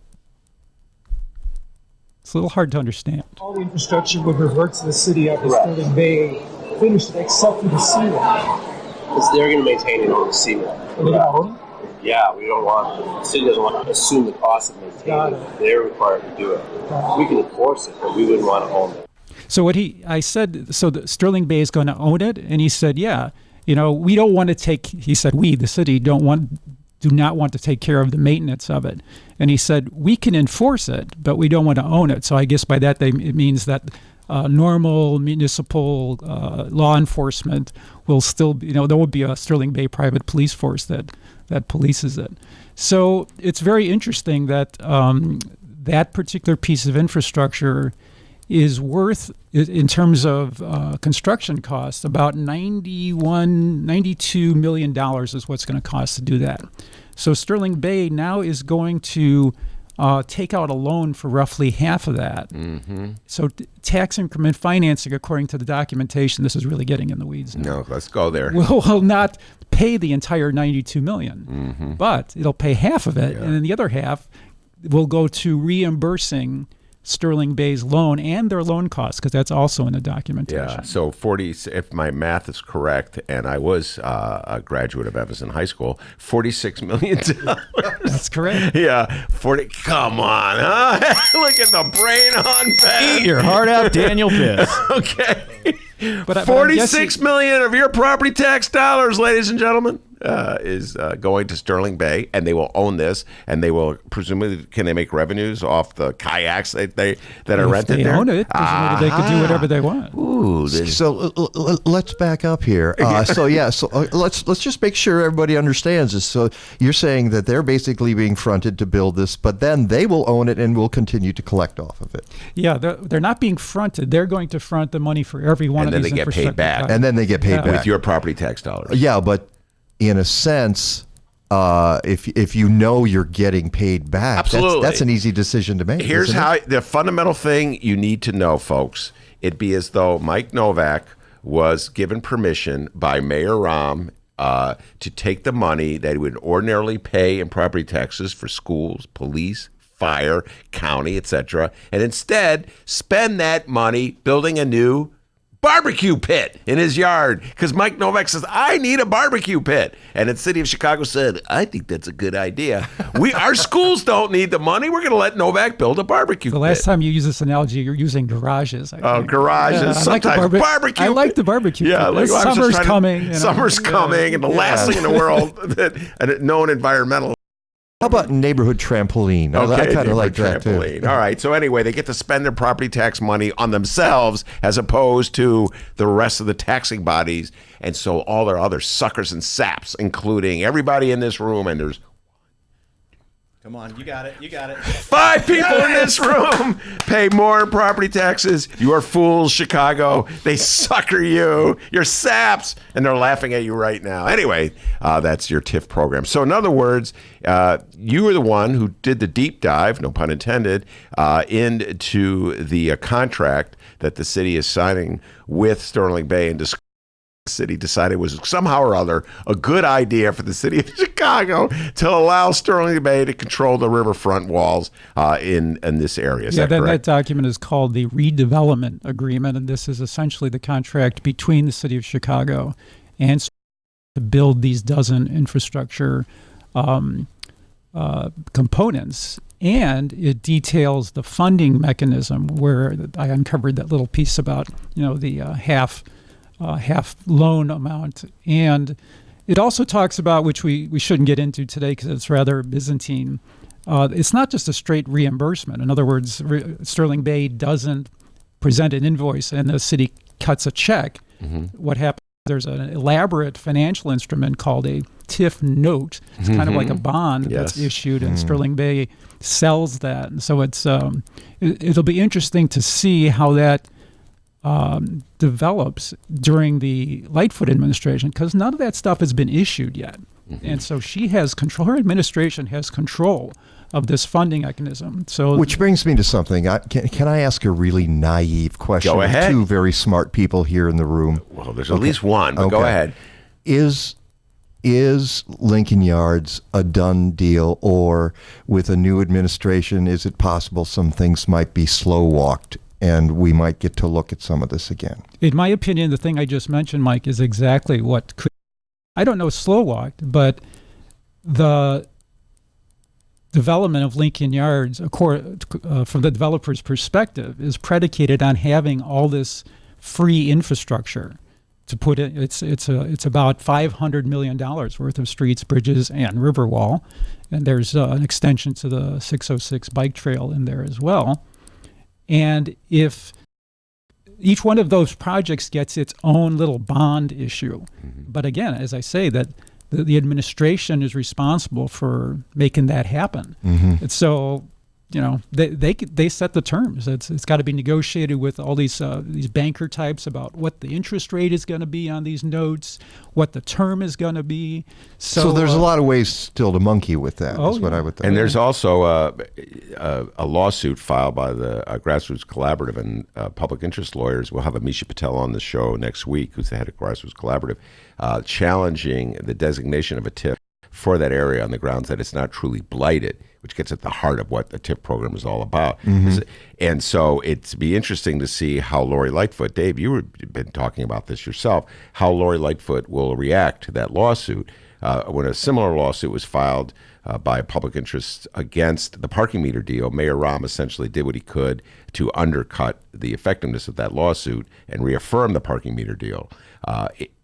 It's a little hard to understand. All the infrastructure would revert to the city after Sterling Bay finished, except for the seawall. Because they're going to maintain it on the seawall. Are they going to own it? Yeah, we don't want, the city doesn't want to assume the cost of maintaining it. They're required to do it. We can enforce it, but we wouldn't want to own it. So I said, so the Sterling Bay is going to own it? And he said, yeah, we don't want to take, he said, we, the city, do not want to take care of the maintenance of it. And he said, we can enforce it, but we don't want to own it. So I guess by that it means that normal municipal law enforcement will still be, there will be a Sterling Bay private police force that polices it. So it's very interesting that that particular piece of infrastructure is worth, in terms of construction costs, about $92 million is what's going to cost to do that. So Sterling Bay now is going to take out a loan for roughly half of that. So tax increment financing, according to the documentation, this is really getting in the weeds now. No, let's go there. Will not pay the entire $92 million, but it'll pay half of it, and then the other half will go to reimbursing Sterling Bay's loan and their loan costs, because that's also in the documentation. Yeah, so 40, if my math is correct, and I was a graduate of Evanston High School, $46 million. That's correct. Yeah, 40, come on, huh? Look at the brain on Ben. Eat your heart out, Daniel Biss. Okay. But $46 million of your property tax dollars, ladies and gentlemen, is going to Sterling Bay, and they will own this, and they will presumably, can they make revenues off the kayaks that are rented there? If they own it, presumably they could do whatever they want. Ooh, so let's back up here. Let's just make sure everybody understands this. So you're saying that they're basically being fronted to build this, but then they will own it and will continue to collect off of it. Yeah, they're not being fronted. They're going to front the money for every one of these infrastructure. And then they get paid back. And then they get paid back. With your property tax dollars. Yeah, but in a sense, if you're getting paid back, absolutely, that's an easy decision to make. Here's how the fundamental thing you need to know, folks. It'd be as though Mike Novak was given permission by Mayor Rahm to take the money that he would ordinarily pay in property taxes for schools, police, fire, county, etc., and instead spend that money building a new barbecue pit in his yard, because Mike Novak says, I need a barbecue pit. And the city of Chicago said, I think that's a good idea. Our schools don't need the money. We're going to let Novak build a barbecue pit. The last time you use this analogy, you're using garages. I think. Garages. Yeah, sometimes barbecue. I like the barbecue. Yeah, pit. Summer's coming. Summer's coming, and the last thing in the world that known environmental. How about neighborhood trampoline? I kind of like that too. All right. So anyway, they get to spend their property tax money on themselves as opposed to the rest of the taxing bodies. And so all their other suckers and saps, including everybody in this room, and there's Come on, you got it. You got it. 5 people in this room pay more property taxes. You are fools, Chicago. They sucker you. You're saps. And they're laughing at you right now. Anyway, that's your TIF program. So in other words, you were the one who did the deep dive, no pun intended, into the contract that the city is signing with Sterling Bay and city decided was somehow or other a good idea for the city of Chicago to allow Sterling Bay to control the riverfront walls in this area. Is that correct? That document is called the Redevelopment Agreement, and this is essentially the contract between the city of Chicago and to build these dozen infrastructure components. And it details the funding mechanism, where I uncovered that little piece about the half loan amount. And it also talks about, which we shouldn't get into today because it's rather Byzantine, it's not just a straight reimbursement. In other words, Sterling Bay doesn't present an invoice and the city cuts a check. Mm-hmm. What happens, there's an elaborate financial instrument called a TIF note. It's kind of like a bond that's issued, and Sterling Bay sells that. And so it'll be interesting to see how that develops during the Lightfoot administration, because none of that stuff has been issued yet. Mm-hmm. And so her administration has control of this funding mechanism. So, which brings me to something. Can I ask a really naive question? Go ahead. 2 very smart people here in the room. Well, there's at least one, but go ahead. Is Lincoln Yards a done deal, or with a new administration, is it possible some things might be slow walked and we might get to look at some of this again? In my opinion, the thing I just mentioned, Mike, is exactly what could, I don't know, slow walked, but the development of Lincoln Yards, from the developer's perspective, is predicated on having all this free infrastructure to put it. It's about $500 million worth of streets, bridges, and riverwall, and there's an extension to the 606 bike trail in there as well. And if each one of those projects gets its own little bond issue, but again, as I say, that the administration is responsible for making that happen. Mm-hmm. And so, they set the terms. It's got to be negotiated with all these banker types about what the interest rate is going to be on these notes, what the term is going to be. So there's a lot of ways still to monkey with that. Is what I would think. And there's also a lawsuit filed by the Grassroots Collaborative, and public interest lawyers. We'll have Amisha Patel on the show next week, who's the head of Grassroots Collaborative, challenging the designation of a TIF for that area on the grounds that it's not truly blighted, which gets at the heart of what the TIF program is all about. Mm-hmm. And so it'd be interesting to see how Lori Lightfoot, Dave, you've been talking about this yourself, how Lori Lightfoot will react to that lawsuit. When a similar lawsuit was filed by public interest against the parking meter deal, Mayor Rahm essentially did what he could to undercut the effectiveness of that lawsuit and reaffirm the parking meter deal.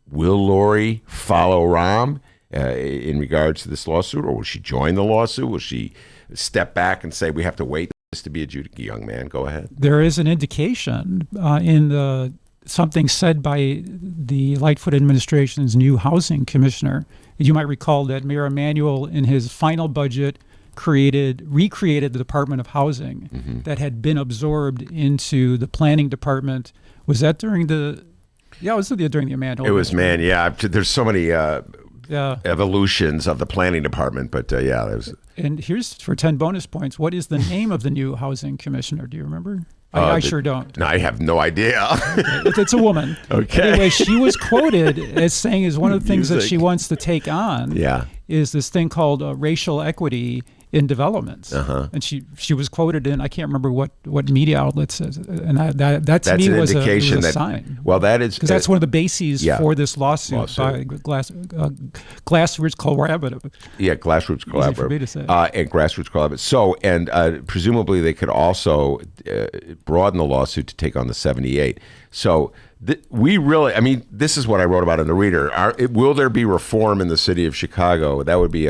Will Lori follow Rahm in regards to this lawsuit, or will she join the lawsuit? Will she step back and say we have to wait for this to be adjudicated? Young man, go ahead. There is an indication in something said by the Lightfoot administration's new housing commissioner. You might recall that Mayor Emanuel, in his final budget, recreated the Department of Housing that had been absorbed into the planning department. Was that during the? Yeah, it was during the Emanuel. It was, man. Yeah, there's so many. Evolutions of the planning department, but there's. And here's for 10 bonus points. What is the name of the new housing commissioner? Do you remember? I sure don't. No, I have no idea. Okay. It's a woman. Okay. Anyway, she was quoted as saying is one of the things that she wants to take on is this thing called racial equity in developments. And she was quoted in, I can't remember what media outlet says, and that to me was a sign. Well, that is because that's one of the bases for this lawsuit. By Grassroots Collaborative. Yeah, Grassroots Collaborative. Easy for me to say. And Grassroots Collaborative. So, and presumably they could also broaden the lawsuit to take on the 78. So we really, I mean, this is what I wrote about in the Reader. Will there be reform in the city of Chicago? That would be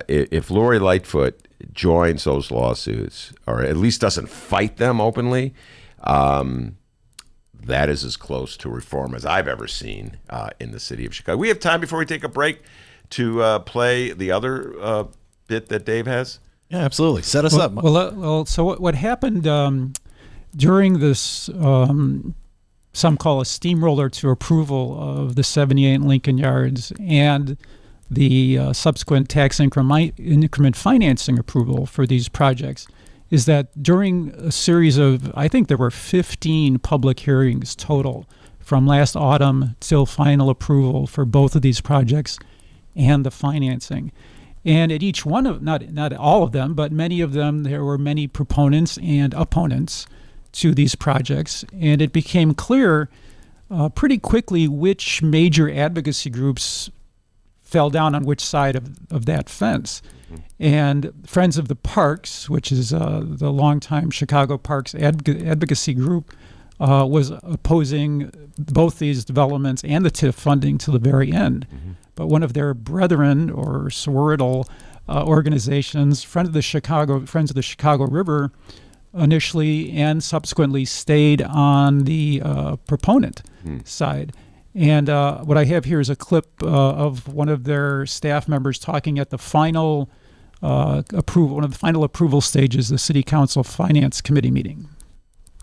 if Lori Lightfoot joins those lawsuits, or at least doesn't fight them openly, that is as close to reform as I've ever seen in the city of Chicago. We have time before we take a break to play the other bit that Dave has. Yeah, absolutely. Set us up. Well, so what happened during this, some call a steamroller to approval of the 78 Lincoln Yards and the subsequent tax increment financing approval for these projects, is that during a series of, I think there were 15 public hearings total from last autumn till final approval for both of these projects and the financing. And at each one of, not all of them, but many of them, there were many proponents and opponents to these projects. And it became clear pretty quickly which major advocacy groups fell down on which side of that fence. And Friends of the Parks, which is the longtime Chicago Parks advocacy group, was opposing both these developments and the TIF funding to the very end. But one of their brethren or sororital organizations, Friends of the Chicago River, initially and subsequently stayed on the proponent side. And what I have here is a clip of one of their staff members talking at the final approval, one of the final approval stages, the City Council Finance Committee meeting.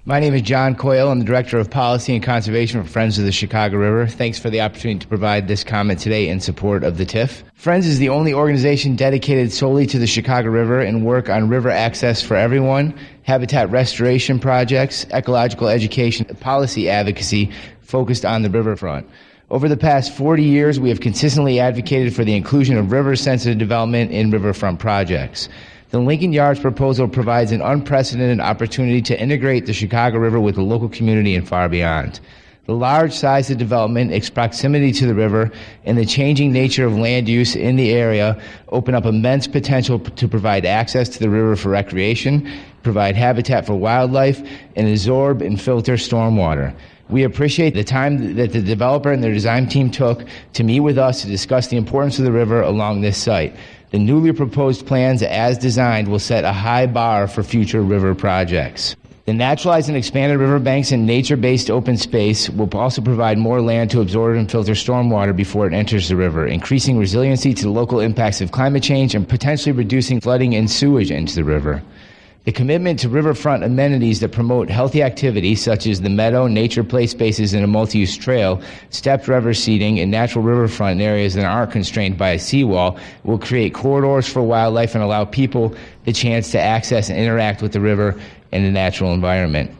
My name is John Coyle. I'm the Director of Policy and Conservation for Friends of the Chicago River. Thanks for the opportunity to provide this comment today in support of the TIF. Friends is the only organization dedicated solely to the Chicago River and work on river access for everyone, habitat restoration projects, ecological education, policy advocacy focused on the riverfront. Over the past 40 years, we have consistently advocated for the inclusion of river-sensitive development in riverfront projects. The Lincoln Yards proposal provides an unprecedented opportunity to integrate the Chicago River with the local community and far beyond. The large size of development, its proximity to the river, and the changing nature of land use in the area open up immense potential to provide access to the river for recreation, provide habitat for wildlife, and absorb and filter stormwater. We appreciate the time that the developer and their design team took to meet with us to discuss the importance of the river along this site. The newly proposed plans, as designed, will set a high bar for future river projects. The naturalized and expanded riverbanks and nature-based open space will also provide more land to absorb and filter stormwater before it enters the river, increasing resiliency to the local impacts of climate change and potentially reducing flooding and sewage into the river. The commitment to riverfront amenities that promote healthy activities such as the meadow, nature play spaces, and a multi-use trail, stepped river seating, and natural riverfront areas that aren't constrained by a seawall will create corridors for wildlife and allow people the chance to access and interact with the river and the natural environment.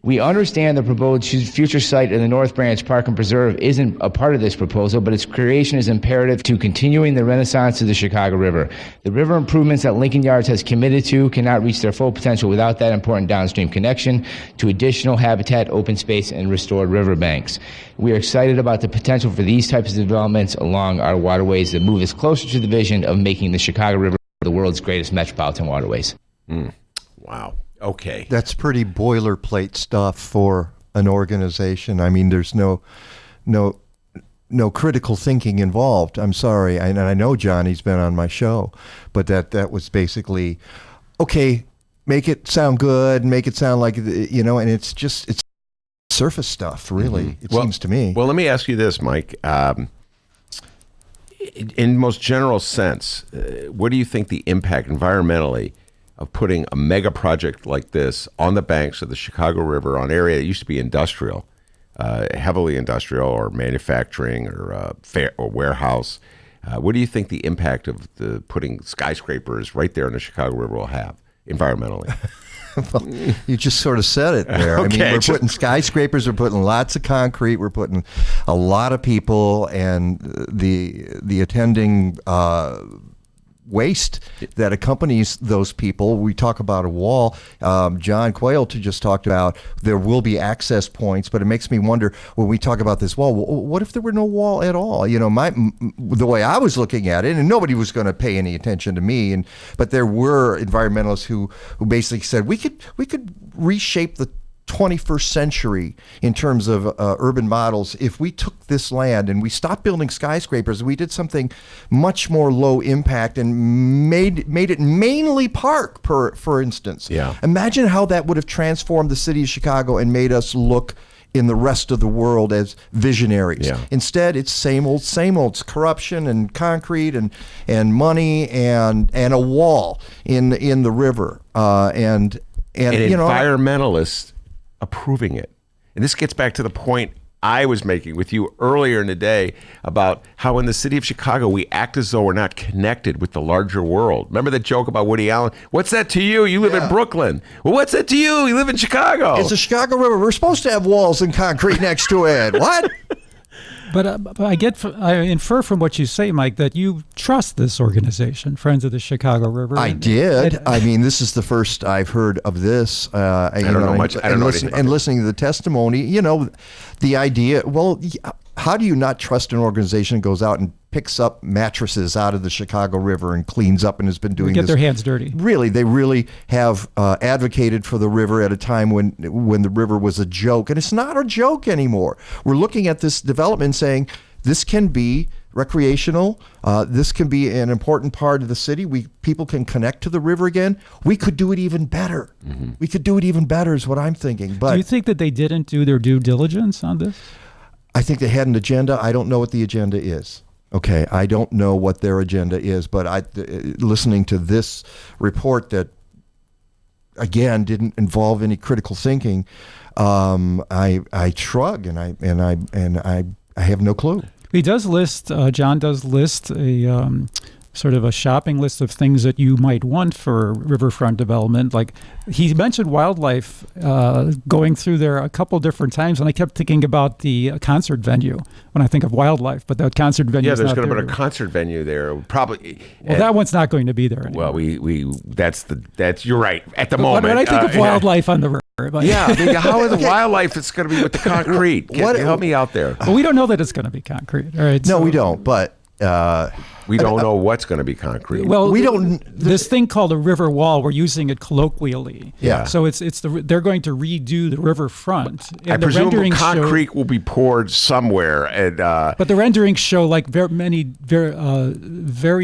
We understand the proposed future site in the North Branch Park and Preserve isn't a part of this proposal, but its creation is imperative to continuing the renaissance of the Chicago River. The river improvements that Lincoln Yards has committed to cannot reach their full potential without that important downstream connection to additional habitat, open space, and restored riverbanks. We are excited about the potential for these types of developments along our waterways that move us closer to the vision of making the Chicago River the world's greatest metropolitan waterways. Wow. Okay. That's pretty boilerplate stuff for an organization. I mean, there's no critical thinking involved. I'm sorry. And I know Johnny's been on my show, but that was basically, okay, make it sound good, make it sound like, and it's surface stuff, really, it seems to me. Well, let me ask you this, Mike. In most general sense, what do you think the impact environmentally of putting a mega project like this on the banks of the Chicago River on area that used to be industrial, heavily industrial or manufacturing or warehouse? What do you think the impact of the putting skyscrapers right there in the Chicago River will have environmentally? Well, you just sort of said it there. Okay, I mean, we're putting skyscrapers, we're putting lots of concrete, we're putting a lot of people, and the attending waste that accompanies those people. We talk about a wall. John Quayle just talked about there will be access points, but it makes me wonder when we talk about this wall, what if there were no wall at all? You know, the way I was looking at it, and nobody was going to pay any attention to me, but there were environmentalists who basically said we could reshape the 21st century in terms of urban models if we took this land and we stopped building skyscrapers. We did something much more low impact and made it mainly park, for instance. Yeah. Imagine how that would have transformed the city of Chicago and made us look in the rest of the world as visionaries. Yeah. Instead, it's same old. It's corruption and concrete and money and a wall in the river and you know, environmentalists approving it. And this gets back to the point I was making with you earlier in the day about how in the city of Chicago we act as though we're not connected with the larger world. Remember that joke about Woody Allen? What's that to you? You live in Brooklyn. Well, what's that to you? You live in Chicago. It's the Chicago River. We're supposed to have walls and concrete next to it. What? But I infer from what you say, Mike, that you trust this organization, Friends of the Chicago River. I did. I mean, this is the first I've heard of this. I don't know much. I don't know anything about it. Listening to the testimony, you know, the idea. Well, how do you not trust an organization that goes out and picks up mattresses out of the Chicago River and cleans up and has been doing Get this? Their hands dirty. Really, they really have advocated for the river at a time when the river was a joke, and it's not a joke anymore. We're looking at this development saying this can be recreational. This can be an important part of the city. People can connect to the river again. We could do it even better. Mm-hmm. We could do it even better is what I'm thinking. But do you think that they didn't do their due diligence on this? I think they had an agenda. I don't know what the agenda is. Okay, I don't know what their agenda is, but listening to this report that, again, didn't involve any critical thinking, I shrug and I have no clue. He does list. John does list a sort of a shopping list of things that you might want for riverfront development. Like he mentioned wildlife going through there a couple different times, and I kept thinking about the concert venue when I think of wildlife, but that concert venue is there's not going to there. be a concert venue there probably. Well, that one's not going to be there anymore. Well, that's you're right at the moment. When I think of wildlife on the river. Yeah, I mean, how is the wildlife it's going to be with the concrete? Help me out there. Well, we don't know that it's going to be concrete. All right. No, we don't, but we don't know what's going to be concrete. Well, we don't. This thing called a river wall, we're using it colloquially. Yeah. So they're going to redo the riverfront. And I presume concrete will be poured somewhere, and but the renderings show like very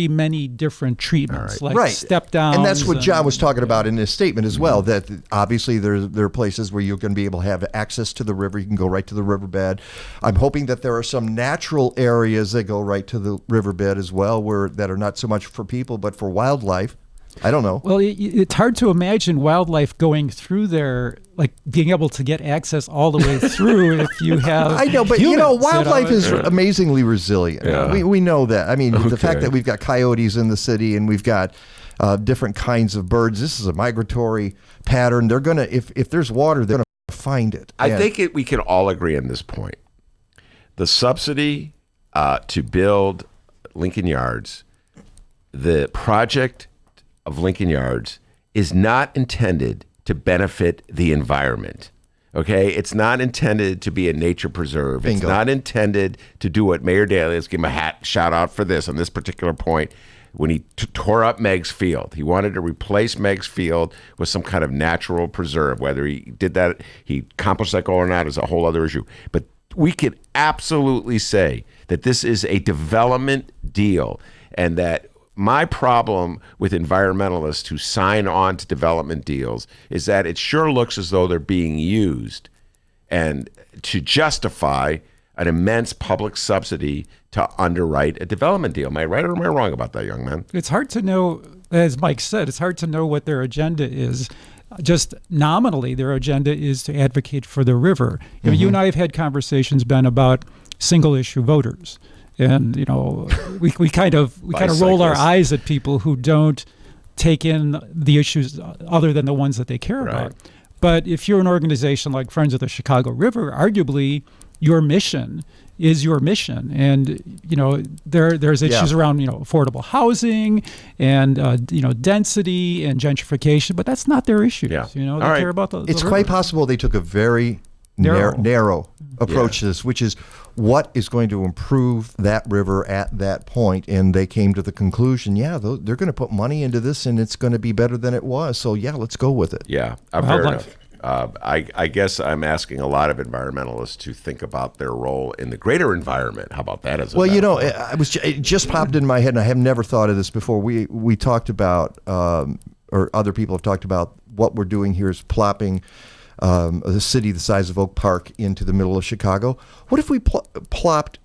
many different treatments, like step downs. And that's what John was talking about in his statement as well. That obviously there are places where you're going to be able to have access to the river. You can go right to the riverbed. I'm hoping that there are some natural areas that go right to the riverbed as well, that are not so much for people but for wildlife. I don't know. Well, it's hard to imagine wildlife going through there, like being able to get access all the way through if you have. I know, but humans, wildlife is amazingly resilient. Yeah. We know that. I mean, the fact that we've got coyotes in the city and we've got different kinds of birds. This is a migratory pattern. They're gonna, if there's water, they're gonna find it. I think we can all agree on this point. The subsidy to build Lincoln Yards, the project of Lincoln Yards is not intended to benefit the environment. Okay, it's not intended to be a nature preserve. Bingo. It's not intended to do what Mayor Daley, let's give him a shout out for this on this particular point. When he tore up Meigs Field, he wanted to replace Meigs Field with some kind of natural preserve. Whether he did that, he accomplished that goal or not is a whole other issue. But we could absolutely say that this is a development deal, and that my problem with environmentalists who sign on to development deals is that it sure looks as though they're being used and to justify an immense public subsidy to underwrite a development deal. Am I right or am I wrong about that, young man? It's hard to know, as Mike said, it's hard to know what their agenda is. Just nominally, their agenda is to advocate for the river. You know, you and I have had conversations, Ben, about single issue voters. And, you know, we kind of roll our eyes at people who don't take in the issues other than the ones that they care about. But if you're an organization like Friends of the Chicago River, arguably your mission is your mission. And, there's issues around, affordable housing and, density and gentrification, but that's not their issues. Yeah. They care about the It's river. quite possible they took a very narrow approach to this, which is what is going to improve that river at that point. And they came to the conclusion, they're going to put money into this and it's going to be better than it was. So, let's go with it. Yeah, fair enough. I guess I'm asking a lot of environmentalists to think about their role in the greater environment. How about that as a metaphor? it just popped in my head, and I have never thought of this before. We talked about, or other people have talked about, what we're doing here is plopping a city the size of Oak Park into the middle of Chicago. What if we plopped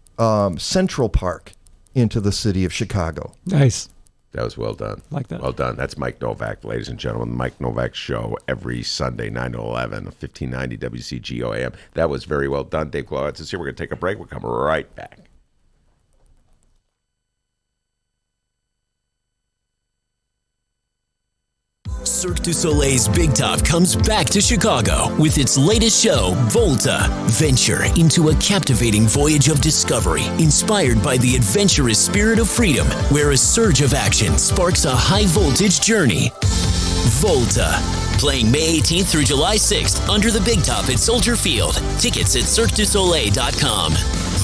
Central Park into the city of Chicago? Nice. That was well done. Like that. Well done. That's Mike Novak, ladies and gentlemen. The Mike Novak Show every Sunday, 9 to 11, 1590 WCGO AM. That was very well done. Dave Glowacz is here. We're going to take a break. We'll come right back. Cirque du Soleil's Big Top comes back to Chicago with its latest show, Volta. Venture into a captivating voyage of discovery inspired by the adventurous spirit of freedom, where a surge of action sparks a high-voltage journey. Volta. Playing May 18th through July 6th under the Big Top at Soldier Field. Tickets at CirqueDuSoleil.com.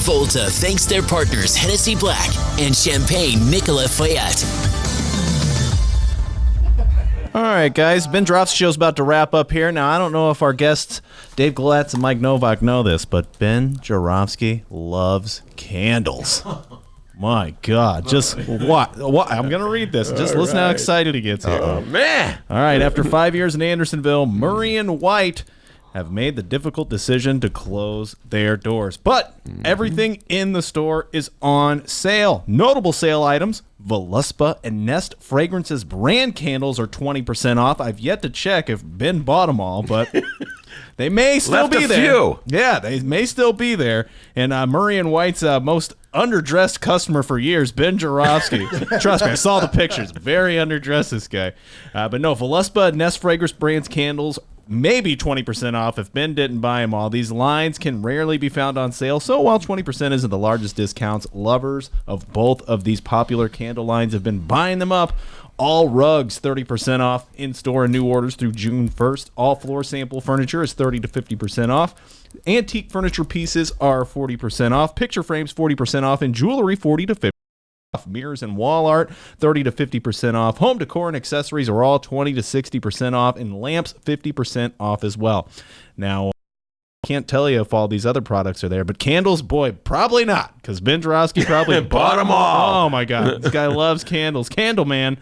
Volta thanks their partners Hennessy Black and Champagne Nicolas Fayette. All right, guys. Ben Joravsky Show's about to wrap up here. Now, I don't know if our guests, Dave Glowacz and Mike Novak, know this, but Ben Joravsky loves candles. My God. Just what? I'm going to read this. Just listen how excited he gets here. Oh, man. All right. After 5 years in Andersonville, Murray and White have made the difficult decision to close their doors. But everything in the store is on sale. Notable sale items: Voluspa and Nest Fragrances brand candles are 20% off. I've yet to check if Ben bought them all, but they may still be there. Few. Yeah, they may still be there. And Murray and White's most underdressed customer for years, Ben Joravsky. Trust me, I saw the pictures. Very underdressed, this guy. But no, Voluspa and Nest Fragrance brands candles maybe 20% off if Ben didn't buy them all. These lines can rarely be found on sale, so while 20% isn't the largest discounts, lovers of both of these popular candle lines have been buying them up. All rugs 30% off in-store and new orders through June 1st. All floor sample furniture is 30 to 50% off. Antique furniture pieces are 40% off. Picture frames 40% off, and jewelry 40 to 50% off. Mirrors and wall art 30 to 50% off. Home decor and accessories are all 20 to 60% off, and lamps 50% off as well. Now, I can't tell you if all these other products are there, but candles, boy, probably not, because Ben Joravsky probably bought them all. Oh my God, this guy loves candles. Candle Man.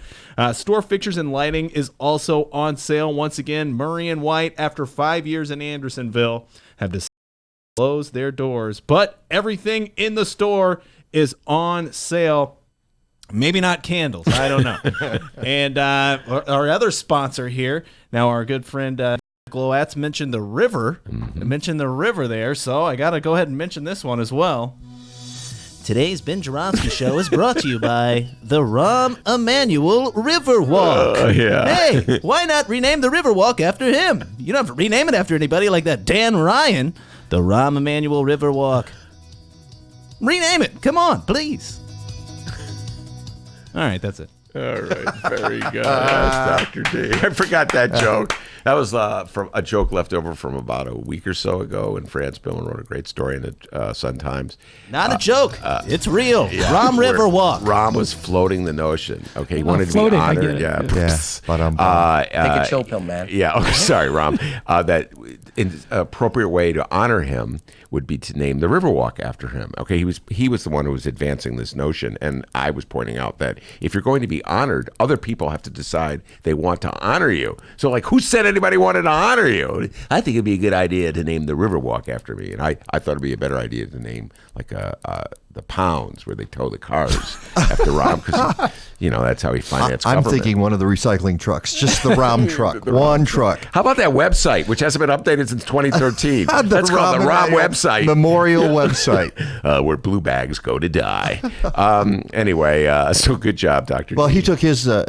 Store fixtures and lighting is also on sale. Once again, Murray and White, after 5 years in Andersonville, have decided to close their doors, but everything in the store is on sale. Maybe not candles. I don't know. And our other sponsor here, now our good friend Glowacz mentioned the river. Mentioned the river there, so I got to go ahead and mention this one as well. Today's Ben Joravsky Show is brought to you by the Rahm Emanuel Riverwalk. Yeah. Hey, why not rename the Riverwalk after him? You don't have to rename it after anybody like that Dan Ryan. The Rahm Emanuel Riverwalk. Rename it. Come on, please. All right, that's it. All right, very good. That's Dr. D. I forgot that joke. That was from a joke left over from about a week or so ago, and Franz Billman wrote a great story in the Sun-Times. Not a joke. It's real. Yeah, Rahm Riverwalk. Rahm was floating the notion. Okay, he wanted to be floating, I honored. get it. Yeah. But Take a chill pill, man. Yeah. Okay, sorry, Rahm. That an appropriate way to honor him would be to name the Riverwalk after him. Okay, he was the one who was advancing this notion, and I was pointing out that if you're going to be honored, other people have to decide they want to honor you. So, like, who said anybody wanted to honor you? I think it'd be a good idea to name the Riverwalk after me, and I thought it'd be a better idea to name like the pounds where they tow the cars after Rahm, because that's how he financed I'm government. thinking one of the recycling trucks, just the Rahm truck, one truck. How about that website, which hasn't been updated since 2013? That's called the Rahm website. Memorial website. Where blue bags go to die. Anyway, so good job, Dr. Well, G.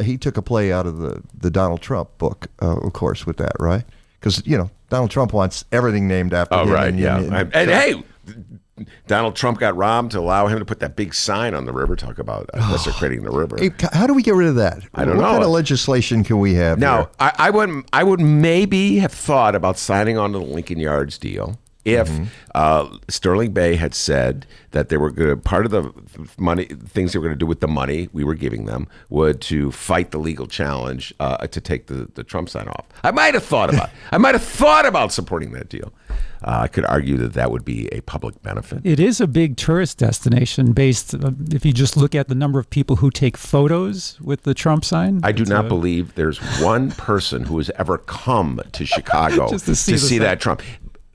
he took a play out of the Donald Trump book, of course, with that, right? Because Donald Trump wants everything named after him. Right, yeah. And hey, Donald Trump got robbed to allow him to put that big sign on the river. Talk about desecrating the river. Hey, how do we get rid of that? I don't know. What kind of legislation can we have Now, here? I would maybe have thought about signing on to the Lincoln Yards deal if Sterling Bay had said that they were going to, part of the money, things they were going to do with the money we were giving them would to fight the legal challenge to take the Trump sign off. I might have thought about supporting that deal. I could argue that would be a public benefit. It is a big tourist destination based, if you just look at the number of people who take photos with the Trump sign. I do not believe there's one person who has ever come to Chicago Just to see that Trump.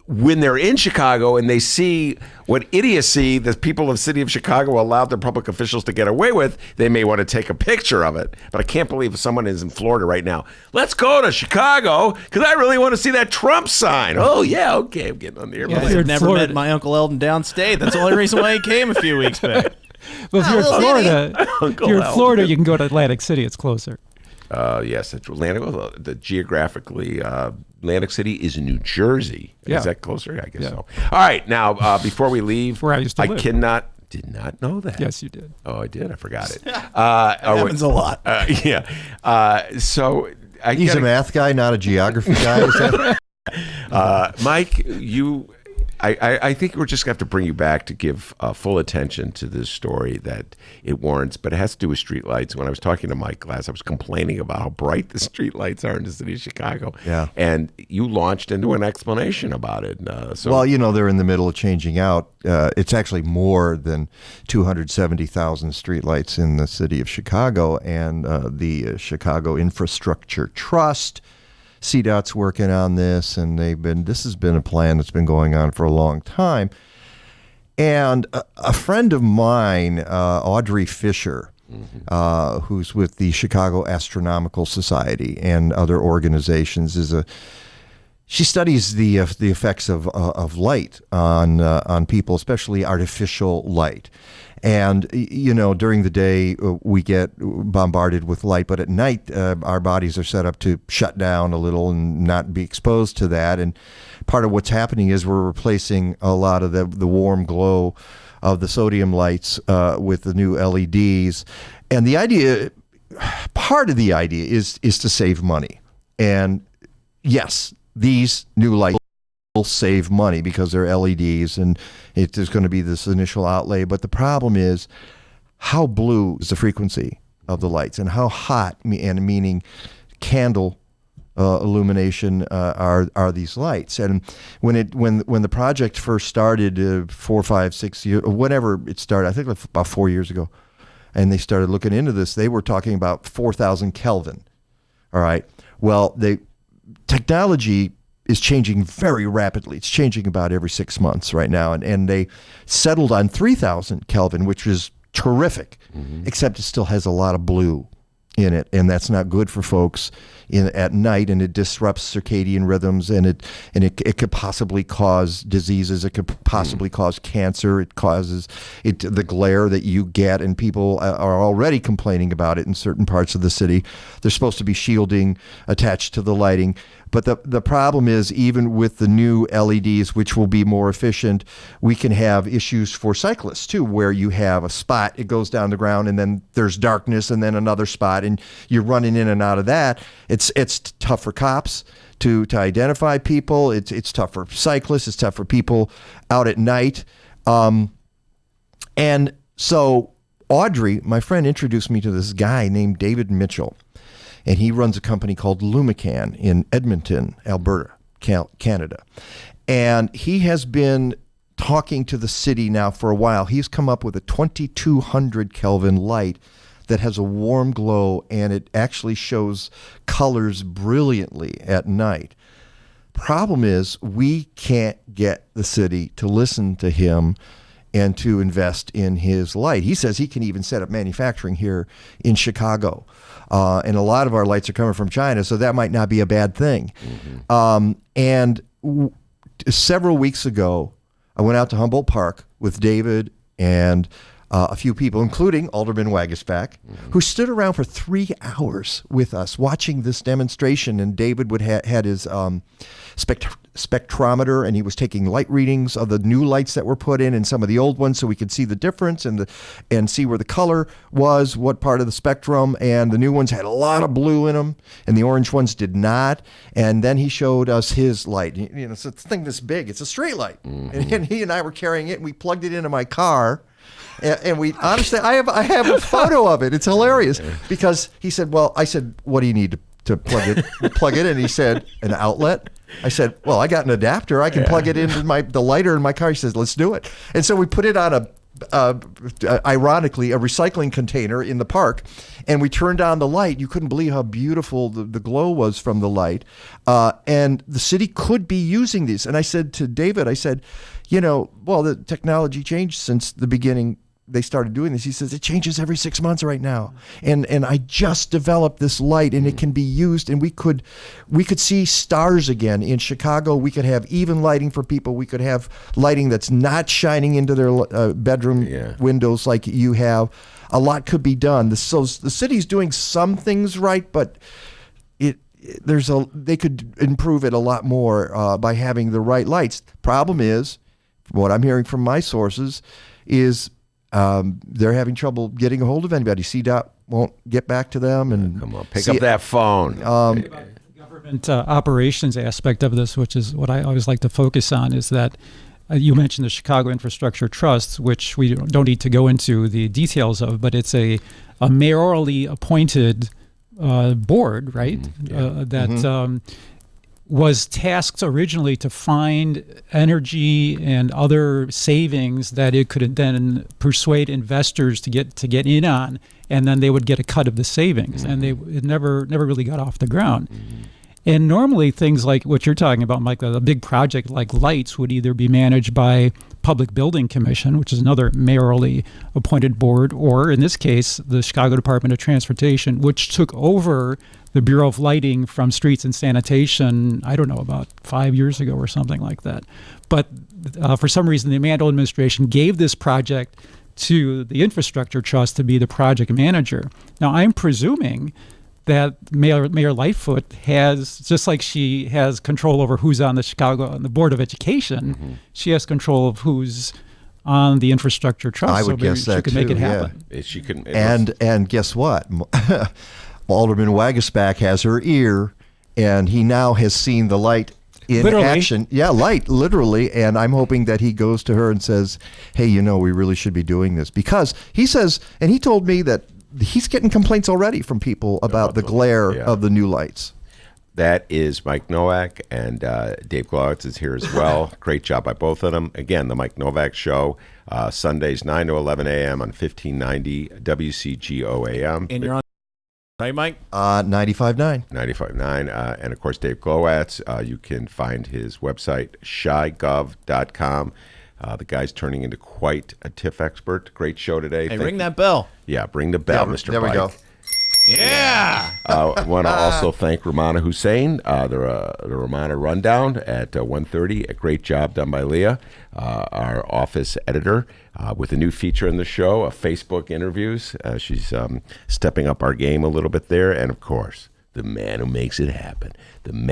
When they're in Chicago and they see what idiocy the people of the city of Chicago allowed their public officials to get away with, they may want to take a picture of it. But I can't believe if someone is in Florida right now, let's go to Chicago because I really want to see that Trump sign. Oh, yeah, okay, I'm getting on the airplane. I've never met my Uncle Eldon downstate. That's the only reason why he came a few weeks back. Well, if you're in Florida, you can go to Atlantic City. It's closer. Yes, the geographically, Atlantic City is in New Jersey. Yeah. Is that closer? I guess so. All right, now before we leave, Where I used to live. did not know that. Yes, you did. Oh, I did. I forgot it. Happens a lot. So He's a math guy, not a geography guy. Is that? Mike, I think we're just going to have to bring you back to give full attention to this story that it warrants, but it has to do with streetlights. When I was talking to Mike last, I was complaining about how bright the streetlights are in the city of Chicago. Yeah. And you launched into an explanation about it. Well, they're in the middle of changing out. It's actually more than 270,000 streetlights in the city of Chicago, and the Chicago Infrastructure Trust, CDOT's working on this, and this has been a plan that's been going on for a long time. And a friend of mine, Audrey Fisher, who's with the Chicago Astronomical Society and other organizations, she studies the effects of light on people, especially artificial light. And, during the day, we get bombarded with light, but at night, our bodies are set up to shut down a little and not be exposed to that. And part of what's happening is we're replacing a lot of the warm glow of the sodium lights with the new LEDs. And part of the idea is to save money. And yes, these new lights will save money because they're LEDs and there's going to be this initial outlay. But the problem is, how blue is the frequency of the lights, and how hot, and meaning candle illumination, are these lights? And when the project first started 4, 5, 6 years, whenever it started, I think about 4 years ago, and they started looking into this, they were talking about 4,000 Kelvin. All right. Well, technology is changing very rapidly. It's changing about every 6 months right now. And they settled on 3,000 Kelvin, which is terrific, except it still has a lot of blue in it. And that's not good for folks at night, and it disrupts circadian rhythms, and it could possibly cause diseases. It could possibly cause cancer. It causes the glare that you get, and people are already complaining about it in certain parts of the city. There's supposed to be shielding attached to the lighting. But the problem is, even with the new LEDs, which will be more efficient, we can have issues for cyclists too, where you have a spot, it goes down the ground, and then there's darkness, and then another spot, and you're running in and out of that. It's tough for cops to identify people. It's tough for cyclists. It's tough for people out at night. And so Audrey, my friend, introduced me to this guy named David Mitchell. And he runs a company called Lumican in Edmonton, Alberta, Canada. And he has been talking to the city now for a while. He's come up with a 2200 Kelvin light that has a warm glow, and it actually shows colors brilliantly at night. Problem is, we can't get the city to listen to him and to invest in his light. He says he can even set up manufacturing here in Chicago. And a lot of our lights are coming from China, so that might not be a bad thing. Several weeks ago, I went out to Humboldt Park with David and a few people, including Alderman Wagisback, who stood around for 3 hours with us watching this demonstration. And David had his spectrometer, and he was taking light readings of the new lights that were put in and some of the old ones, so we could see the difference and see where the color was, what part of the spectrum. And the new ones had a lot of blue in them, and the orange ones did not. And then he showed us his light. It's a thing this big. It's a straight light, and he and I were carrying it, and we plugged it into my car. And we honestly, I have a photo of it. It's hilarious because he said, "Well," I said, "What do you need to plug it?" And he said, "An outlet." I said, "Well, I got an adapter. I can plug it into the lighter in my car." He says, "Let's do it." And so we put it on ironically, a recycling container in the park, and we turned on the light. You couldn't believe how beautiful the glow was from the light. And the city could be using these. And I said to David, well, the technology changed since the beginning. They started doing this. He says, it changes every 6 months right now. And I just developed this light, and it can be used, and we could see stars again. In Chicago, we could have even lighting for people. We could have lighting that's not shining into their bedroom windows like you have. A lot could be done. So the city's doing some things right, but they could improve it a lot more by having the right lights. Problem is, what I'm hearing from my sources is they're having trouble getting a hold of anybody. CDOT won't get back to them. And come on, pick up that phone. Government operations aspect of this, which is what I always like to focus on, is that you mentioned the Chicago Infrastructure Trust, which we don't need to go into the details of, but it's a mayorally appointed board, right? That was tasked originally to find energy and other savings that it could then persuade investors to get in on, and then they would get a cut of the savings. And it never really got off the ground. And normally things like what you're talking about, Mike, a big project like lights would either be managed by Public Building Commission, which is another mayorally appointed board, or in this case, the Chicago Department of Transportation, which took over the Bureau of Lighting from Streets and Sanitation, I don't know, about 5 years ago or something like that. But for some reason, the Mandel administration gave this project to the Infrastructure Trust to be the project manager. Now, I'm presuming that Mayor Lightfoot has, just like she has control over who's on the Board of Education, she has control of who's on the Infrastructure Trust. I would guess that she could make it happen. Yeah. She can, and guess what? Alderman Wagisback has her ear, and he now has seen the light in action. Yeah, light, literally. And I'm hoping that he goes to her and says, hey, we really should be doing this. Because he says, and he told me that he's getting complaints already from people about the glare of the new lights. That is Mike Nowak, and Dave Glowitz is here as well. Great job by both of them. Again, the Mike Nowak Show, Sundays 9 to 11 a.m. on 1590 WCGO AM. And you're on, right, Mike? 95.9. 95.9. And, of course, Dave Glowitz. You can find his website, shygov.com. The guy's turning into quite a TIF expert. Great show today. Hey, ring that bell. Yeah, bring the bell, Mr. There we go. Yeah. I want to also thank Romano Hussein, the Romano Rundown at 1:30. A great job done by Leah, our office editor, with a new feature in the show, Facebook interviews. She's stepping up our game a little bit there. And, of course, the man who makes it happen, the man,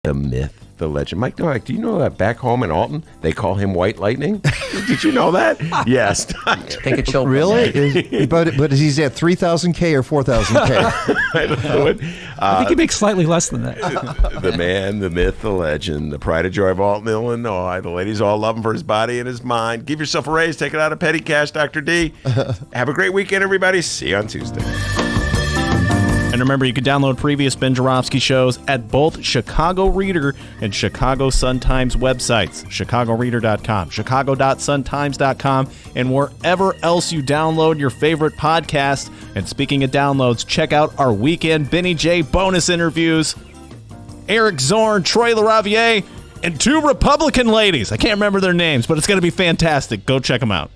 the myth, the legend. Mike Nowak, do you know that back home in Alton, they call him White Lightning? Did you know that? Yes. Take a chill. Really? But he's at 3,000K or 4,000K? I don't know it. I think he makes slightly less than that. The man, the myth, the legend, the pride and joy of Alton, Illinois. The ladies all love him for his body and his mind. Give yourself a raise. Take it out of petty cash, Dr. D. Have a great weekend, everybody. See you on Tuesday. And remember, you can download previous Ben Joravsky shows at both Chicago Reader and Chicago Sun-Times websites, chicagoreader.com, chicago.suntimes.com, and wherever else you download your favorite podcast. And speaking of downloads, check out our weekend Benny J bonus interviews. Eric Zorn, Troy LaRaviere, and two Republican ladies. I can't remember their names, but it's going to be fantastic. Go check them out.